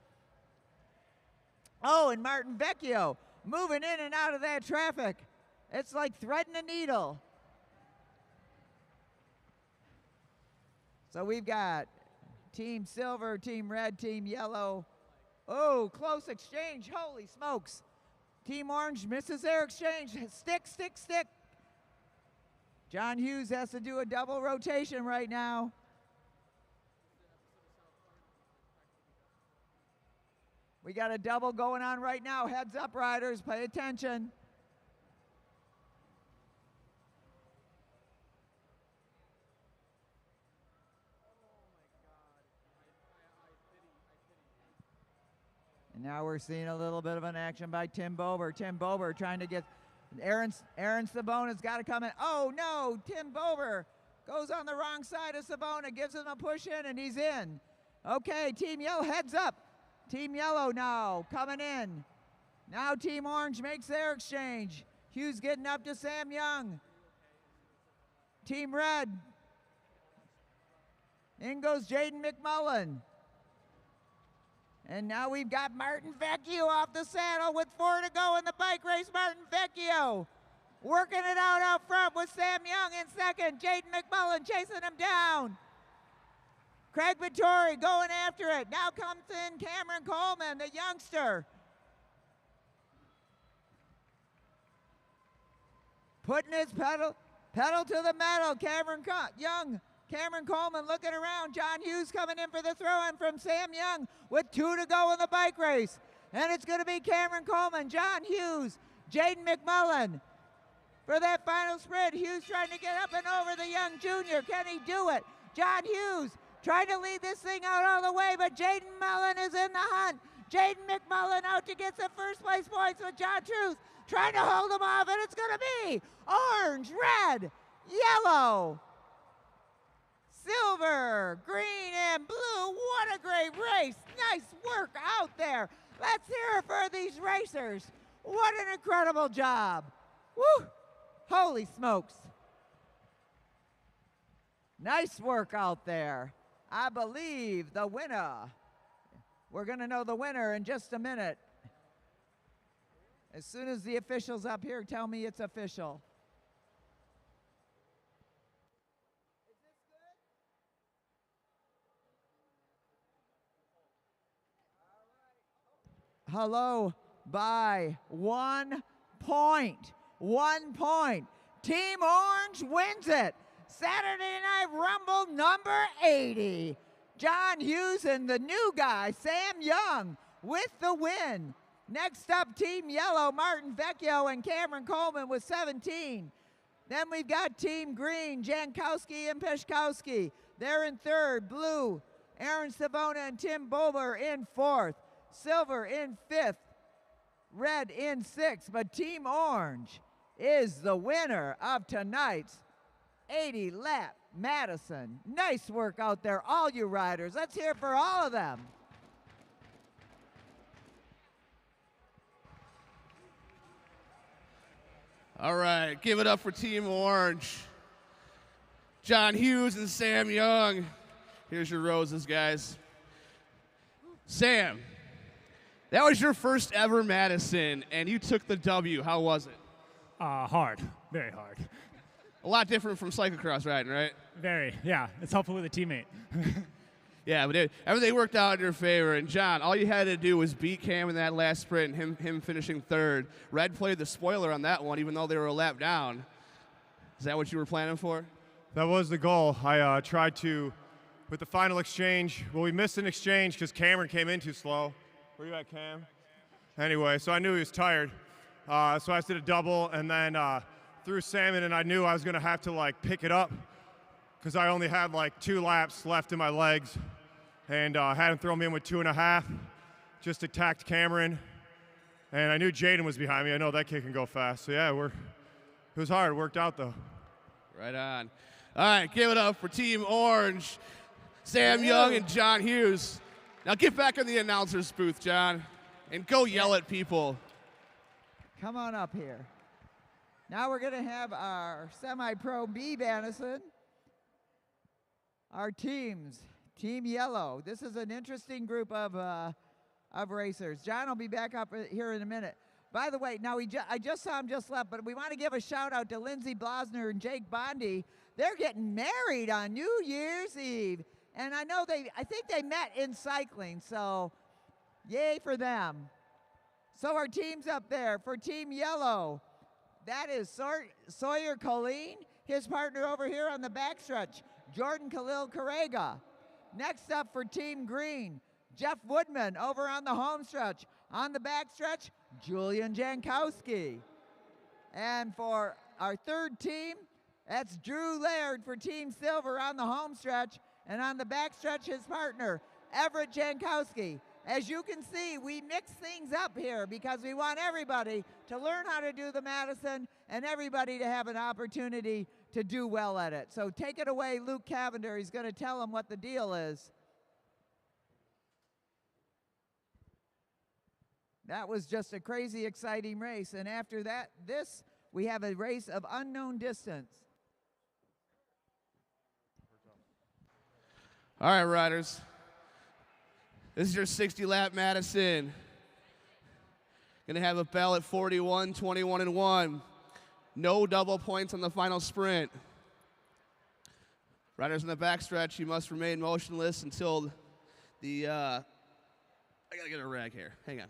Oh, and Martin Vecchio moving in and out of that traffic. It's like threading a needle. So we've got Team Silver, Team Red, Team Yellow. Oh, close exchange. Holy smokes. Team Orange misses their exchange. Stick, stick, stick. John Hughes has to do a double rotation right now. We got a double going on right now. Heads up, riders. Pay attention. And now we're seeing a little bit of an action by Tim Bober. Tim Bober trying to get Aaron Sabona's got to come in. Oh no, Tim Bober goes on the wrong side of Sabona, gives him a push in, and he's in. Okay, Team Yellow heads up. Team Yellow now coming in. Now Team Orange makes their exchange. Hughes getting up to Sam Young. Team Red. In goes Jaden McMullen. And now we've got Martin Vecchio off the saddle with 4 to go in the bike race. Martin Vecchio working it out front with Sam Young in second. Jaden McMullen chasing him down. Craig Vittori going after it. Now comes in Cameron Coleman, the youngster. Putting his pedal to the metal. Cameron Coleman looking around. John Hughes coming in for the throw-in from Sam Young with 2 to go in the bike race. And it's going to be Cameron Coleman, John Hughes, Jaden McMullen for that final sprint. Hughes trying to get up and over the young junior. Can he do it? John Hughes trying to lead this thing out all the way, but Jaden McMullen is in the hunt. Jaden McMullen out to get some first place points with John Truth trying to hold him off, and it's going to be orange, red, yellow, silver, green, and blue. What a great race. Nice work out there. Let's hear it for these racers. What an incredible job. Woo! Holy smokes. Nice work out there. I believe the winner. We're going to know the winner in just a minute. As soon as the officials up here tell me it's official. Hello by 1 point. 1 point. Team Orange wins it. Saturday Night Rumble number 80. John Hughes and the new guy, Sam Young, with the win. Next up, Team Yellow, Martin Vecchio and Cameron Coleman with 17. Then we've got Team Green, Jankowski and Peshkowski. They're in third. Blue Aaron Savona and Tim Bowler in 4th. Silver in 5th. Red in 6th. But Team Orange is the winner of tonight's 80-lap Madison. Nice work out there, all you riders. Let's hear it for all of them. All right, give it up for Team Orange. John Hughes and Sam Young. Here's your roses, guys. Sam, that was your first ever Madison, and you took the W. How was it? Hard, very hard. A lot different from cyclocross riding, right? Very, yeah. It's helpful with a teammate. Yeah, but everything worked out in your favor. And John, all you had to do was beat Cam in that last sprint, and him finishing 3rd. Red played the spoiler on that one, even though they were a lap down. Is that what you were planning for? That was the goal. I tried to, with the final exchange, well, we missed an exchange because Cameron came in too slow. Where you at, Cam? Anyway, so I knew he was tired. So I just did a double and then threw Salmon, and I knew I was going to have to, like, pick it up because I only had, like, 2 laps left in my legs, and had him throw me in with 2.5. Just attacked Cameron, and I knew Jaden was behind me. I know that kid can go fast. So, yeah, it was hard. It worked out, though. Right on. All right, give it up for Team Orange, Sam Young and John Hughes. Now get back in the announcer's booth, John, and go yell at people. Come on up here. Now we're going to have our semi-pro B Madison. Our teams. Team Yellow. This is an interesting group of racers. John will be back up here in a minute. By the way, now I just saw him just left, but we want to give a shout out to Lindsey Blosner and Jake Bondi. They're getting married on New Year's Eve. And I think they met in cycling, so yay for them. So our team's up there. For Team Yellow, that is Sawyer Colleen, his partner over here on the backstretch, Jordan Khalil Carrega. Next up for Team Green, Jeff Woodman over on the home stretch. On the backstretch, Julian Jankowski. And for our third team, that's Drew Laird for Team Silver on the home stretch. And on the backstretch, his partner, Everett Jankowski. As you can see, we mix things up here because we want everybody to learn how to do the Madison and everybody to have an opportunity to do well at it. So take it away, Luke Cavender. He's going to tell them what the deal is. That was just a crazy, exciting race. And after that, we have a race of unknown distance. All right, riders. This is your 60-lap Madison. Going to have a bell at 41, 21, and 1. No double points on the final sprint. Riders in the backstretch, you must remain motionless until the, I got to get a rag here. Hang on.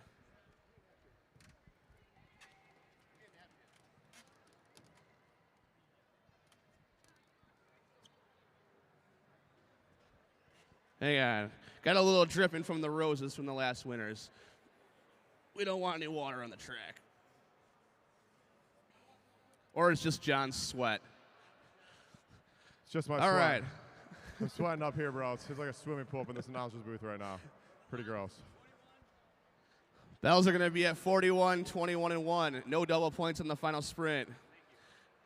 Hang on. Got a little dripping from the roses from the last winners. We don't want any water on the track. Or it's just John's sweat. It's just my sweat. All right. I'm sweating up here, bro. It's like a swimming pool up in this announcer's booth right now. Pretty gross. Bells are going to be at 41, 21, and 1. No double points on the final sprint.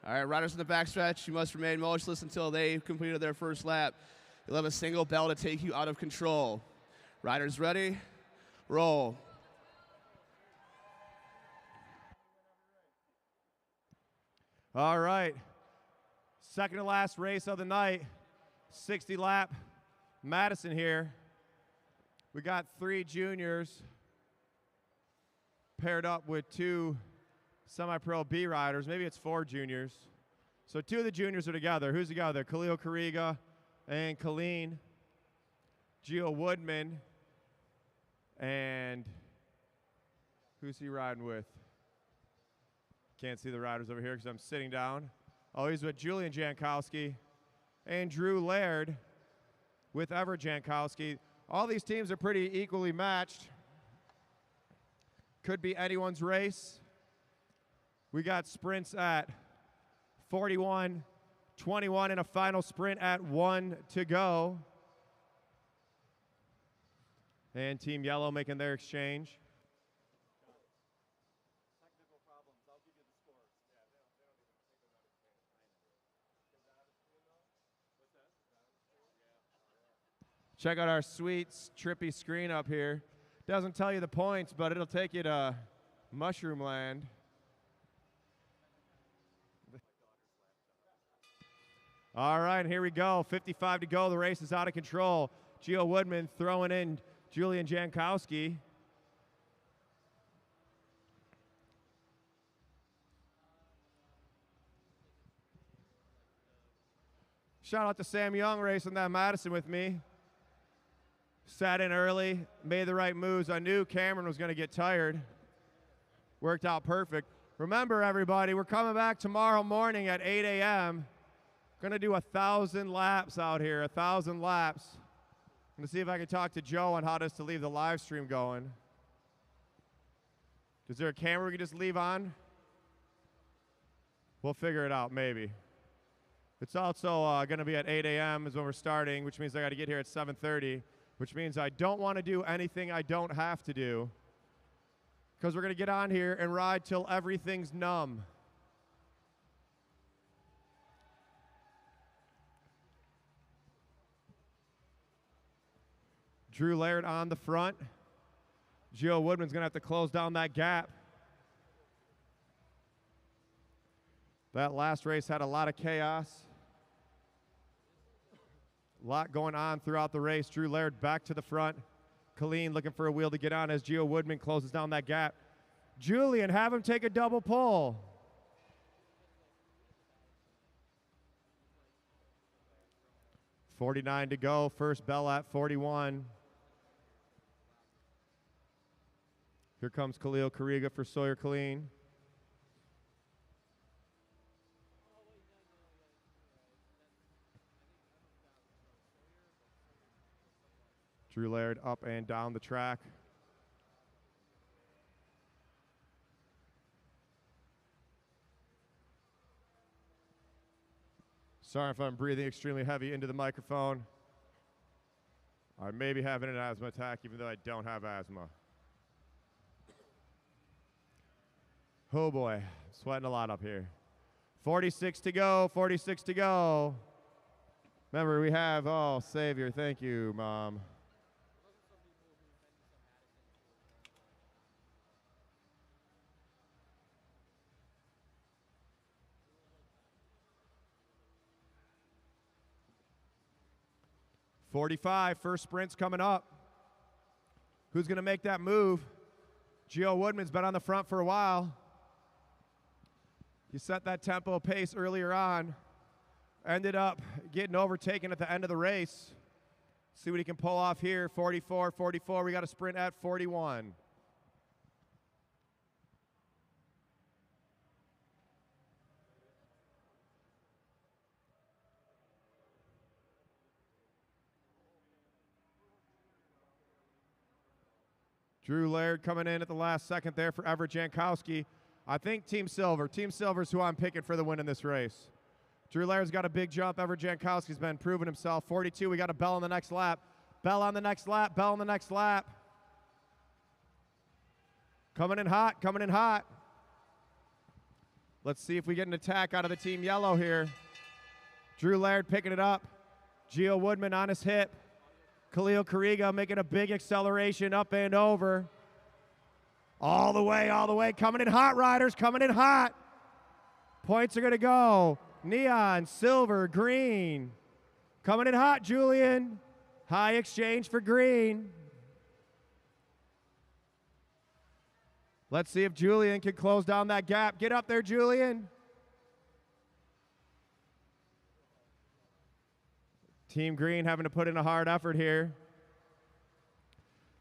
All right, riders in the backstretch, you must remain motionless until they completed their first lap. You'll have a single bell to take you out of control. Riders ready? Roll. All right. Second to last race of the night. 60-lap Madison here. We got 3 juniors paired up with 2 semi-pro B riders. Maybe it's 4 juniors. So 2 of the juniors are together. Who's together? Khalil Carrega and Colleen, Gio Woodman, and who's he riding with? Can't see the riders over here because I'm sitting down. Oh, he's with Julian Jankowski and Drew Laird with Everett Jankowski. All these teams are pretty equally matched. Could be anyone's race. We got sprints at 41, 21, and a final sprint at 1 to go. And Team Yellow making their exchange. Check out our sweet, trippy screen up here. Doesn't tell you the points, but it'll take you to Mushroom Land. All right, here we go. 55 to go. The race is out of control. Gio Woodman throwing in Julian Jankowski. Shout out to Sam Young racing that Madison with me. Sat in early, made the right moves. I knew Cameron was going to get tired. Worked out perfect. Remember, everybody, we're coming back tomorrow morning at 8 a.m. Going to do 1,000 laps out here, 1,000 laps. I'm going to see if I can talk to Joe on how it is to leave the live stream going. Is there a camera we can just leave on? We'll figure it out, maybe. It's also going to be at 8 a.m. is when we're starting, which means I got to get here at 7:30. Which means I don't want to do anything I don't have to do, because we're going to get on here and ride till everything's numb. Drew Laird on the front. Gio Woodman's going to have to close down that gap. That last race had a lot of chaos. A lot going on throughout the race. Drew Laird back to the front. Colleen looking for a wheel to get on as Gio Woodman closes down that gap. Julian, have him take a double pull. .49 to go. First bell at 41. Here comes Khalil Kariga for Sawyer Colleen. Drew Laird up and down the track. Sorry if I'm breathing extremely heavy into the microphone. I may be having an asthma attack even though I don't have asthma. Oh boy, sweating a lot up here. 46 to go, 46 to go. Remember, we have, oh, Savior, thank you, Mom. .45, first sprint's coming up. Who's going to make that move? Gio Woodman's been on the front for a while. He set that tempo pace earlier on. Ended up getting overtaken at the end of the race. See what he can pull off here. 44, 44. We got a sprint at 41. Drew Laird coming in at the last second there for Everett Jankowski. I think Team Silver. Team Silver's who I'm picking for the win in this race. Drew Laird's got a big jump. Everett Jankowski's been proving himself. 42, we got a bell on the next lap. Bell on the next lap, bell on the next lap. Coming in hot, coming in hot. Let's see if we get an attack out of the Team Yellow here. Drew Laird picking it up. Gio Woodman on his hip. Khalil Kariga making a big acceleration up and over. All the way, coming in hot, riders, coming in hot. Points are gonna go. Neon, silver, green. Coming in hot, Julian. High exchange for green. Let's see if Julian can close down that gap. Get up there, Julian. Team Green having to put in a hard effort here.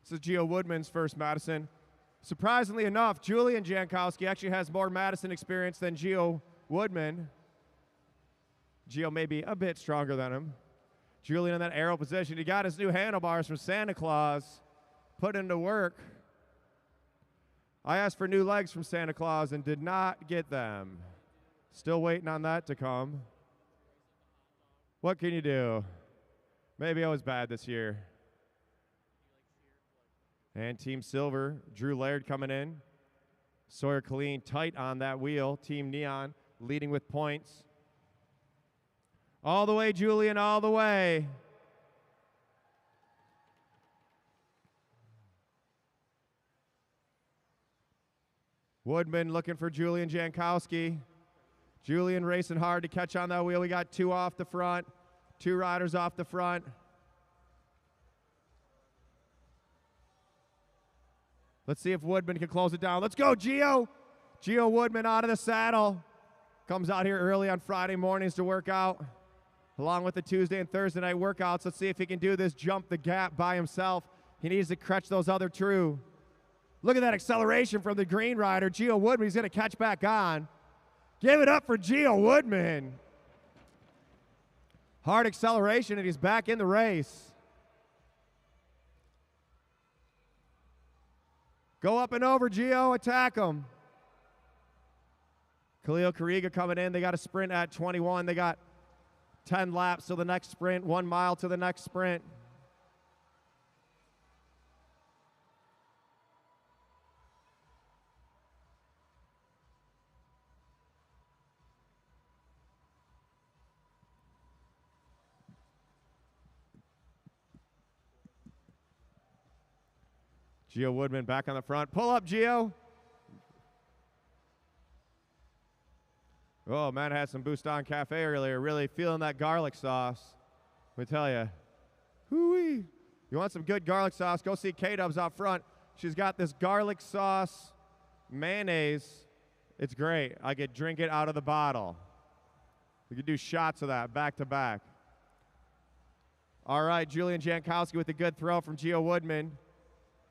This is Gio Woodman's first Madison. Surprisingly enough, Julian Jankowski actually has more Madison experience than Gio Woodman. Gio may be a bit stronger than him. Julian in that aero position. He got his new handlebars from Santa Claus, put into work. I asked for new legs from Santa Claus and did not get them. Still waiting on that to come. What can you do? Maybe I was bad this year. And Team Silver, Drew Laird coming in. Sawyer Colleen tight on that wheel. Team Neon leading with points. All the way, Julian, all the way. Woodman looking for Julian Jankowski. Julian racing hard to catch on that wheel. We got 2 off the front, 2 riders off the front. Let's see if Woodman can close it down. Let's go, Gio. Gio Woodman out of the saddle. Comes out here early on Friday mornings to work out, along with the Tuesday and Thursday night workouts. Let's see if he can do this jump the gap by himself. He needs to catch those other two. Look at that acceleration from the green rider, Gio Woodman. He's going to catch back on. Give it up for Gio Woodman. Hard acceleration, and he's back in the race. Go up and over, Gio. Attack him. Khalil Kariga coming in. They got a sprint at 21. They got 10 laps to the next sprint, 1 mile to the next sprint. Gio Woodman back on the front. Pull up, Gio. Oh, man, I had some Boustan Cafe earlier. Really feeling that garlic sauce. Let me tell you. Hoo-wee. You want some good garlic sauce, go see K-Dubs out front. She's got this garlic sauce mayonnaise. It's great. I could drink it out of the bottle. We could do shots of that back to back. All right, Julian Jankowski with a good throw from Gio Woodman.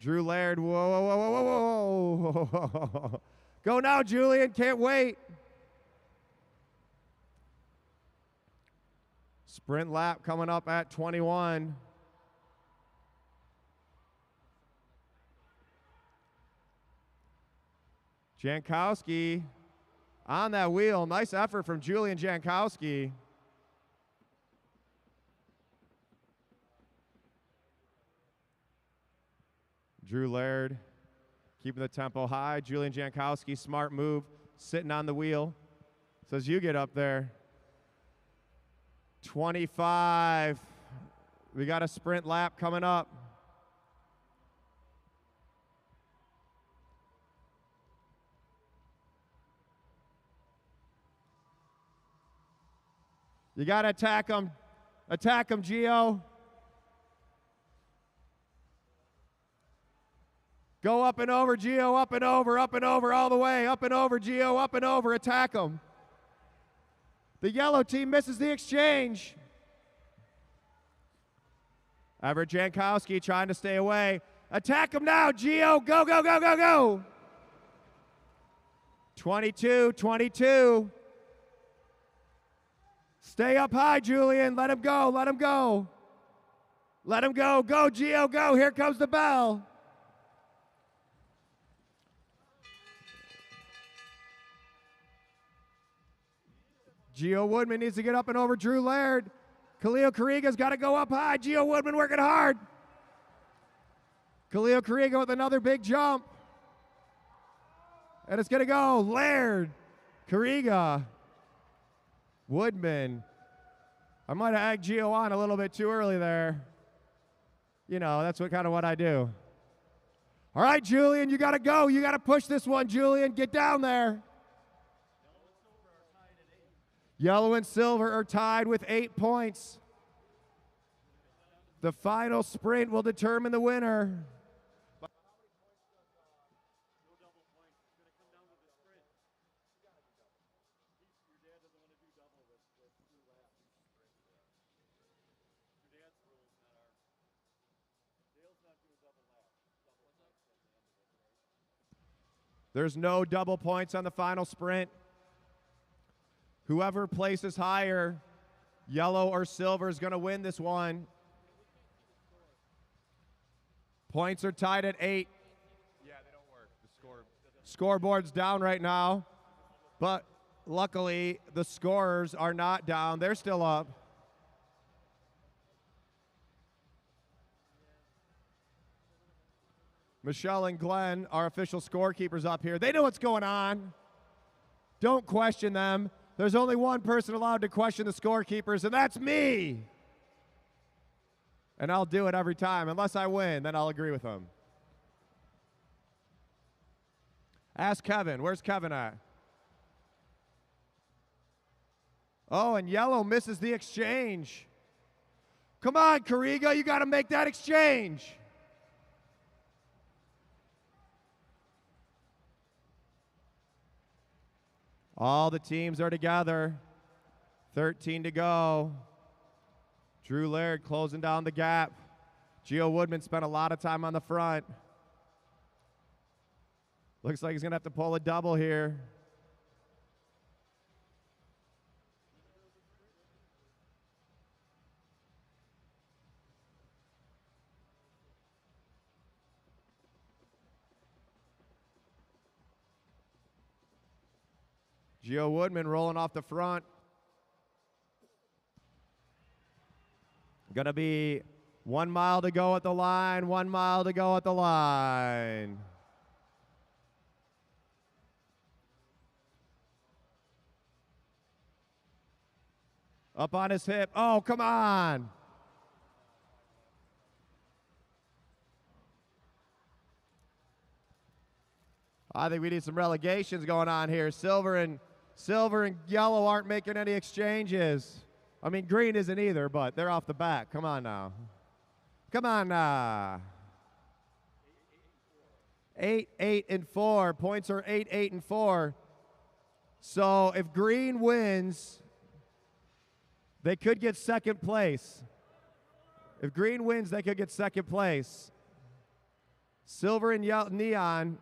Drew Laird, whoa, whoa, whoa, whoa, whoa, whoa. Go now, Julian, can't wait. Sprint lap coming up at 21. Jankowski on that wheel. Nice effort from Julian Jankowski. Drew Laird keeping the tempo high. Julian Jankowski, smart move, sitting on the wheel. Says, you get up there. 25. We got a sprint lap coming up. You got to attack him. Attack him, Gio. Go up and over, Gio, up and over, all the way. Up and over, Gio, up and over, attack him. The yellow team misses the exchange. Everett Jankowski trying to stay away. Attack him now, Gio, go, go, go, go, go. 22, 22. Stay up high, Julian, let him go, let him go. Let him go, go, Gio, go, here comes the bell. Gio Woodman needs to get up and over Drew Laird. Khalil Kariga's got to go up high. Gio Woodman working hard. Khalil Kariga with another big jump. And it's going to go. Laird, Kariga, Woodman. I might have egged Gio on a little bit too early there. You know, that's what I do. All right, Julian, you got to go. You got to push this one, Julian. Get down there. Yellow and silver are tied with 8 points. The final sprint will determine the winner. There's no double points on the final sprint. Whoever places higher, yellow or silver, is going to win this one. Points are tied at 8. Yeah, they don't work. The scoreboard's down right now, but luckily the scorers are not down. They're still up. Michelle and Glenn, our official scorekeepers up here. They know what's going on. Don't question them. There's only one person allowed to question the scorekeepers, and that's me. And I'll do it every time. Unless I win, then I'll agree with them. Ask Kevin. Where's Kevin at? Oh, and yellow misses the exchange. Come on, Kariga, you got to make that exchange. All the teams are together. 13 to go. Drew Laird closing down the gap. Gio Woodman spent a lot of time on the front. Looks like he's going to have to pull a double here. Gio Woodman rolling off the front. Gonna be 1 mile to go at the line, 1 mile to go at the line. Up on his hip. Oh, come on. I think we need some relegations going on here. Silver and yellow aren't making any exchanges. I mean, green isn't either, but they're off the back. Come on now. Come on now. 8, 8, and 4. Points are 8, 8, and 4. So if green wins, they could get second place. If green wins, they could get second place. Silver and neon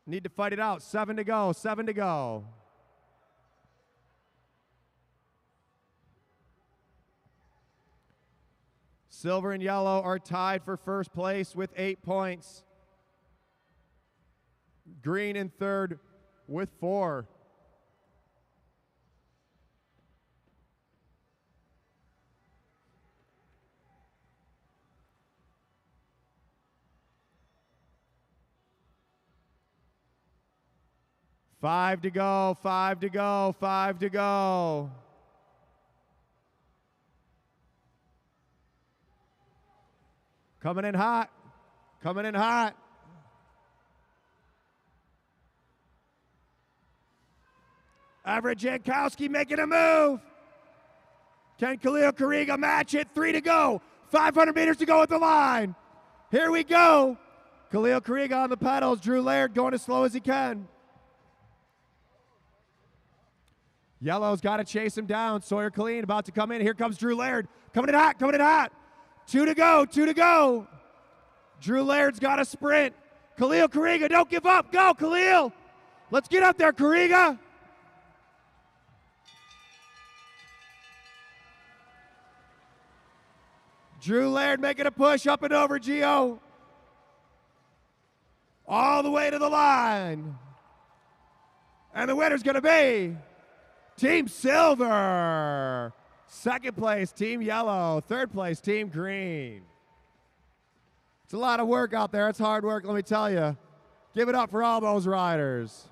need to fight it out. 7 to go, 7 to go. Silver and yellow are tied for first place with 8 points. Green in third with 4. Five to go, 5 to go, 5 to go. Coming in hot, coming in hot. Everett Jankowski making a move. Can Khalil Kariga match it? 3 to go, 500 meters to go at the line. Here we go. Khalil Kariga on the pedals, Drew Laird going as slow as he can. Yellow's got to chase him down. Sawyer Killeen about to come in. Here comes Drew Laird. Coming in hot, coming in hot. 2 to go, 2 to go. Drew Laird's got to sprint. Khalil Kariga, don't give up. Go, Khalil. Let's get up there, Kariga. Drew Laird making a push up and over Gio. All the way to the line. And the winner's going to be Team Silver. Second place, Team Yellow. Third place, Team Green. It's a lot of work out there. It's hard work, let me tell you. Give it up for all those riders.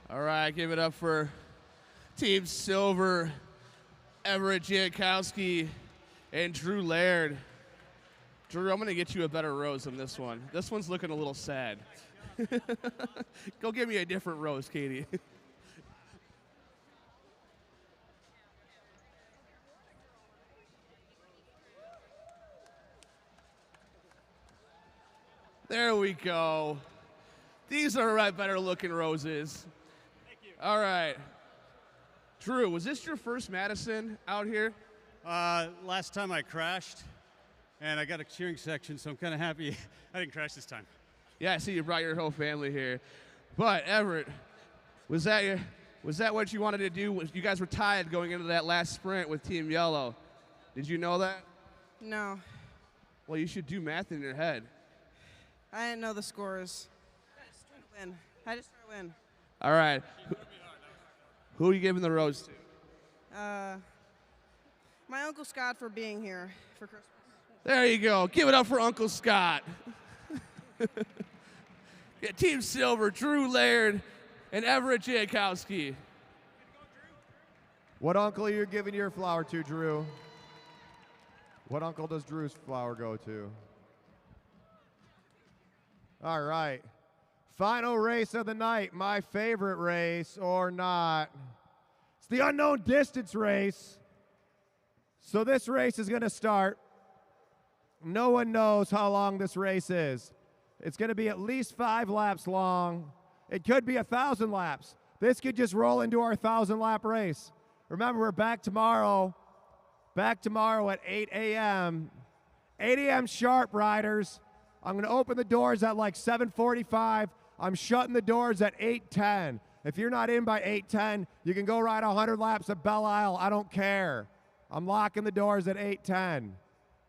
All right, give it up for Team Silver, Everett Jankowski and Drew Laird. Drew, I'm going to get you a better rose than this one. This one's looking a little sad. Go get me a different rose, Katie. There we go. These are right better looking roses. Thank you. All right. Drew, was this your first Madison out here? Last time I crashed, and I got a cheering section, so I'm kind of happy I didn't crash this time. Yeah, I see you brought your whole family here. But Everett, was that what you wanted to do? You guys were tied going into that last sprint with Team Yellow. Did you know that? No, Well, you should do math in your head. I didn't know the scores. I just try to win. All right. Who are you giving the rose to? My Uncle Scott for being here for Christmas. There you go. Give it up for Uncle Scott. Yeah, Team Silver, Drew Laird and Everett Jankowski. What uncle are you giving your flower to, Drew? What uncle does Drew's flower go to? All right. Final race of the night. My favorite race or not. It's the unknown distance race. So this race is going to start. No one knows how long this race is. It's going to be at least 5 laps long. It could be 1,000 laps. This could just roll into our 1,000-lap race. Remember, we're back tomorrow. Back tomorrow at 8 a.m. 8 a.m. sharp, riders. I'm going to open the doors at like 7:45. I'm shutting the doors at 8:10. If you're not in by 8:10, you can go ride 100 laps at Belle Isle. I don't care. I'm locking the doors at 8:10.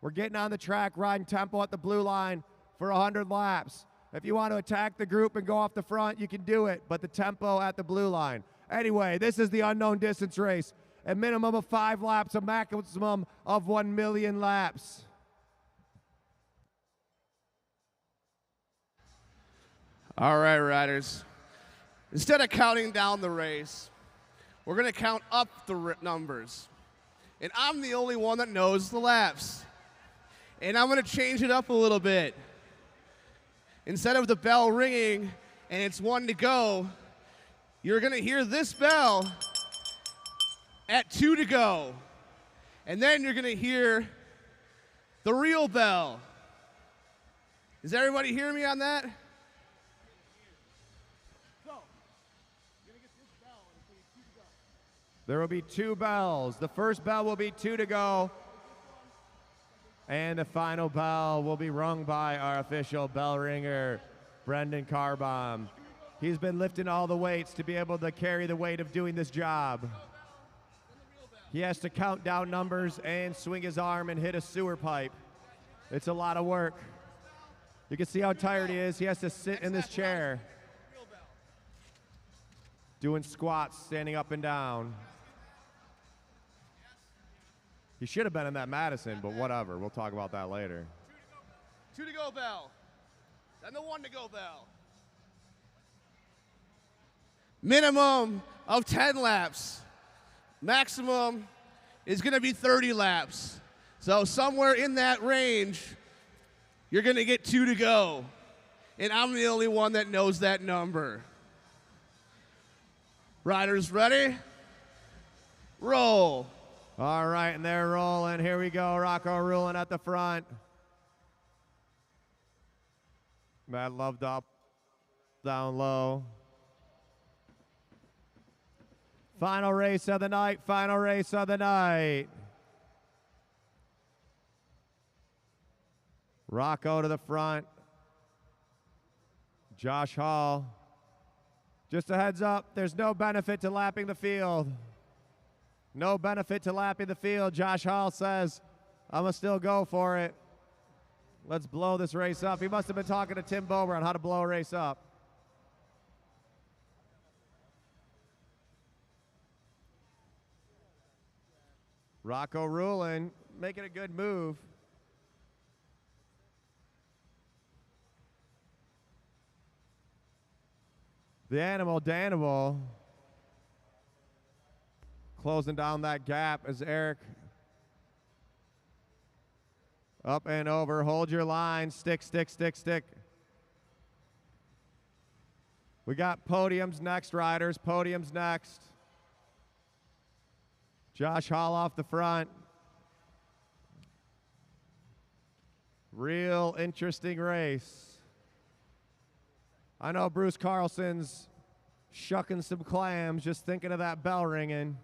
We're getting on the track, riding tempo at the blue line for 100 laps. If you want to attack the group and go off the front, you can do it, but the tempo at the blue line. Anyway, this is the unknown distance race. A minimum of 5 laps, a maximum of 1 million laps. All right, riders. Instead of counting down the race, we're going to count up the numbers. And I'm the only one that knows the laps. And I'm going to change it up a little bit. Instead of the bell ringing and it's 1 to go, you're going to hear this bell at 2 to go. And then you're going to hear the real bell. Is everybody hearing me on that? There will be 2 bells. The first bell will be 2 to go. And the final bell will be rung by our official bell ringer, Brendan Carbom. He's been lifting all the weights to be able to carry the weight of doing this job. He has to count down numbers and swing his arm and hit a sewer pipe. It's a lot of work. You can see how tired he is. He has to sit in this chair, doing squats, standing up and down. He should have been in that Madison, but whatever. We'll talk about that later. 2 to go bell. Then the 1 to go bell. Minimum of 10 laps. Maximum is going to be 30 laps. So somewhere in that range, you're going to get 2 to go. And I'm the only one that knows that number. Riders ready? Roll. All right, and they're rolling. Here we go. Rocco Ruland at the front. Matt Loved up, down low. Final race of the night. Final race of the night. Rocco to the front. Josh Hall. Just a heads up, there's no benefit to lapping the field. No benefit to lapping the field. Josh Hall says, I'm going to still go for it. Let's blow this race up. He must have been talking to Tim Bober on how to blow a race up. Rocco Ruland making a good move. The Animal Danimal closing down that gap as Eric up and over. Hold your line. Stick, stick, stick, stick. We got podiums next, riders. Podiums next. Josh Hall off the front. Real interesting race. I know Bruce Carlson's shucking some clams just thinking of that bell ringing.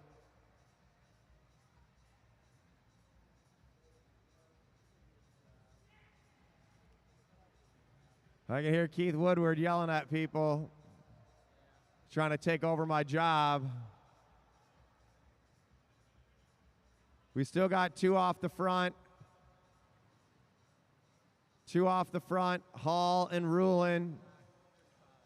I can hear Keith Woodward yelling at people, trying to take over my job. We still got 2 off the front. 2 off the front, Hall and Rulin.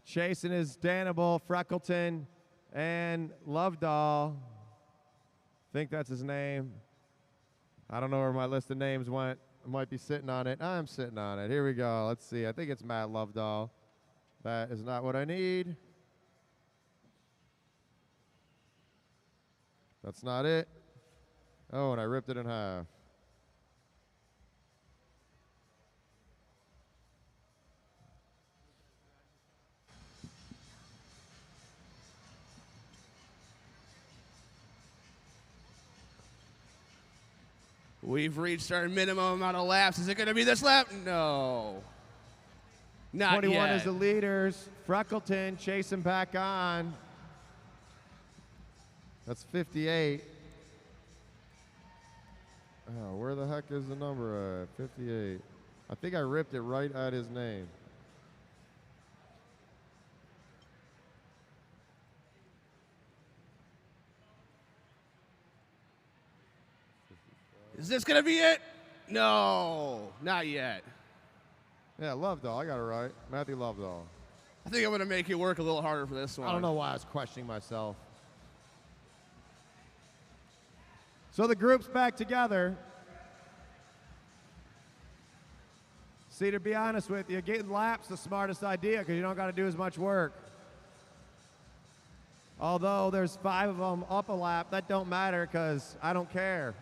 Chasing is Danable, Freckleton, and Lovedahl. I think that's his name. I don't know where my list of names went. I might be sitting on it. I'm sitting on it. Here we go. Let's see. I think it's Matt Lovedahl. That is not what I need. That's not it. Oh, and I ripped it in half. We've reached our minimum amount of laps. Is it going to be this lap? No. Not 21 yet. is the leaders. Freckleton chasing back on. That's 58. Oh, where the heck is the number at? 58. I think I ripped it right at his name. Is this going to be it? No, not yet. Yeah, Lovedahl. I got it right. Matthew Lovedahl. I think I'm going to make you work a little harder for this one. I don't know why I was questioning myself. So the group's back together. See, to be honest with you, getting laps the smartest idea because you don't got to do as much work. Although there's 5 of them up a lap, that don't matter because I don't care.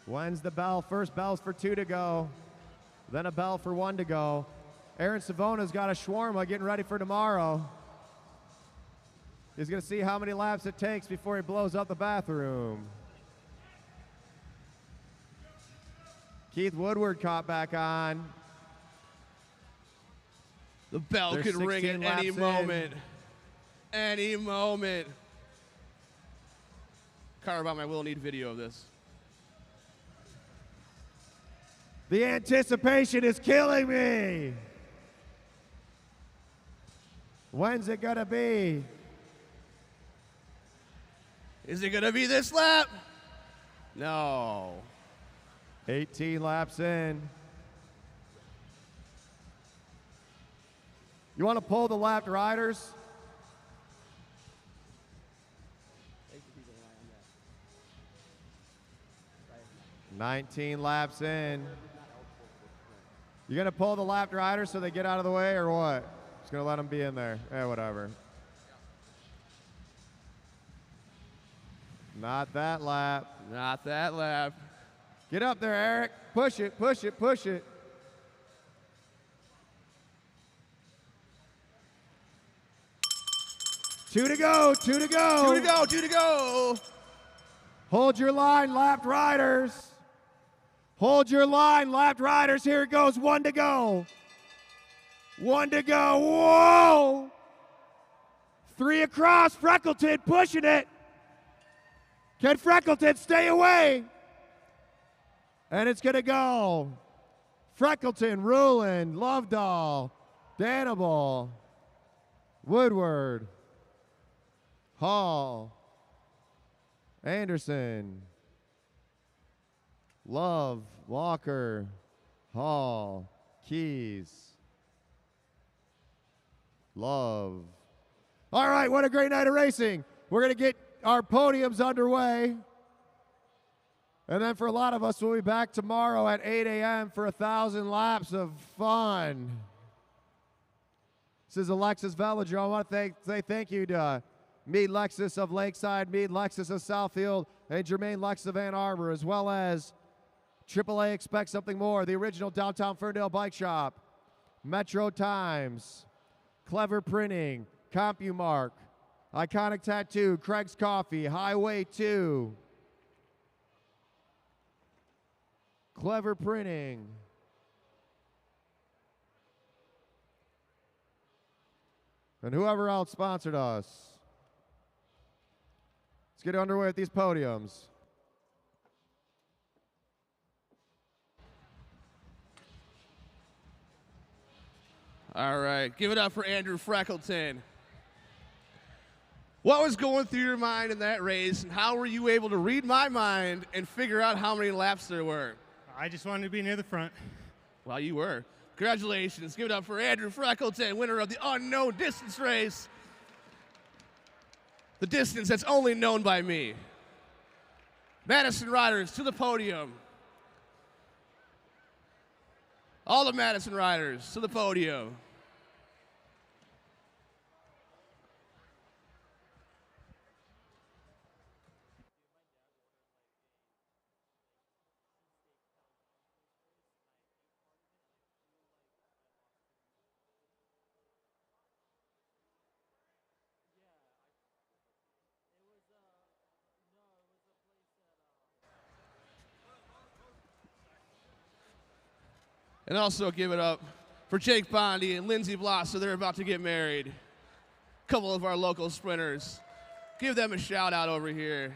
When's the bell? First bell's for 2 to go, then a bell for 1 to go. Aaron Savona's got a shawarma getting ready for tomorrow. He's going to see how many laps it takes before he blows up the bathroom. Keith Woodward caught back on. The bell They're could ring 16 at any laps moment. Any moment. Carabomb, I will need video of this. The anticipation is killing me. When's it going to be? Is it going to be this lap? No. 18 laps in. You want to pull the lapped riders? $19 laps in. You going to pull the lapped riders so they get out of the way or what? Just going to let them be in there. Whatever. Not that lap. Not that lap. Get up there, Eric. Push it, push it, push it. Two to go, 2 to go. 2 to go, 2 to go. Hold your line, lapped riders. Hold your line, lapped riders. Here it goes, 1 to go. 1 to go, whoa. 3 across, Freckleton pushing it. Can Freckleton stay away? And it's gonna go. Freckleton, Rulin, Lovedahl, Danable, Woodward, Hall, Anderson, Love, Walker, Hall, Keys, Love. All right, what a great night of racing. We're going to get our podiums underway. And then for a lot of us, we'll be back tomorrow at 8 a.m. for 1,000 laps of fun. This is Alexis Velodrome. I want to say thank you to Mead Lexus of Lakeside, Mead Lexus of Southfield, and Germain Lexus of Ann Arbor, as well as AAA Expect Something More, the original Downtown Ferndale Bike Shop, Metro Times, Clever Printing, CompuMark, Iconic Tattoo, Craig's Coffee, Highway 2, Clever Printing, and whoever else sponsored us. Let's get underway with these podiums. All right, give it up for Andrew Freckleton. What was going through your mind in that race, and how were you able to read my mind and figure out how many laps there were? I just wanted to be near the front. Well, you were. Congratulations. Give it up for Andrew Freckleton, winner of the unknown distance race. The distance that's only known by me. Madison riders to the podium. All the Madison riders to the podium. And also give it up for Jake Bondi and Lindsey Blosser. They're about to get married. A couple of our local sprinters. Give them a shout out over here.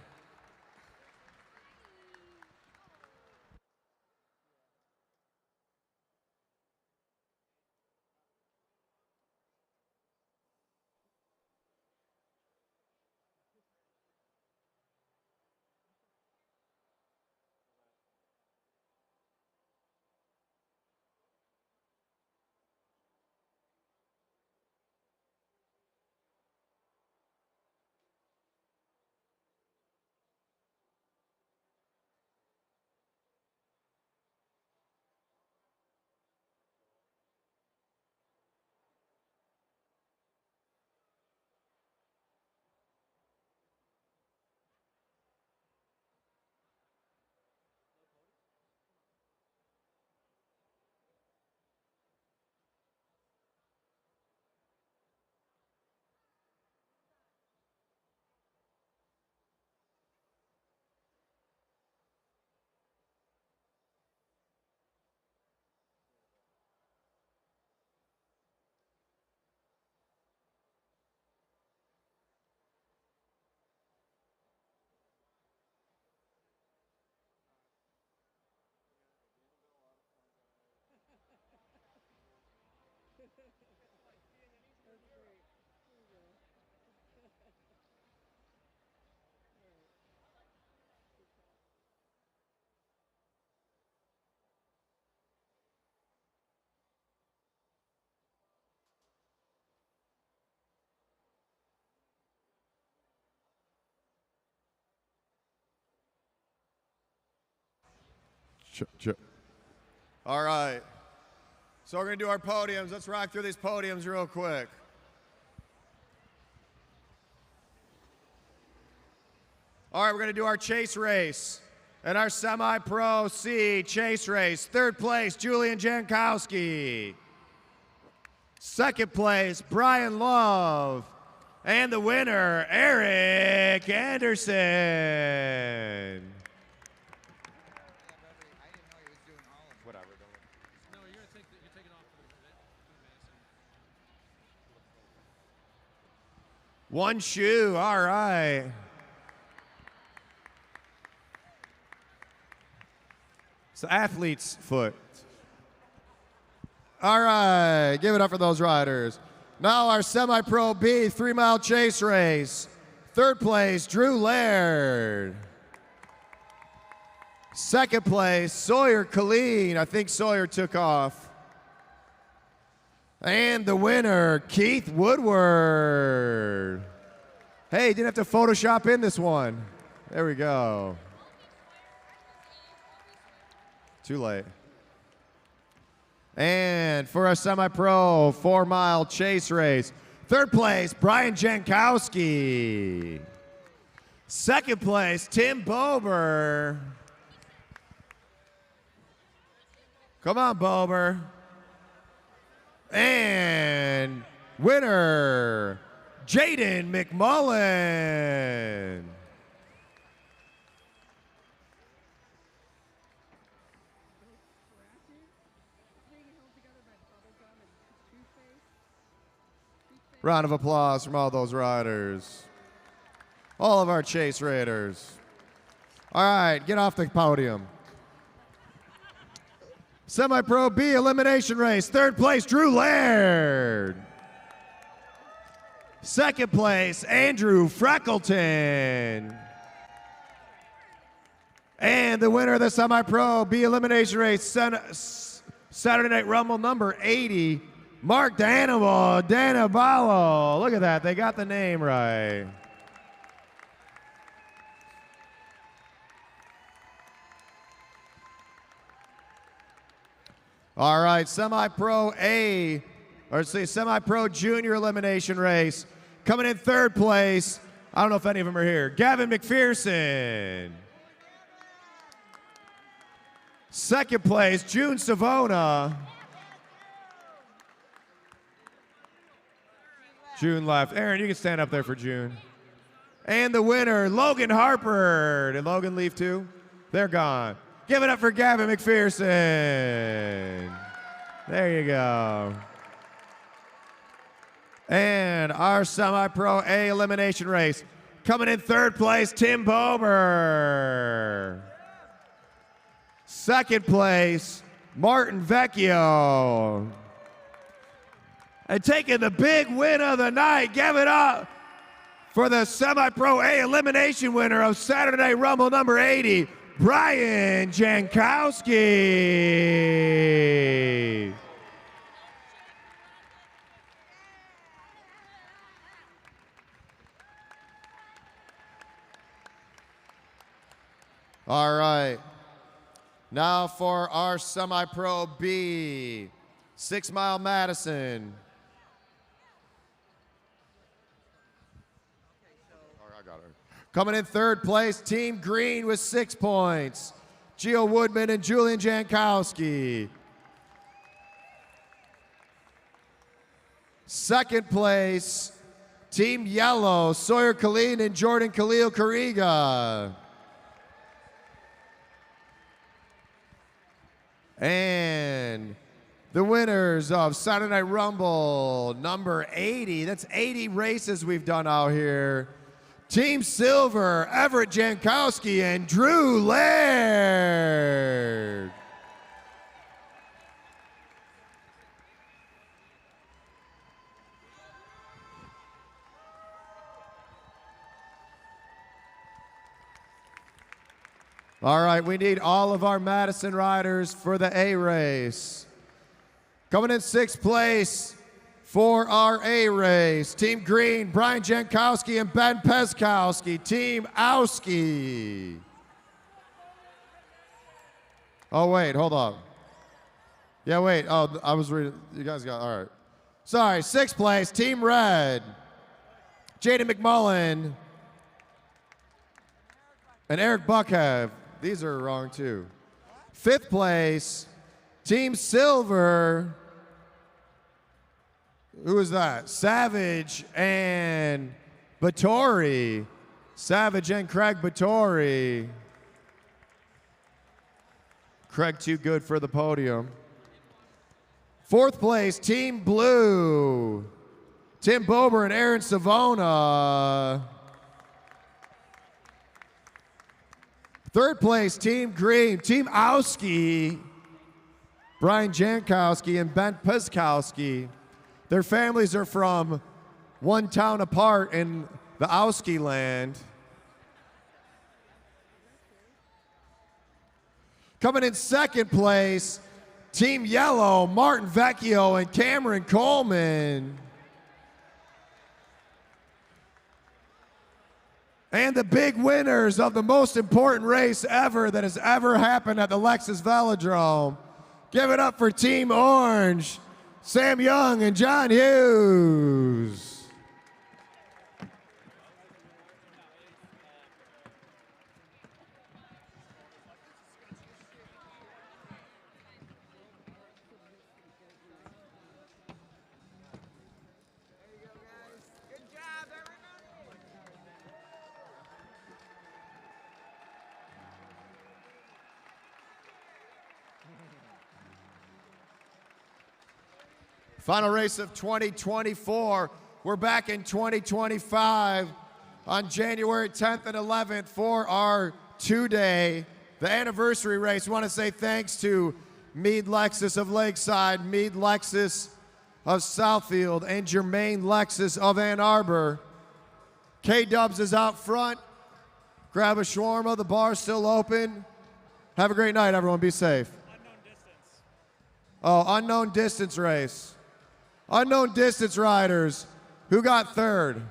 All right. So we're going to do our podiums. Let's rock through these podiums real quick. All right, we're going to do our chase race. And our semi-pro C chase race. Third place, Julian Jankowski. Second place, Brian Love. And the winner, Eric Anderson. One shoe, all right. It's the athlete's foot. All right, give it up for those riders. Now our semi-pro B 3-mile chase race. Third place, Drew Laird. Second place, Sawyer Colleen. I think Sawyer took off. And the winner, Keith Woodward. Hey, didn't have to Photoshop in this one. There we go. Too late. And for our semi-pro 4-mile chase race, Third place, Brian Jankowski. Second place, Tim Bober. Come on, Bober. And winner, Jaden McMullen. Round of applause from all those riders. All of our Chase Raiders. All right, get off the podium. Semi-Pro B elimination race. Third place, Drew Laird. Second place, Andrew Freckleton. And the winner of the Semi-Pro B elimination race, Saturday Night Rumble number 80, Mark Danabalo. Look at that, they got the name right. All right, Semi-Pro A, or say Semi-Pro Junior elimination race. Coming in third place, I don't know if any of them are here, Gavin McPherson. Second place, June Savona. June left. Aaron, you can stand up there for June. And the winner, Logan Harper. Did Logan leave too? They're gone. Give it up for Gavin McPherson. There you go. And our Semi-Pro A elimination race. Coming in third place, Tim Bober. Second place, Martin Vecchio. And taking the big win of the night, give it up for the Semi-Pro A elimination winner of Saturday Night Rumble number 80, Brian Jankowski. All right. Now for our Semi-Pro B, 6 Mile Madison. Coming in third place, Team Green with 6 points. Gio Woodman and Julian Jankowski. Second place, Team Yellow, Sawyer Khalid and Jordan Khalil Kariga. And the winners of Saturday Night Rumble number 80, that's 80 races we've done out here. Team Silver, Everett Jankowski and Drew Laird. All right, we need all of our Madison riders for the A race. Coming in 6th place for our A race, Team Green, Brian Jankowski and Ben Peskowski. Team Owski. Oh, wait, hold on. Yeah, wait, oh, I was reading, you guys got, all right. Sorry, 6th place, Team Red, Jaden McMullen and Eric Buckhead. These are wrong too. 5th place, Team Silver. Who is that? Savage and Battori. Savage and Craig Battori. Craig too good for the podium. 4th place, Team Blue. Tim Bober and Aaron Savona. 3rd place, Team Green, Team Owski, Brian Jankowski and Ben Peskowski. Their families are from one town apart in the Owski land. Coming in 2nd place, Team Yellow, Martin Vecchio and Cameron Coleman. And the big winners of the most important race ever that has ever happened at the Lexus Velodrome. Give it up for Team Orange, Sam Young and John Hughes. Final race of 2024. We're back in 2025 on January 10th and 11th for our two-day, the anniversary race. We want to say thanks to Meade Lexus of Lakeside, Meade Lexus of Southfield, and Germain Lexus of Ann Arbor. K-Dubs is out front. Grab a shawarma. The bar's still open. Have a great night, everyone. Be safe. Unknown distance. Oh, unknown distance race. Unknown distance riders. Who got third?